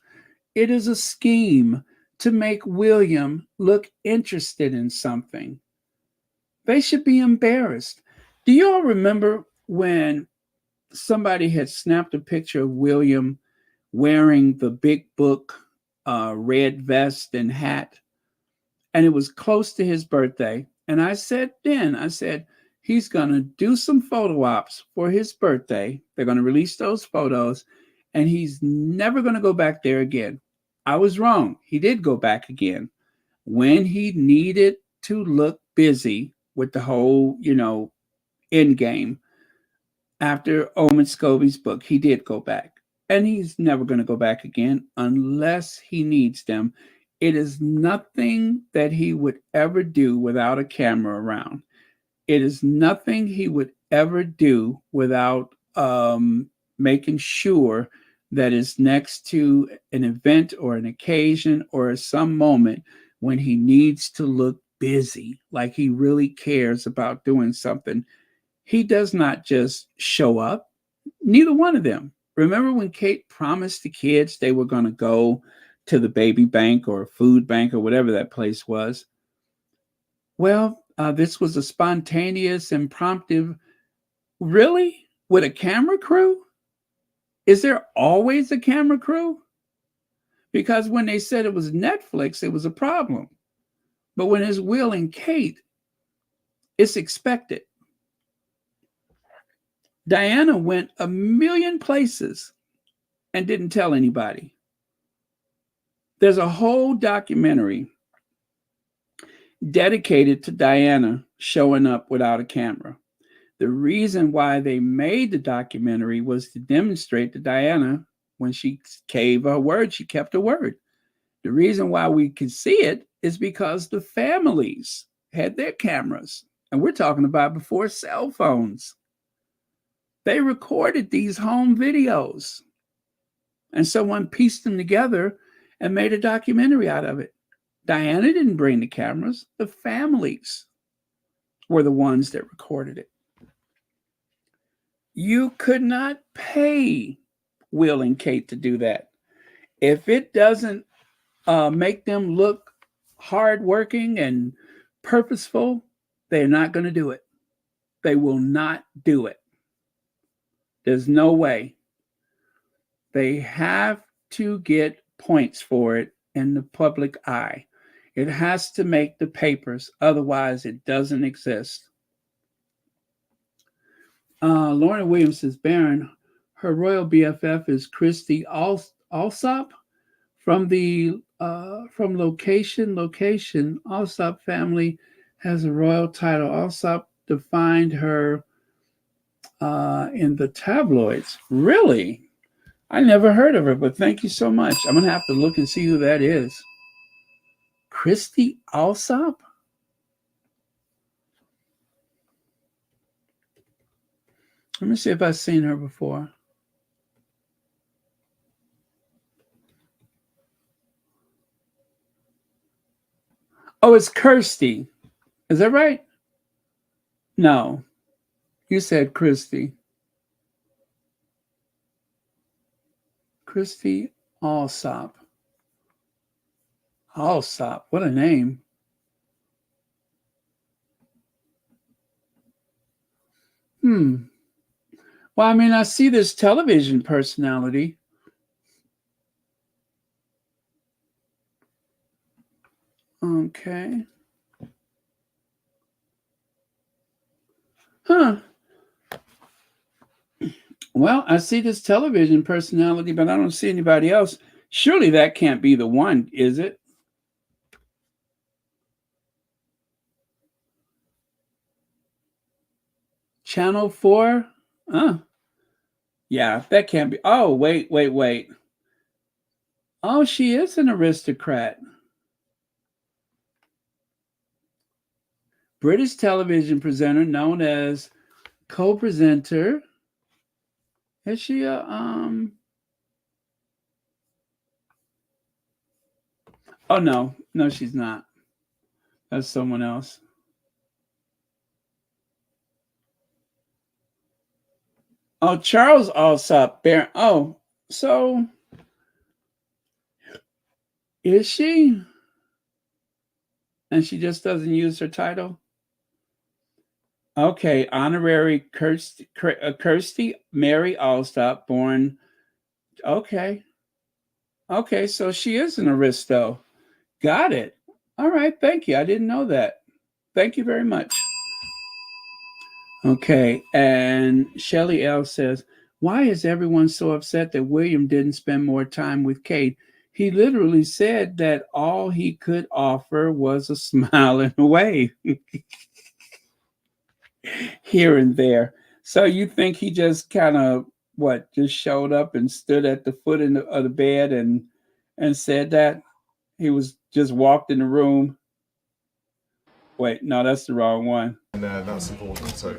It is a scheme to make William look interested in something. They should be embarrassed. Do you all remember when somebody had snapped a picture of William wearing the big book, red vest and hat, and it was close to his birthday? And I said, he's going to do some photo ops for his birthday. They're going to release those photos, and he's never going to go back there again. I was wrong. He did go back again when he needed to look busy with the whole, end game. After Omen Scobie's book, he did go back, and he's never going to go back again unless he needs them. It is nothing that he would ever do without a camera around. It is nothing he would ever do without making sure that is next to an event or an occasion or some moment when he needs to look busy, like he really cares about doing something. He does not just show up. Neither one of them. Remember when Kate promised the kids they were going to go to the baby bank or food bank or whatever that place was? Well, this was a spontaneous, impromptu. Really? With a camera crew? Is there always a camera crew? Because when they said it was Netflix, it was a problem. But when it's Will and Kate, it's expected. Diana went a million places and didn't tell anybody. There's a whole documentary dedicated to Diana showing up without a camera. The reason why they made the documentary was to demonstrate that Diana, when she gave her word, she kept her word. The reason why we could see it is because the families had their cameras. And we're talking about before cell phones. They recorded these home videos. And someone pieced them together and made a documentary out of it. Diana didn't bring the cameras. The families were the ones that recorded it. You could not pay Will and Kate to do that. If it doesn't make them look hardworking and purposeful, they're not going to do it. They will not do it. There's no way. They have to get points for it, in the public eye. It has to make the papers, otherwise it doesn't exist. Lorna Williams says, Baron, her royal BFF is Christy Alsop from the from location. Alsop family has a royal title. Alsop defined her in the tabloids. Really? I never heard of her, but thank you so much. I'm going to have to look and see who that is. Christy Alsop? Let me see if I've seen her before. Oh, it's Kirsty. Is that right? No. You said Christy. Christy Alsop. Alsop. What a name. Well, I mean, I see this television personality. Okay. Huh. Well, I see this television personality, but I don't see anybody else. Surely that can't be the one, is it? Channel 4? Yeah, that can't be. Oh, wait. Oh, she is an aristocrat. British television presenter known as co-presenter. Is she a Oh no, she's not. That's someone else. Oh, Charles Alsop Baron. Oh, so is she? And she just doesn't use her title? Okay, honorary Kirsty Mary Alsop, born. Okay, so she is an aristo. Got it. All right, thank you. I didn't know that. Thank you very much. Okay, and Shelley L. says, why is everyone so upset that William didn't spend more time with Kate? He literally said that all he could offer was a smile and a wave here and there. So you think he just kind of, just showed up and stood at the foot of the bed and said that? He was just walked in the room. Wait, no, that's the wrong one. And that's important. So,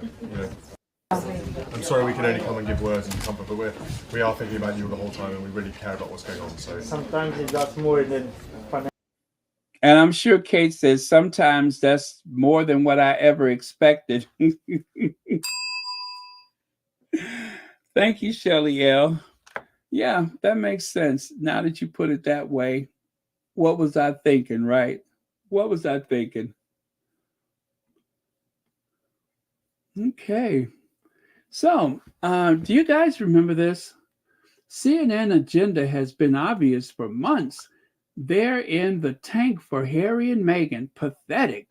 I'm sorry we can only come and give words and comfort, but we are thinking about you the whole time, and we really care about what's going on. So sometimes it does more than financial. And I'm sure Kate says sometimes that's more than what I ever expected. Thank you, Shelley L. Yeah, that makes sense. Now that you put it that way, what was I thinking, right? What was I thinking? Okay. So, do you guys remember this? CNN agenda has been obvious for months. They're in the tank for Harry and Meghan. Pathetic.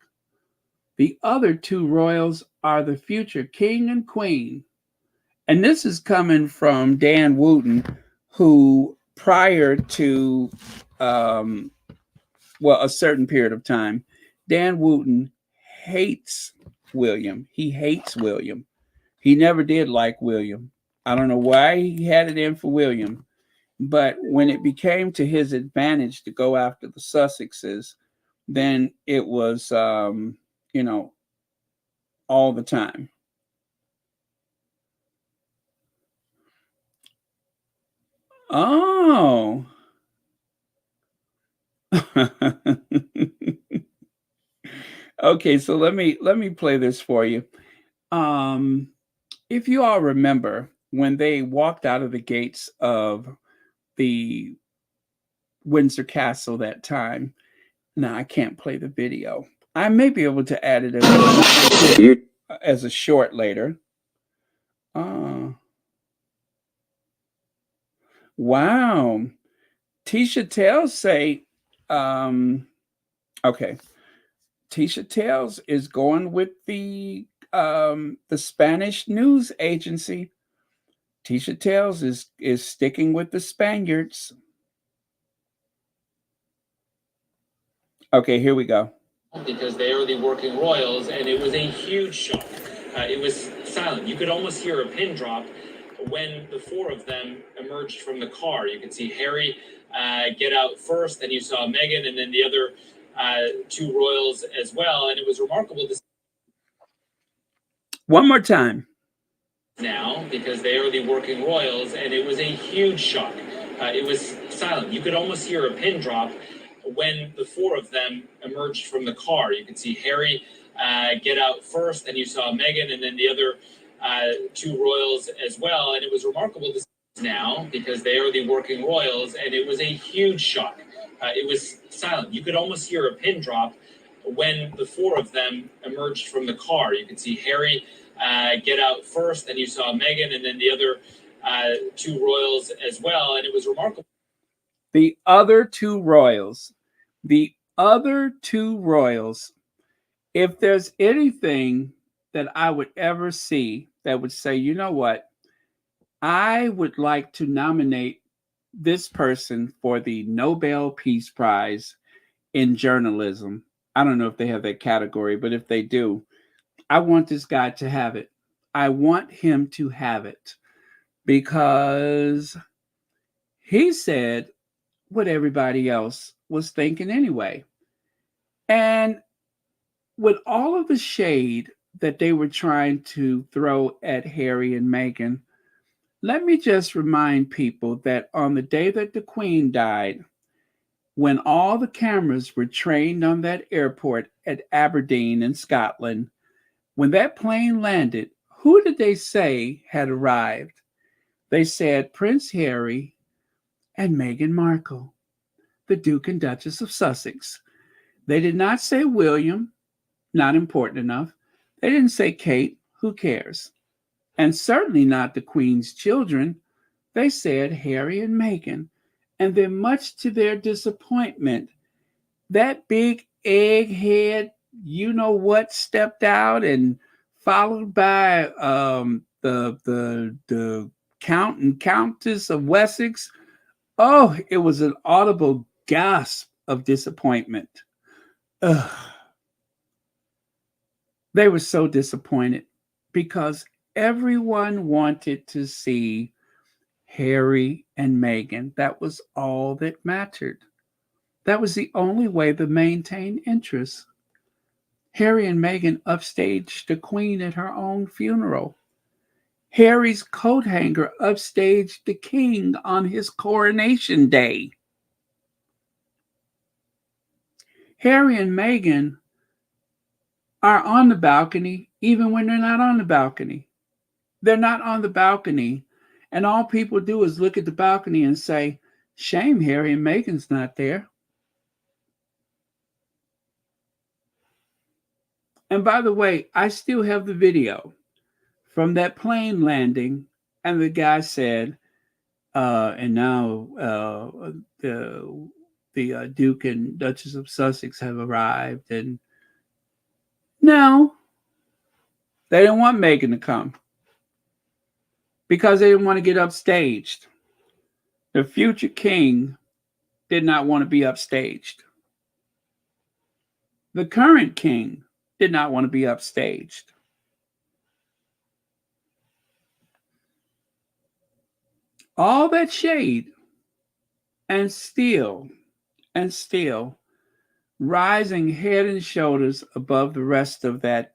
The other two royals are the future king and queen. And this is coming from Dan Wooten, who prior to, a certain period of time, Dan Wooten hates William. He hates William. He never did like William. I don't know why he had it in for William. But when it became to his advantage to go after the Sussexes, then it was, all the time. Oh. Okay, so let me play this for you. If you all remember when they walked out of the gates of the Windsor Castle that time. Now I can't play the video. I may be able to add it as a short later. Wow. Tisha Tales say Okay. Tisha Tells is going with the Spanish news agency. Tisha Tells is sticking with the Spaniards. Okay, here we go. Because they are the working royals, and it was a huge shock. It was silent. You could almost hear a pin drop when the four of them emerged from the car. You could see Harry get out first, then you saw Meghan, and then the other two royals as well. And it was remarkable to see. One more time. Now, because they are the working royals, and it was a huge shock. It was silent. You could almost hear a pin drop when the four of them emerged from the car. You could see Harry get out first, then you saw Meghan, and then the other two royals as well. And it was remarkable to see now, because they are the working royals, and it was a huge shock. It was silent. You could almost hear a pin drop when the four of them emerged from the car. You could see Harry get out first, then you saw Meghan, and then the other two royals as well. And it was remarkable. The other two royals. The other two royals. If there's anything that I would ever see that would say, you know what, I would like to nominate this person for the Nobel Peace Prize in journalism. I don't know if they have that category, but if they do, I want this guy to have it. I want him to have it because he said what everybody else was thinking anyway. And with all of the shade that they were trying to throw at Harry and Meghan, let me just remind people that on the day that the Queen died, when all the cameras were trained on that airport at Aberdeen in Scotland, when that plane landed, who did they say had arrived? They said Prince Harry and Meghan Markle, the Duke and Duchess of Sussex. They did not say William, not important enough. They didn't say Kate, who cares? And certainly not the Queen's children. They said Harry and Meghan. And then, much to their disappointment, that big egghead, you know what, stepped out, and followed by the Count and Countess of Wessex. Oh, it was an audible gasp of disappointment. Ugh. They were so disappointed because everyone wanted to see Harry and Meghan. That was all that mattered. That was the only way to maintain interest. Harry and Meghan upstaged the Queen at her own funeral. Harry's coat hanger upstaged the King on his coronation day. Harry and Meghan are on the balcony even when they're not on the balcony. They're not on the balcony, and all people do is look at the balcony and say, shame Harry and Meghan's not there. And by the way, I still have the video from that plane landing, and the guy said, and now the Duke and Duchess of Sussex have arrived. And no, they didn't want Meghan to come because they didn't want to get upstaged. The future king did not want to be upstaged. The current king did not want to be upstaged. All that shade, and still, rising head and shoulders above the rest of that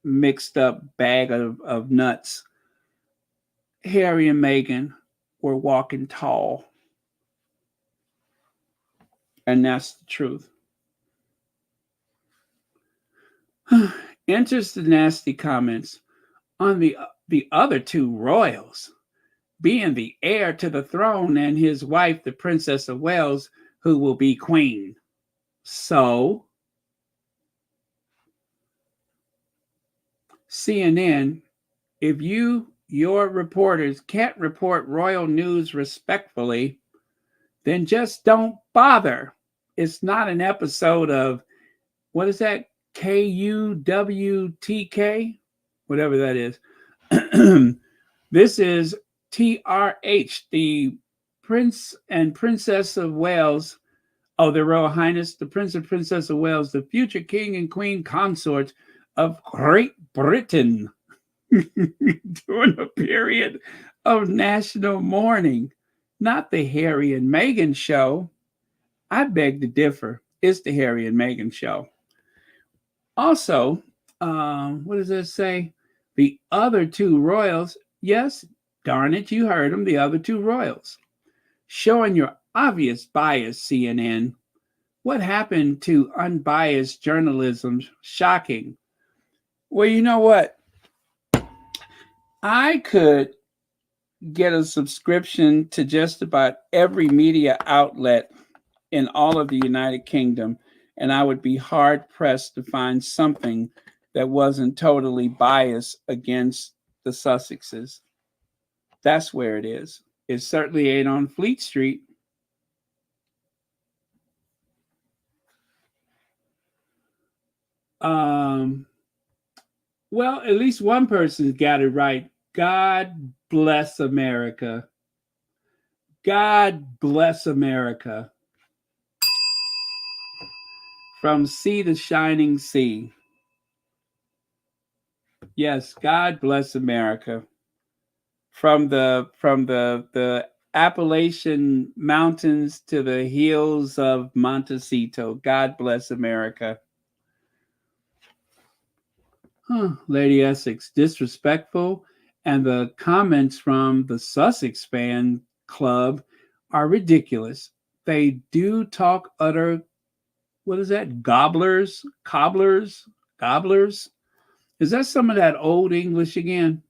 mixed up bag of nuts, Harry and Meghan were walking tall. And that's the truth. Enters the nasty comments on the other two royals being the heir to the throne and his wife, the Princess of Wales, who will be queen. So, CNN, if your reporters can't report royal news respectfully, then just don't bother. It's not an episode of, what is that? KUWTK? Whatever that is. This is TRH, the Prince and Princess of Wales. Oh, their Royal Highness, the Prince and Princess of Wales, the future King and Queen Consort of Great Britain, during a period of national mourning. Not the Harry and Meghan show. I beg to differ. It's the Harry and Meghan show. Also, what does that say? The other two royals. Yes, darn it, you heard them. The other two royals. Showing your obvious bias, CNN. What happened to unbiased journalism? Shocking. Well, you know what? I could get a subscription to just about every media outlet in all of the United Kingdom, and I would be hard pressed to find something that wasn't totally biased against the Sussexes. That's where it is. It certainly ain't on Fleet Street. Well, at least one person's got it right. God bless America. God bless America. From sea to shining sea. Yes, God bless America. From the Appalachian Mountains to the hills of Montecito. God bless America. Lady Essex, disrespectful, and the comments from the Sussex fan club are ridiculous. They do talk utter, what is that? Gobblers? Cobblers? Gobblers? Is that some of that old English again?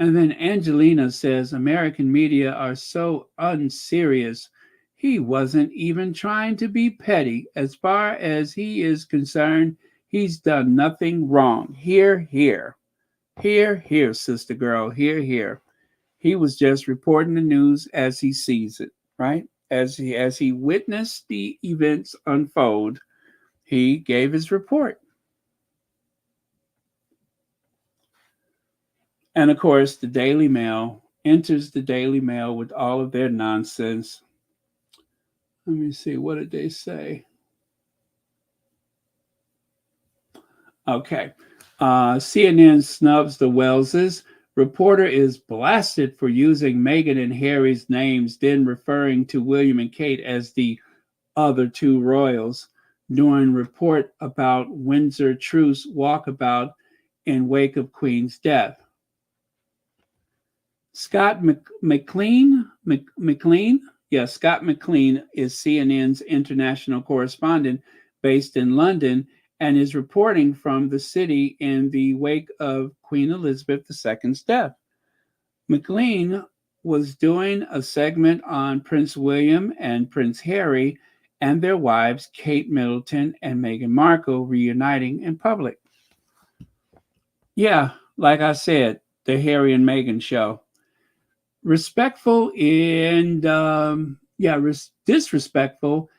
And then Angelina says, American media are so unserious. He wasn't even trying to be petty. As far as he is concerned, he's done nothing wrong. Hear, hear. Hear, hear, sister girl. Hear, hear. He was just reporting the news as he sees it, right? As he witnessed the events unfold, he gave his report. And of course, the Daily Mail enters the Daily Mail with all of their nonsense. Let me see, what did they say? Okay. CNN snubs the Welleses. Reporter is blasted for using Meghan and Harry's names, then referring to William and Kate as the other two royals during report about Windsor truce walkabout in wake of Queen's death. Scott McLean is CNN's international correspondent based in London and is reporting from the city in the wake of Queen Elizabeth II's death. McLean was doing a segment on Prince William and Prince Harry and their wives, Kate Middleton and Meghan Markle, reuniting in public. Yeah, like I said, the Harry and Meghan show. Respectful and disrespectful,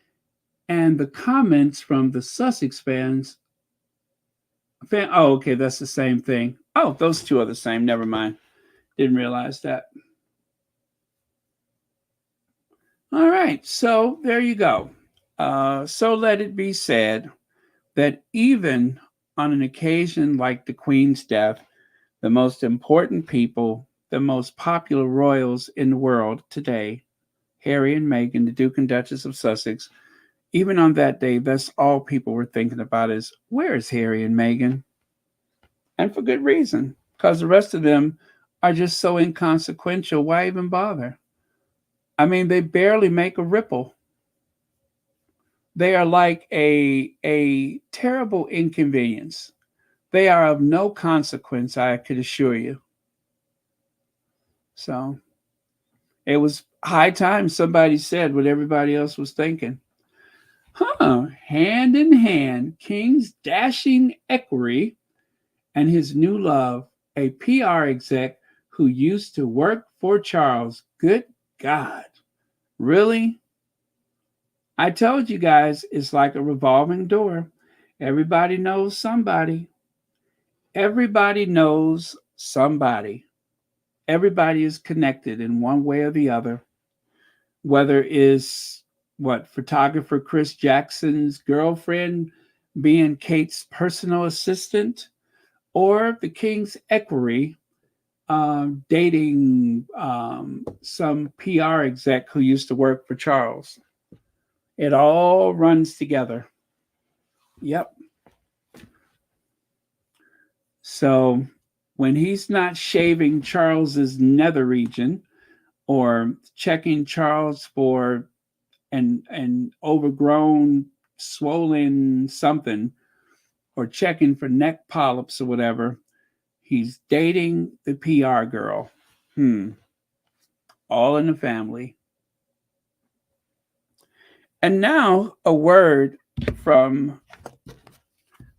and the comments from the Sussex fans. Oh, okay, that's the same thing. Oh, those two are the same. Never mind. Didn't realize that. All right, so there you go. So let it be said that even on an occasion like the Queen's death, the most important people, the most popular royals in the world today, Harry and Meghan, the Duke and Duchess of Sussex, even on that day, that's all people were thinking about is, where is Harry and Meghan? And for good reason, because the rest of them are just so inconsequential. Why even bother? I mean, they barely make a ripple. They are like a terrible inconvenience. They are of no consequence, I could assure you. So it was high time somebody said what everybody else was thinking. Hand in hand, King's dashing equerry and his new love, a PR exec who used to work for Charles. Good God. Really? I told you guys it's like a revolving door. Everybody knows somebody. Everybody knows somebody. Everybody is connected in one way or the other. Whether it's what photographer Chris Jackson's girlfriend being Kate's personal assistant, or the King's equerry dating some PR exec who used to work for Charles. It all runs together. Yep. So when he's not shaving Charles's nether region or checking Charles for an overgrown, swollen something, or checking for neck polyps or whatever, he's dating the PR girl. All in the family. And now a word from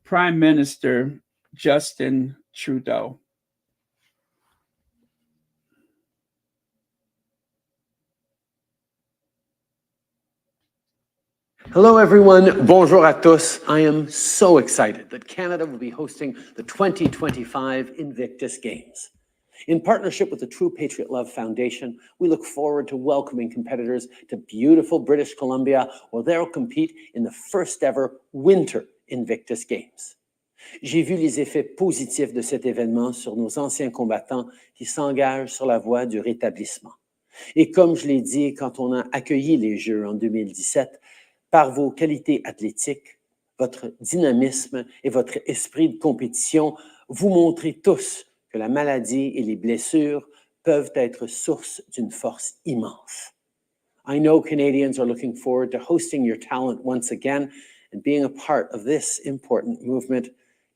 Prime Minister Justin Trudeau. Hello, everyone. Bonjour à tous. I am so excited that Canada will be hosting the 2025 Invictus Games. In partnership with the True Patriot Love Foundation, we look forward to welcoming competitors to beautiful British Columbia, where they'll compete in the first ever Winter Invictus Games. J'ai vu les effets positifs de cet événement sur nos anciens combattants qui s'engagent sur la voie du rétablissement. Et comme je l'ai dit quand on a accueilli les Jeux en 2017, par vos qualités athlétiques, votre dynamisme et votre esprit de compétition, vous montrez tous que la maladie et les blessures peuvent être source d'une force immense. I know Canadians are looking forward to hosting your talent once again and being a part of this important movement.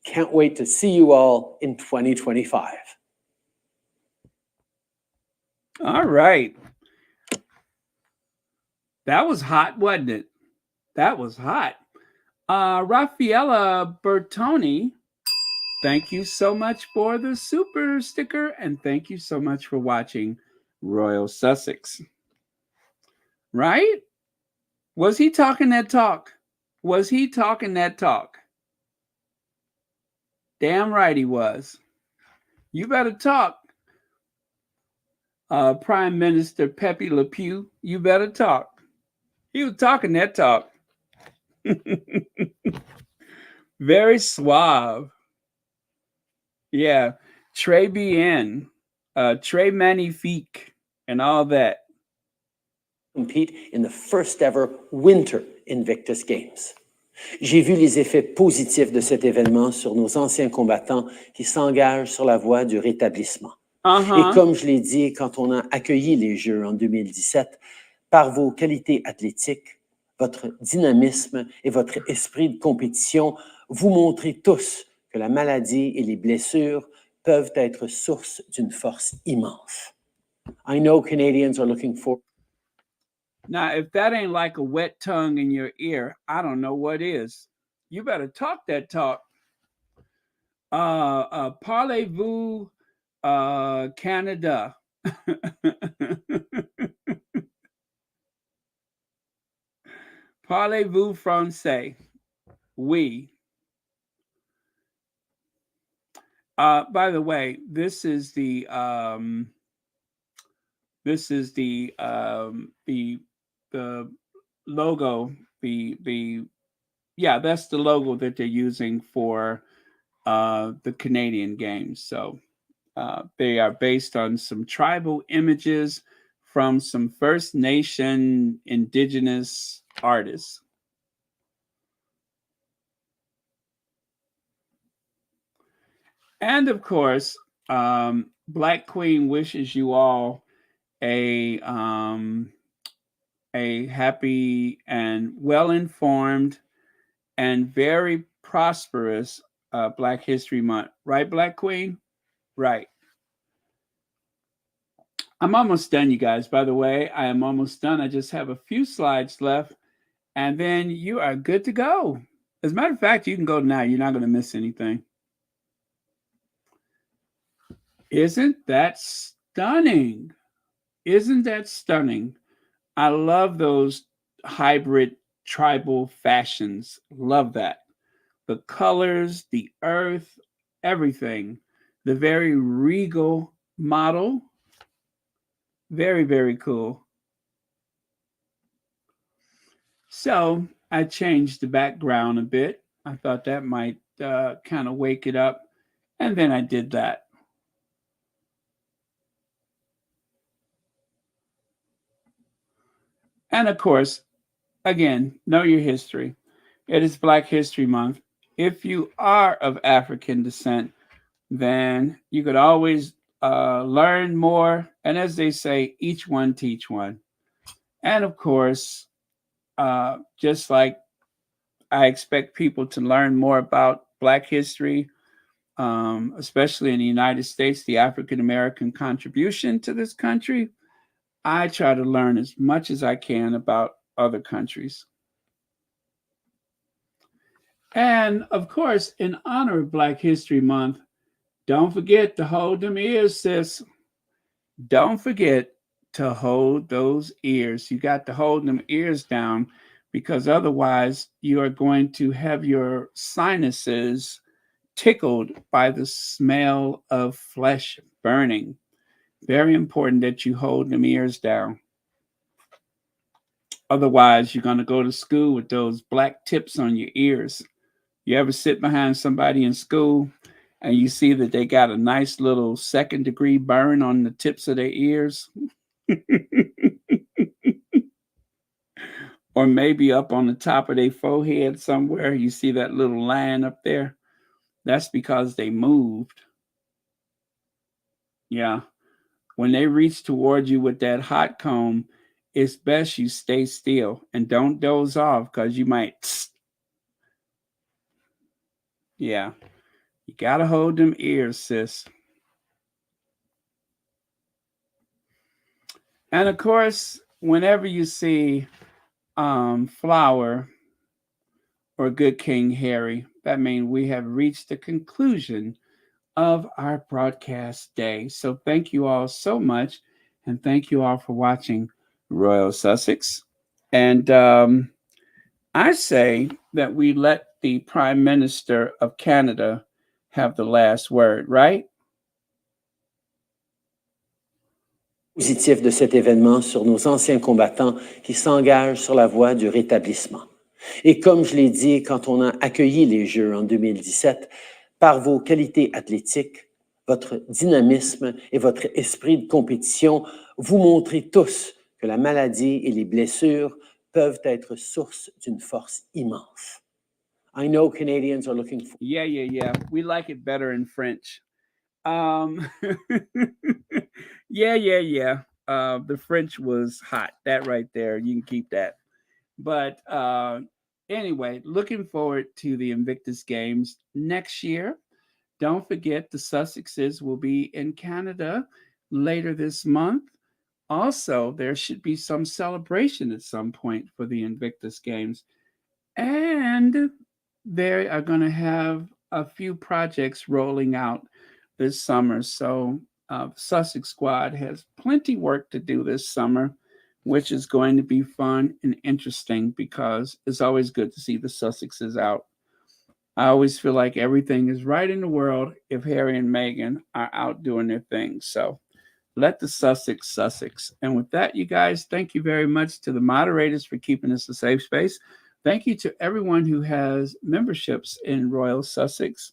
Can't wait to see you all in 2025. All right. That was hot, wasn't it? That was hot. Raffaella Bertoni, thank you so much for the super sticker, and thank you so much for watching Royal Sussex. Right? Was he talking that talk? Was he talking that talk? Damn right he was. You better talk. Prime Minister Pepe Le Pew, you better talk. He was talking that talk. Very suave. Yeah. Très bien. Très magnifique. And all that. Compete in the first ever Winter Invictus Games. J'ai vu les effets positifs de cet événement sur nos anciens combattants qui s'engagent sur la voie du rétablissement. Et comme je l'ai dit quand on a accueilli les Jeux en 2017, par vos qualités athlétiques, votre dynamisme et votre esprit de compétition, vous montrez tous que la maladie et les blessures peuvent être source d'une force immense. I know Canadians are looking forward. Now, if that ain't like a wet tongue in your ear, I don't know what is. You better talk that talk. Parlez-vous Canada? Parlez-vous français? Oui. By the way, this is the logo, that's the logo that they're using for the Canadian Games. So they are based on some tribal images from some First Nation indigenous artists. And of course, Black Queen wishes you all a happy and well-informed and very prosperous Black History Month. Right, Black Queen? Right. I'm almost done, you guys. By the way, I am almost done. I just have a few slides left, and then you are good to go. As a matter of fact, you can go now. You're not going to miss anything. Isn't that stunning? Isn't that stunning? I love those hybrid tribal fashions. Love that. The colors, the earth, everything. The very regal model. Very, very cool. So I changed the background a bit. I thought that might kind of wake it up. And then I did that. And of course, again, know your history. It is Black History Month. If you are of African descent, then you could always learn more. And as they say, each one teach one. And of course, just like I expect people to learn more about Black history, especially in the United States, the African American contribution to this country, I try to learn as much as I can about other countries. And of course, in honor of Black History Month, don't forget to hold them ears, sis. Don't forget to hold those ears. You got to hold them ears down because otherwise you are going to have your sinuses tickled by the smell of flesh burning. Very important that you hold them ears down. Otherwise, you're going to go to school with those black tips on your ears. You ever sit behind somebody in school and you see that they got a nice little second-degree burn on the tips of their ears? Or maybe up on the top of their forehead somewhere, you see that little line up there? That's because they moved. Yeah. When they reach toward you with that hot comb, it's best you stay still and don't doze off because you might. Yeah. You got to hold them ears, sis. And of course, whenever you see Flower or Good King Harry, that means we have reached the conclusion of our broadcast day. So thank you all so much. And thank you all for watching Royal Sussex. And I say that we let the Prime Minister of Canada have the last word, right? Positif de cet événement sur nos anciens combattants qui s'engagent sur la voie du rétablissement. Et comme je l'ai dit quand on a accueilli les Jeux en 2017, par vos qualités athlétiques, votre dynamisme et votre esprit de compétition, vous montrez tous que la maladie et les blessures peuvent être source d'une force immense. I know Canadians are looking for... Yeah. We like it better in French. Yeah. The French was hot. That right there. You can keep that. But anyway, looking forward to the Invictus Games next year. Don't forget the Sussexes will be in Canada later this month. Also, there should be some celebration at some point for the Invictus Games. And they are going to have a few projects rolling out this summer. So Sussex Squad has plenty work to do this summer, which is going to be fun and interesting because it's always good to see the Sussexes out. I always feel like everything is right in the world if Harry and Meghan are out doing their thing. So let the Sussex. And with that, you guys, thank you very much to the moderators for keeping this a safe space. Thank you to everyone who has memberships in Royal Sussex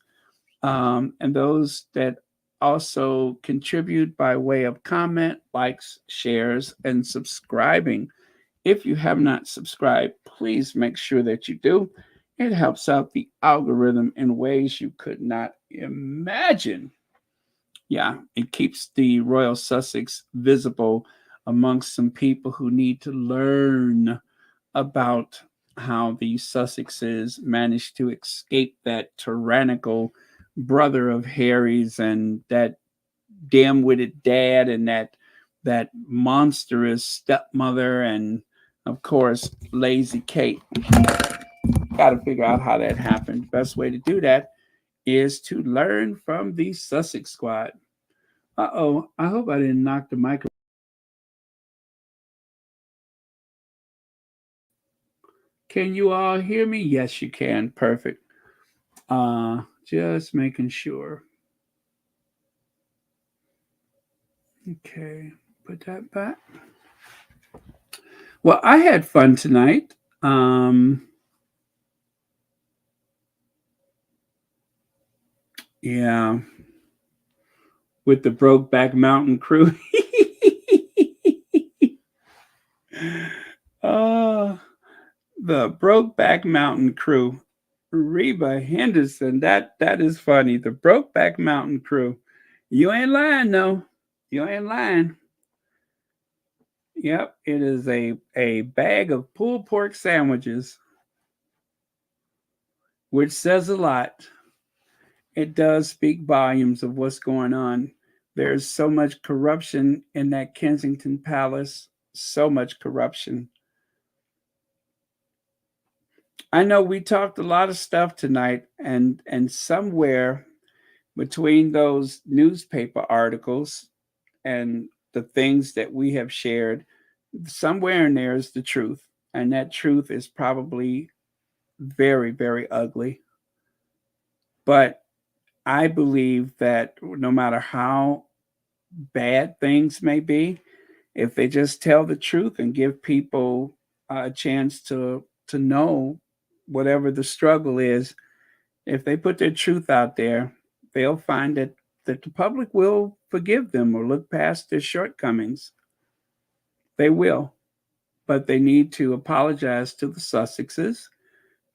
and those that also contribute by way of comment, likes, shares, and subscribing. If you have not subscribed, please make sure that you do. It helps out the algorithm in ways you could not imagine. Yeah, it keeps the Royal Sussex visible amongst some people who need to learn about how the Sussexes managed to escape that tyrannical brother of Harry's and that dim-witted dad and that monstrous stepmother and, of course, lazy Kate. Got to figure out how that happened. Best way to do that is to learn from the Sussex Squad. Uh-oh, I hope I didn't knock the microphone. Can you all hear me? Yes, you can. Perfect. Just making sure. Okay, put that back. Well, I had fun tonight. Yeah, with the Brokeback Mountain crew. uh, the Brokeback Mountain crew. Reba Henderson. That is funny. The Brokeback Mountain crew. You ain't lying, though. You ain't lying. Yep, it is a bag of pulled pork sandwiches, which says a lot. It does speak volumes of what's going on. There's so much corruption in that Kensington Palace, so much corruption. I know we talked a lot of stuff tonight, and somewhere between those newspaper articles and the things that we have shared, somewhere in there is the truth. And that truth is probably very, very ugly. But I believe that no matter how bad things may be, if they just tell the truth and give people a chance to know whatever the struggle is, if they put their truth out there, they'll find that the public will forgive them or look past their shortcomings. They will, but they need to apologize to the Sussexes.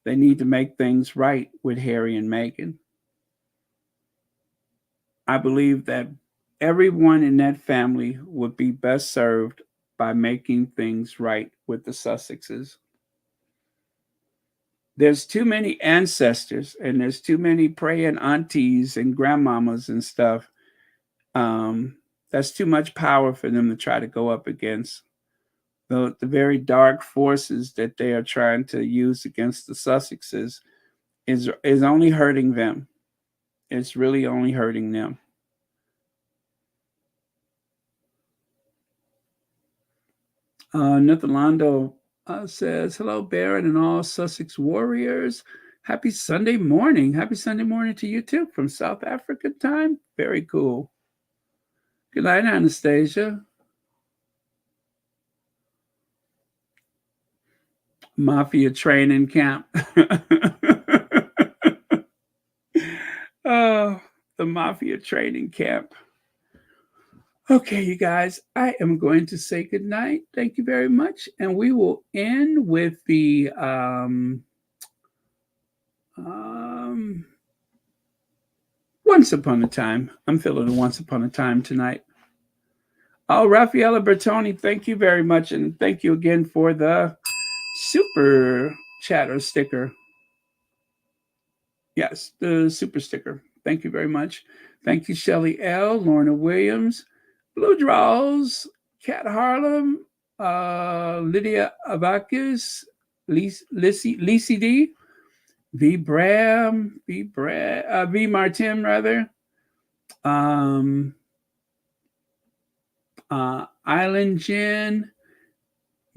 They need to make things right with Harry and Meghan. I believe that everyone in that family would be best served by making things right with the Sussexes. There's too many ancestors and there's too many praying aunties and grandmamas and stuff. That's too much power for them to try to go up against. The very dark forces that they are trying to use against the Sussexes is only hurting them. It's really only hurting them. Nathalando says, hello, Baron and all Sussex warriors. Happy Sunday morning. Happy Sunday morning to you too from South Africa time. Very cool. Good night, Anastasia. Mafia training camp. Oh, the Mafia training camp. Okay, you guys, I am going to say good night. Thank you very much. And we will end with the Once Upon a Time. I'm feeling a Once Upon a Time tonight. Oh, Raffaella Bertoni, thank you very much. And thank you again for the super chatter sticker. Yes, the super sticker. Thank you very much. Thank you, Shelly L., Lorna Williams, Blue Draws, Kat Harlem, Lydia Abacus, Lissy D, V. Bram, V. Martin, rather, Island Jen,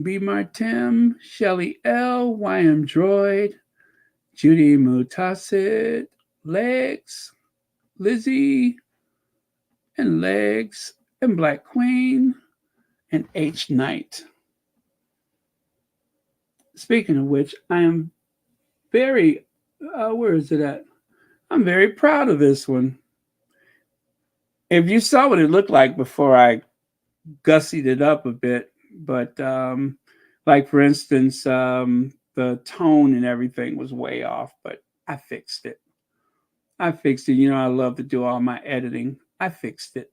B. Martin, Shelly L., YM Droid, Judy Mutasid, Legs, Lizzie, and Legs, and Black Queen, and H. Knight. Speaking of which, I am very, where is it at? I'm very proud of this one. If you saw what it looked like before I gussied it up a bit, but like for instance, the tone and everything was way off, but I fixed it. You know, I love to do all my editing. I fixed it.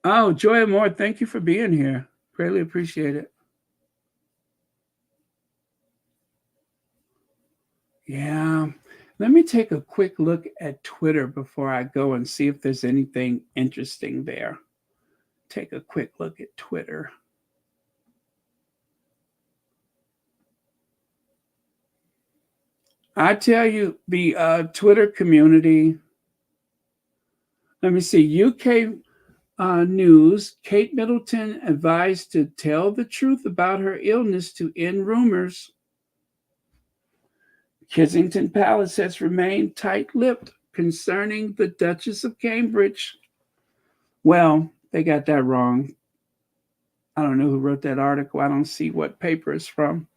Oh, Joy Moore, thank you for being here. Greatly appreciate it. Yeah. Let me take a quick look at Twitter before I go and see if there's anything interesting there. Take a quick look at Twitter. I tell you, the Twitter community, Let me see. UK news. Kate Middleton advised to tell the truth about her illness to end rumors. Kensington Palace has remained tight-lipped concerning the Duchess of Cambridge. Well, they got that wrong. I don't know who wrote that article. I don't see what paper it's from.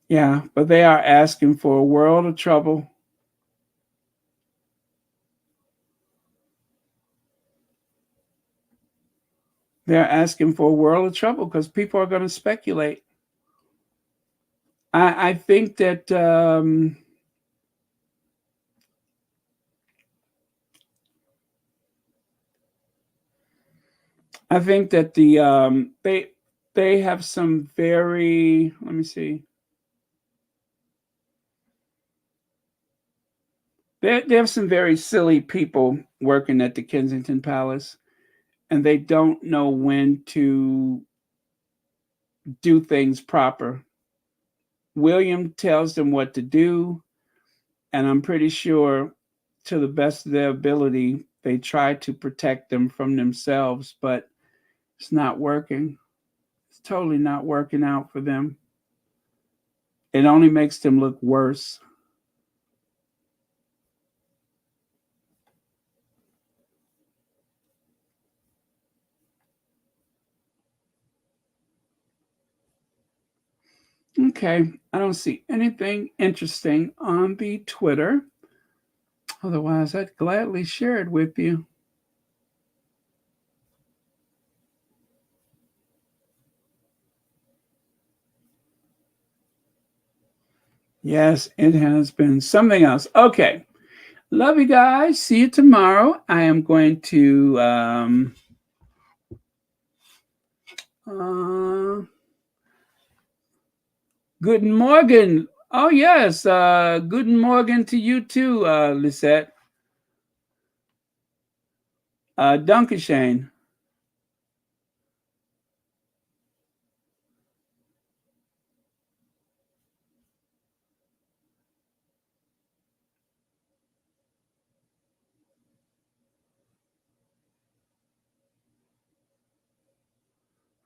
Yeah, but they are asking for a world of trouble. They're asking for a world of trouble because people are going to speculate. I think that they have some very, let me see. They have some very silly people working at the Kensington Palace, and they don't know when to do things proper. William tells them what to do, and I'm pretty sure, to the best of their ability, they try to protect them from themselves, but it's not working. It's totally not working out for them. It only makes them look worse. Okay, I don't see anything interesting on the Twitter. Otherwise, I'd gladly share it with you. Yes, it has been something else. Okay, love you guys. See you tomorrow. I am going to Guten Morgen. Oh, yes. Guten Morgen to you too, Lisette. Dankeschön.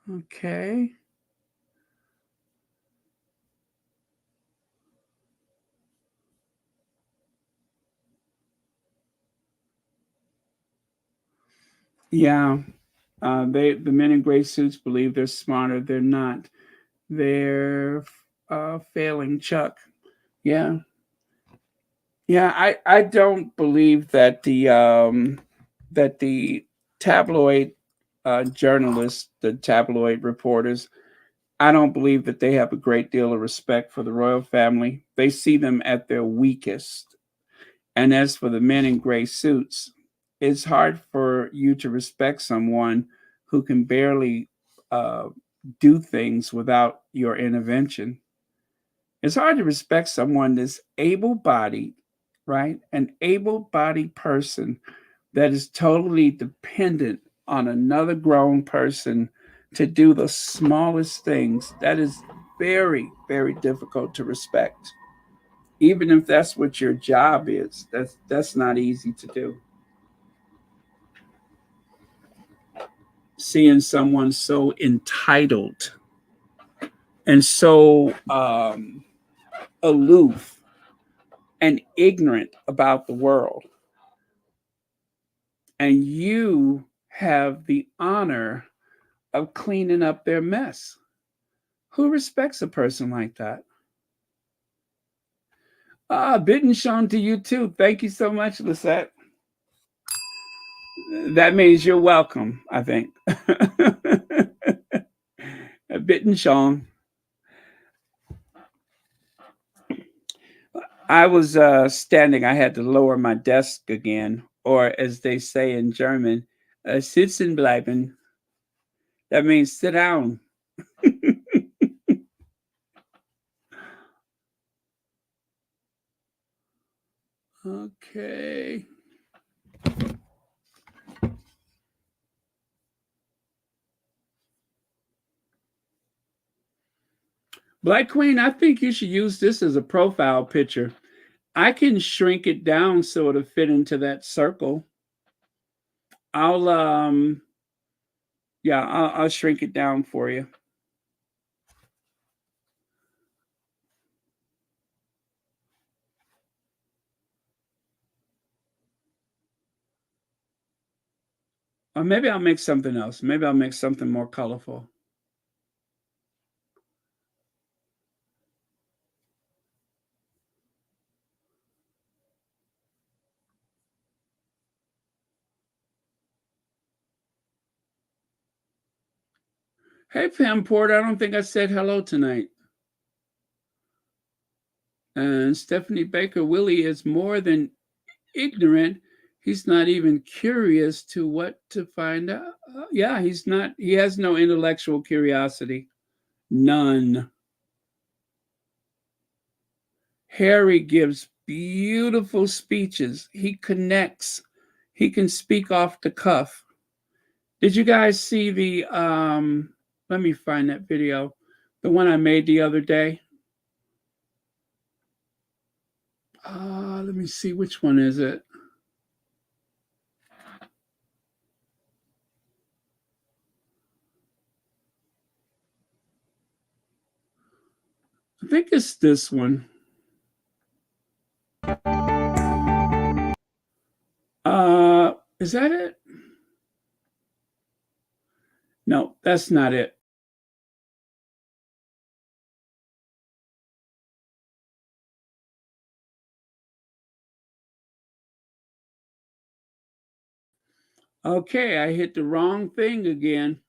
Okay. Yeah. The men in gray suits believe they're smarter. They're not. They're failing Chuck. Yeah. Yeah, I don't believe that the tabloid journalists, the tabloid reporters, I don't believe that they have a great deal of respect for the royal family. They see them at their weakest. And as for the men in gray suits, it's hard for you to respect someone who can barely do things without your intervention. It's hard to respect someone that's able bodied, right? An able bodied person that is totally dependent on another grown person to do the smallest things. That is very, very difficult to respect. Even if that's what your job is, that's not easy to do. Seeing someone so entitled and so aloof and ignorant about the world, and you have the honor of cleaning up their mess. Who respects a person like that? Bitten Sean to you too. Thank you so much, Lisette. That means you're welcome, I think. Bitten Sean. I was standing, I had to lower my desk again, or as they say in German, sitzen bleiben. That means sit down. Okay. Black Queen, I think you should use this as a profile picture. I can shrink it down so it'll fit into that circle. I'll shrink it down for you. Or maybe I'll make something else. Maybe I'll make something more colorful. Hey, Pam Porter, I don't think I said hello tonight. And Stephanie Baker, Willie is more than ignorant. He's not even curious to what to find out. Yeah, he's not. He has no intellectual curiosity. None. Harry gives beautiful speeches. He connects. He can speak off the cuff. Did you guys see the, let me find that video, the one I made the other day? Let me see, which one is it? I think it's this one. Is that it? No, that's not it. Okay, I hit the wrong thing again.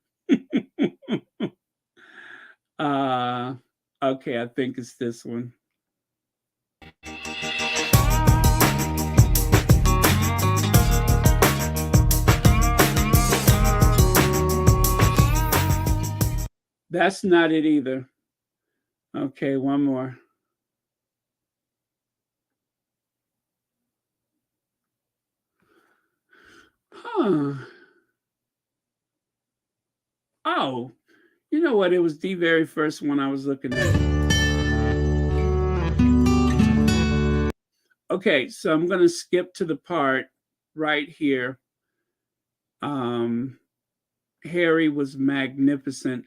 Okay, I think it's this one. That's not it either. Okay, one more. Huh. Oh, you know what? It was the very first one I was looking at. Okay, so I'm going to skip to the part right here. Harry was magnificent.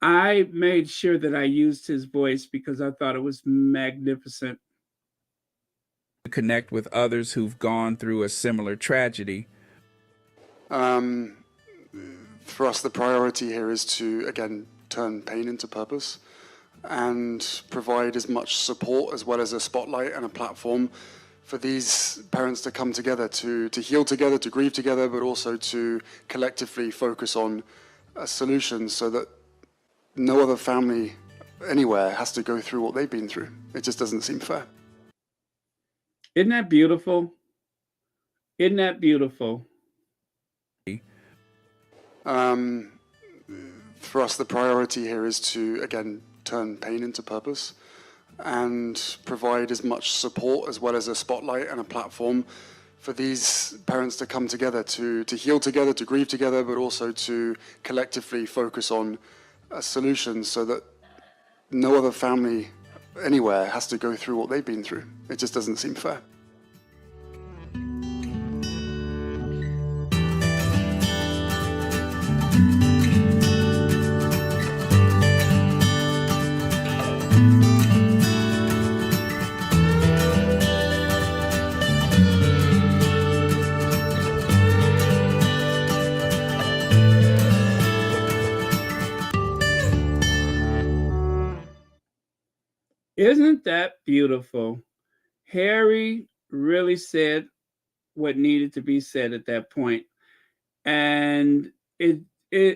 I made sure that I used his voice because I thought it was magnificent. Connect with others who've gone through a similar tragedy. For us, the priority here is to, again, turn pain into purpose and provide as much support as well as a spotlight and a platform for these parents to come together, to heal together, to grieve together, but also to collectively focus on a solution so that no other family anywhere has to go through what they've been through. It just doesn't seem fair. Isn't that beautiful? Isn't that beautiful? For us, the priority here is to, again, turn pain into purpose and provide as much support as well as a spotlight and a platform for these parents to come together, to heal together, to grieve together, but also to collectively focus on a solution so that no other family anywhere has to go through what they've been through. It just doesn't seem fair. Isn't that beautiful? Harry really said what needed to be said at that point. And he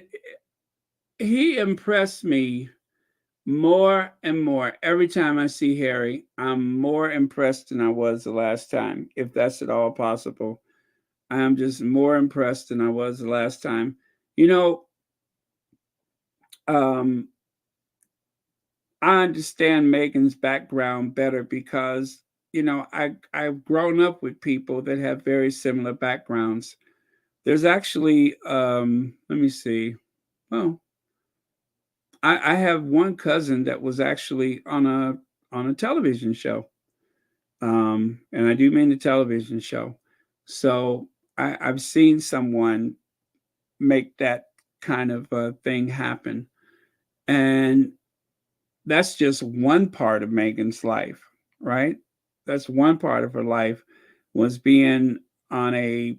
impressed me more and more. Every time I see Harry, I'm more impressed than I was the last time, if that's at all possible. I'm just more impressed than I was the last time. You know, I understand Meghan's background better because, you know, I've grown up with people that have very similar backgrounds. There's actually, let me see. Well, I have one cousin that was actually on a television show. And I do mean a television show. So I've seen someone make that kind of thing happen. And that's just one part of Meghan's life, right? That's one part of her life was being on a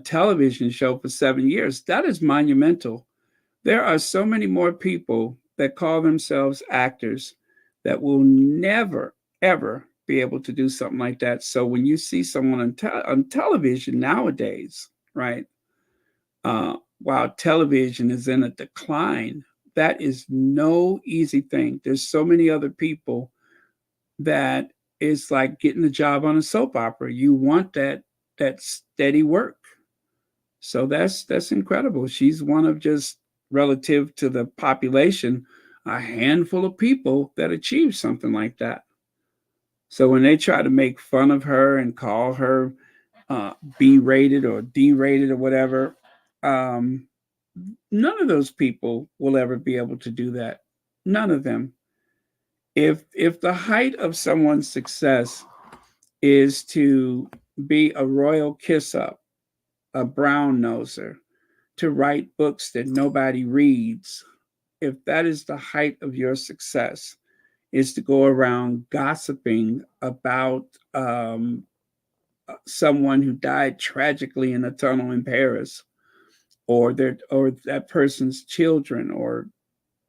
television show for 7 years. That is monumental. There are so many more people that call themselves actors that will never ever be able to do something like that. So when you see someone on television nowadays, right? While television is in a decline, that is no easy thing. There's so many other people that it's like getting a job on a soap opera. You want that steady work. So that's incredible. She's one of just relative to the population, a handful of people that achieve something like that. So when they try to make fun of her and call her B-rated or D-rated or whatever, um, none of those people will ever be able to do that. None of them. If the height of someone's success is to be a royal kiss up, a brown noser, to write books that nobody reads, if that is the height of your success, is to go around gossiping about someone who died tragically in a tunnel in Paris, or that person's children, or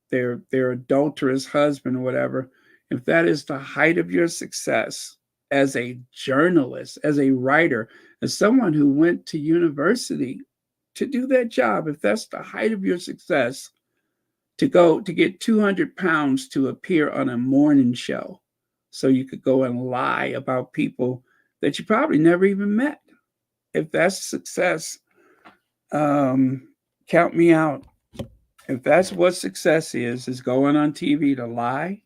their adulterous husband, or whatever. If that is the height of your success as a journalist, as a writer, as someone who went to university to do that job, if that's the height of your success, to get 200 pounds to appear on a morning show so you could go and lie about people that you probably never even met. If that's success, count me out. If that's what success is going on TV to lie,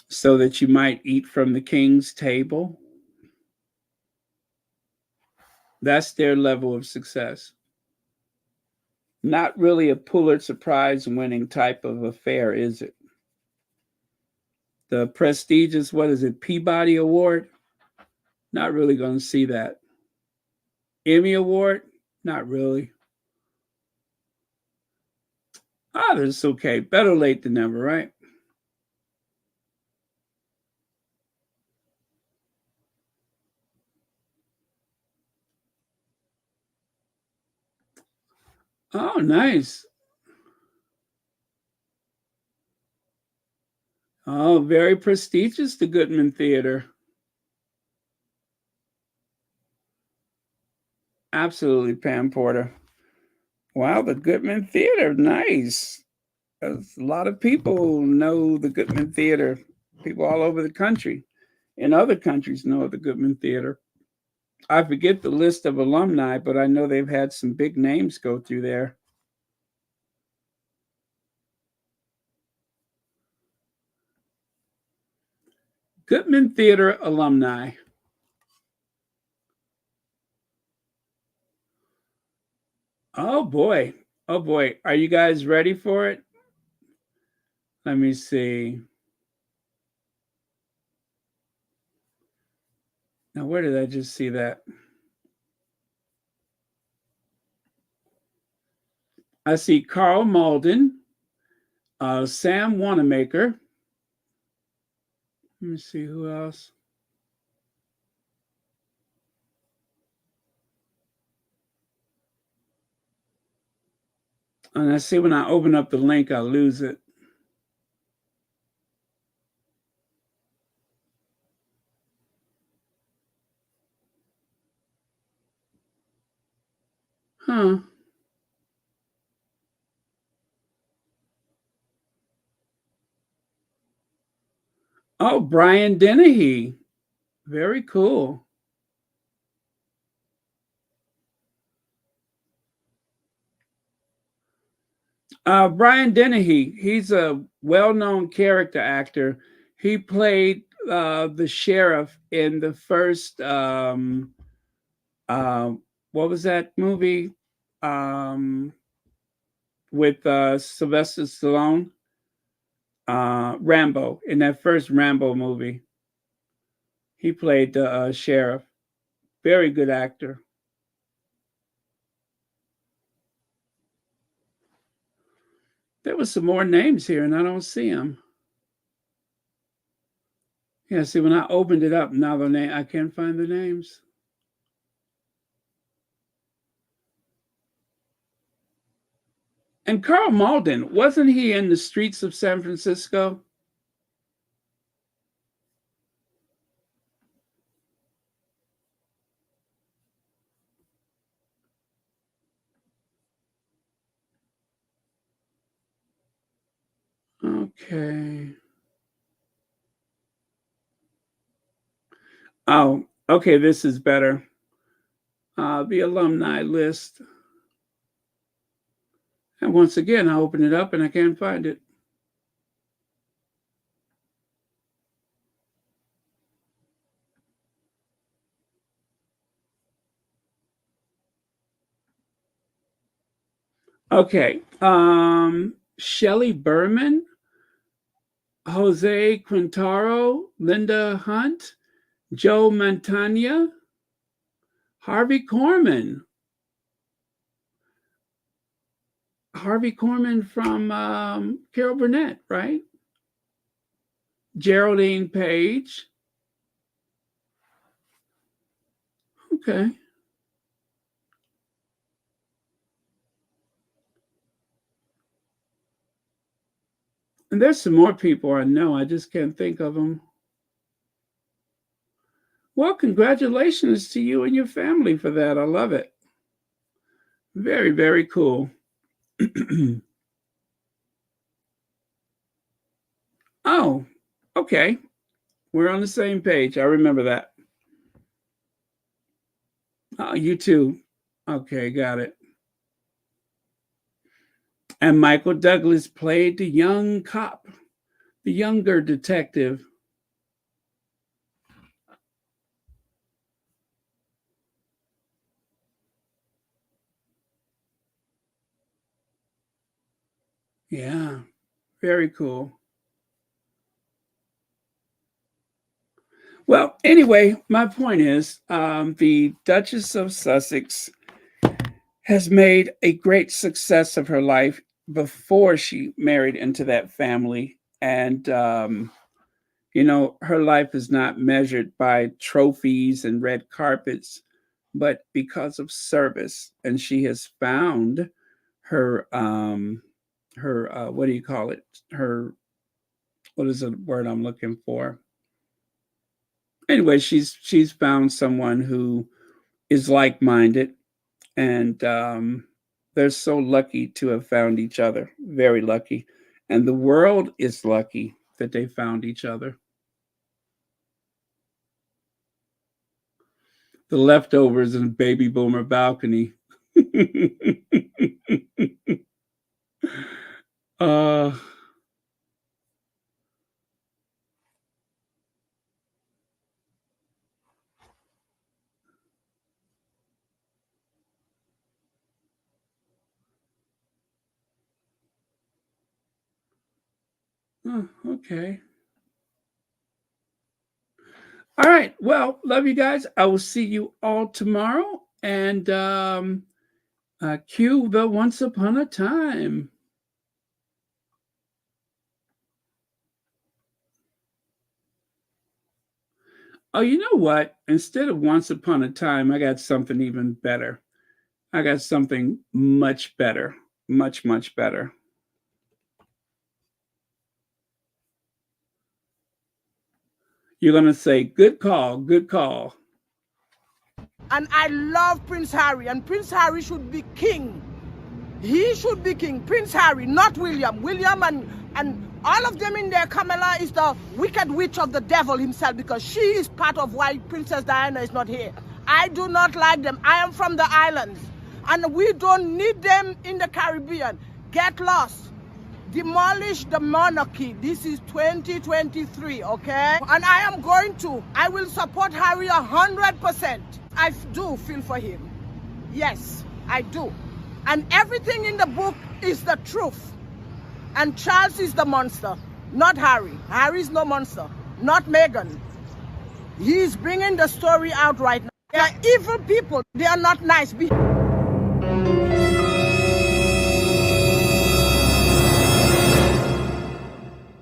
so that you might eat from the king's table, that's their level of success. Not really a Pulitzer Prize winning type of affair, is it? The prestigious, what is it, Peabody Award? Not really going to see that. Emmy Award? Not really. That's okay. Better late than never, right? Oh, nice. Oh, very prestigious, the Goodman Theater. Absolutely, Pam Porter. Wow, the Goodman Theater, nice. A lot of people know the Goodman Theater. People all over the country, in other countries, know the Goodman Theater. I forget the list of alumni, but I know they've had some big names go through there. Goodman Theater alumni. Oh boy. Oh boy. Are you guys ready for it? Let me see. Now, where did I just see that? I see Carl Malden, Sam Wanamaker. Let me see who else. And I see when I open up the link, I lose it. Huh. Oh, Brian Dennehy. Very cool. Brian Dennehy, he's a well-known character actor. He played the sheriff in the first What was that movie with Sylvester Stallone? Rambo. In that first Rambo movie, he played the sheriff. Very good actor. There was some more names here, and I don't see them. Yeah, see, when I opened it up, now I can't find the names. And Karl Malden, wasn't he in the streets of San Francisco? Okay. Oh, okay, this is better. The alumni list. And once again, I open it up and I can't find it. Okay. Shelley Berman, Jose Quintaro, Linda Hunt, Joe Montana, Harvey Korman. Harvey Korman from Carol Burnett, right? Geraldine Page. Okay. And there's some more people I know. I just can't think of them. Well, congratulations to you and your family for that. I love it. Very, very cool. Oh, okay. We're on the same page. I remember that. Oh, you too. Okay, got it. And Michael Douglas played the young cop, the younger detective. Yeah, very cool. Well, anyway, my point is the Duchess of Sussex has made a great success of her life before she married into that family. And, you know, her life is not measured by trophies and red carpets, but because of service. And she has found her, what do you call it? What is the word I'm looking for? Anyway, she's found someone who is like-minded, and they're so lucky to have found each other. Very lucky. And the world is lucky that they found each other. The leftovers in baby boomer balcony. Oh, okay. All right. Well, love you guys. I will see you all tomorrow. And cue the Once Upon a Time. Oh, you know what? Instead of Once Upon a Time, I got something even better. I got something much better. Much, much better. You're going to say, good call, good call. And I love Prince Harry, and Prince Harry should be king. He should be king. Prince Harry, not William. William and all of them in there, Camilla is the wicked witch of the devil himself, because she is part of why Princess Diana is not here. I do not like them. I am from the islands, and we don't need them in the Caribbean. Get lost. Demolish the monarchy. This is 2023, okay? And I will support Harry 100%. I do feel for him. Yes, I do. And everything in the book is the truth. And Charles is the monster, not Harry. Harry's no monster, not Meghan. He's bringing the story out right now. They are evil people. They are not nice.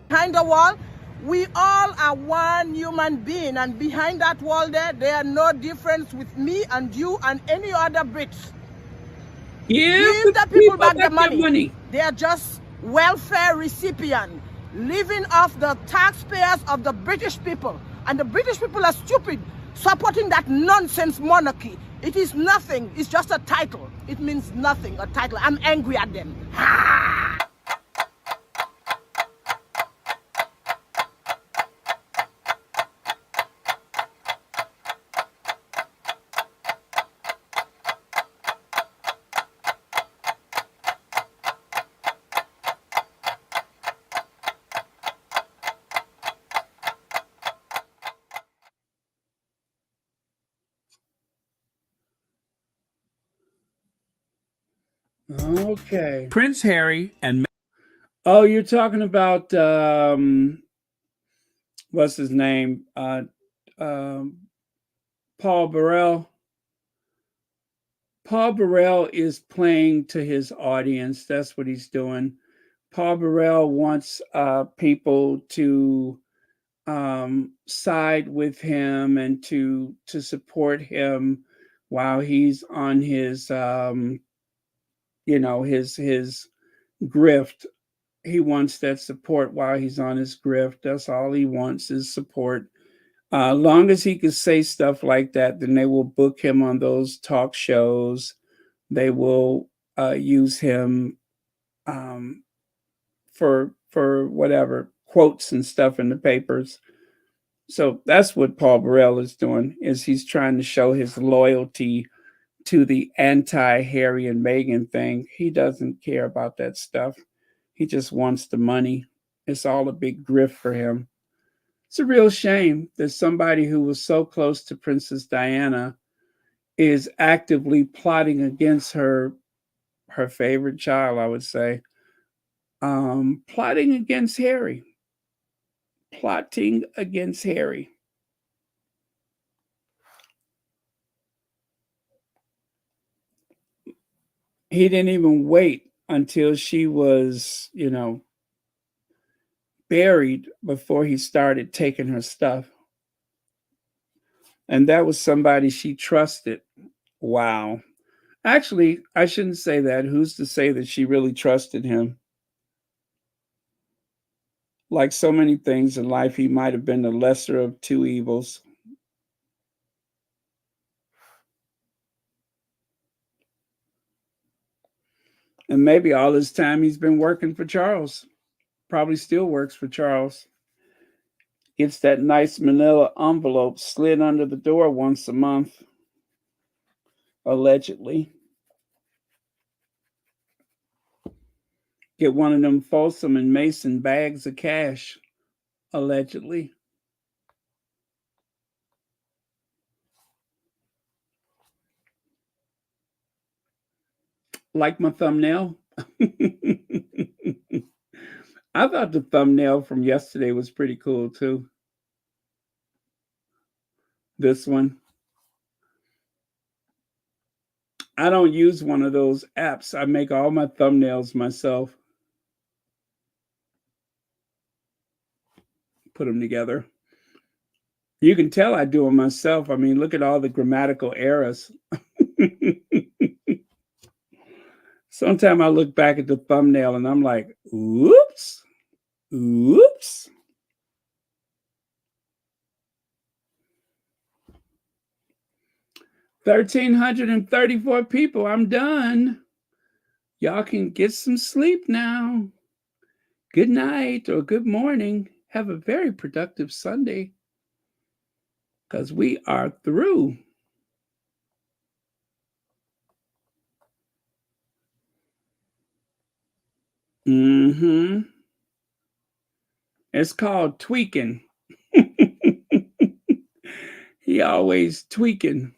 Behind the wall, we all are one human being, and behind that wall there are no difference with me and you and any other Brits. Give the people back the money. They are just welfare recipients living off the taxpayers of the British people. And the British people are stupid, supporting that nonsense monarchy. It is nothing. It's just a title. It means nothing, a title. I'm angry at them. Okay. Prince Harry and Oh, you're talking about what's his name? Paul Burrell. Paul Burrell is playing to his audience. That's what he's doing. Paul Burrell wants people to side with him and to support him while he's on his his grift. He wants that support while he's on his grift. That's all he wants is support. Long as he can say stuff like that, then they will book him on those talk shows. They will use him for whatever quotes and stuff in the papers. So that's what Paul Burrell is doing. Is he's trying to show his loyalty to the anti-Harry and Meghan thing. He doesn't care about that stuff. He just wants the money. It's all a big grift for him. It's a real shame that somebody who was so close to Princess Diana is actively plotting against her favorite child, I would say. Plotting against Harry. Plotting against Harry. He didn't even wait until she was, buried before he started taking her stuff. And that was somebody she trusted. Wow. Actually, I shouldn't say that. Who's to say that she really trusted him? Like so many things in life, he might have been the lesser of two evils. And maybe all this time he's been working for Charles. Probably still works for Charles. Gets that nice manila envelope slid under the door once a month, allegedly. Get one of them Folsom and Mason bags of cash, allegedly. Like my thumbnail. I thought the thumbnail from yesterday was pretty cool too. This one. I don't use one of those apps. I make all my thumbnails myself. Put them together. You can tell I do them myself. I mean, look at all the grammatical errors. Sometimes I look back at the thumbnail and I'm like, oops, oops. $1,334 people. I'm done. Y'all can get some sleep now. Good night or good morning. Have a very productive Sunday because we are through. It's called tweaking. He always tweaking.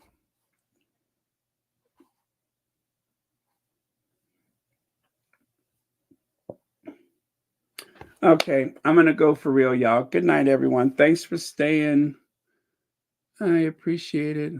Okay, I'm going to go for real, y'all. Good night, everyone. Thanks for staying. I appreciate it.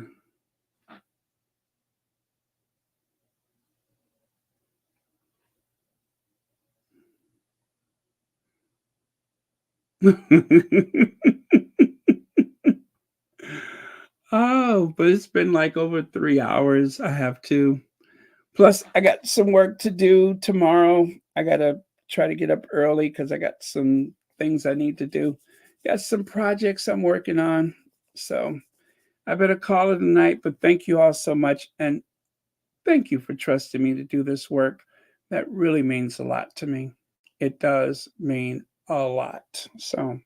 Oh, but it's been like over 3 hours. I have to. Plus, I got some work to do tomorrow. I got to try to get up early because I got some things I need to do. Got some projects I'm working on. So I better call it a night. But thank you all so much. And thank you for trusting me to do this work. That really means a lot to me. It does mean a lot. So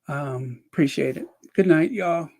appreciate it. Good night, y'all.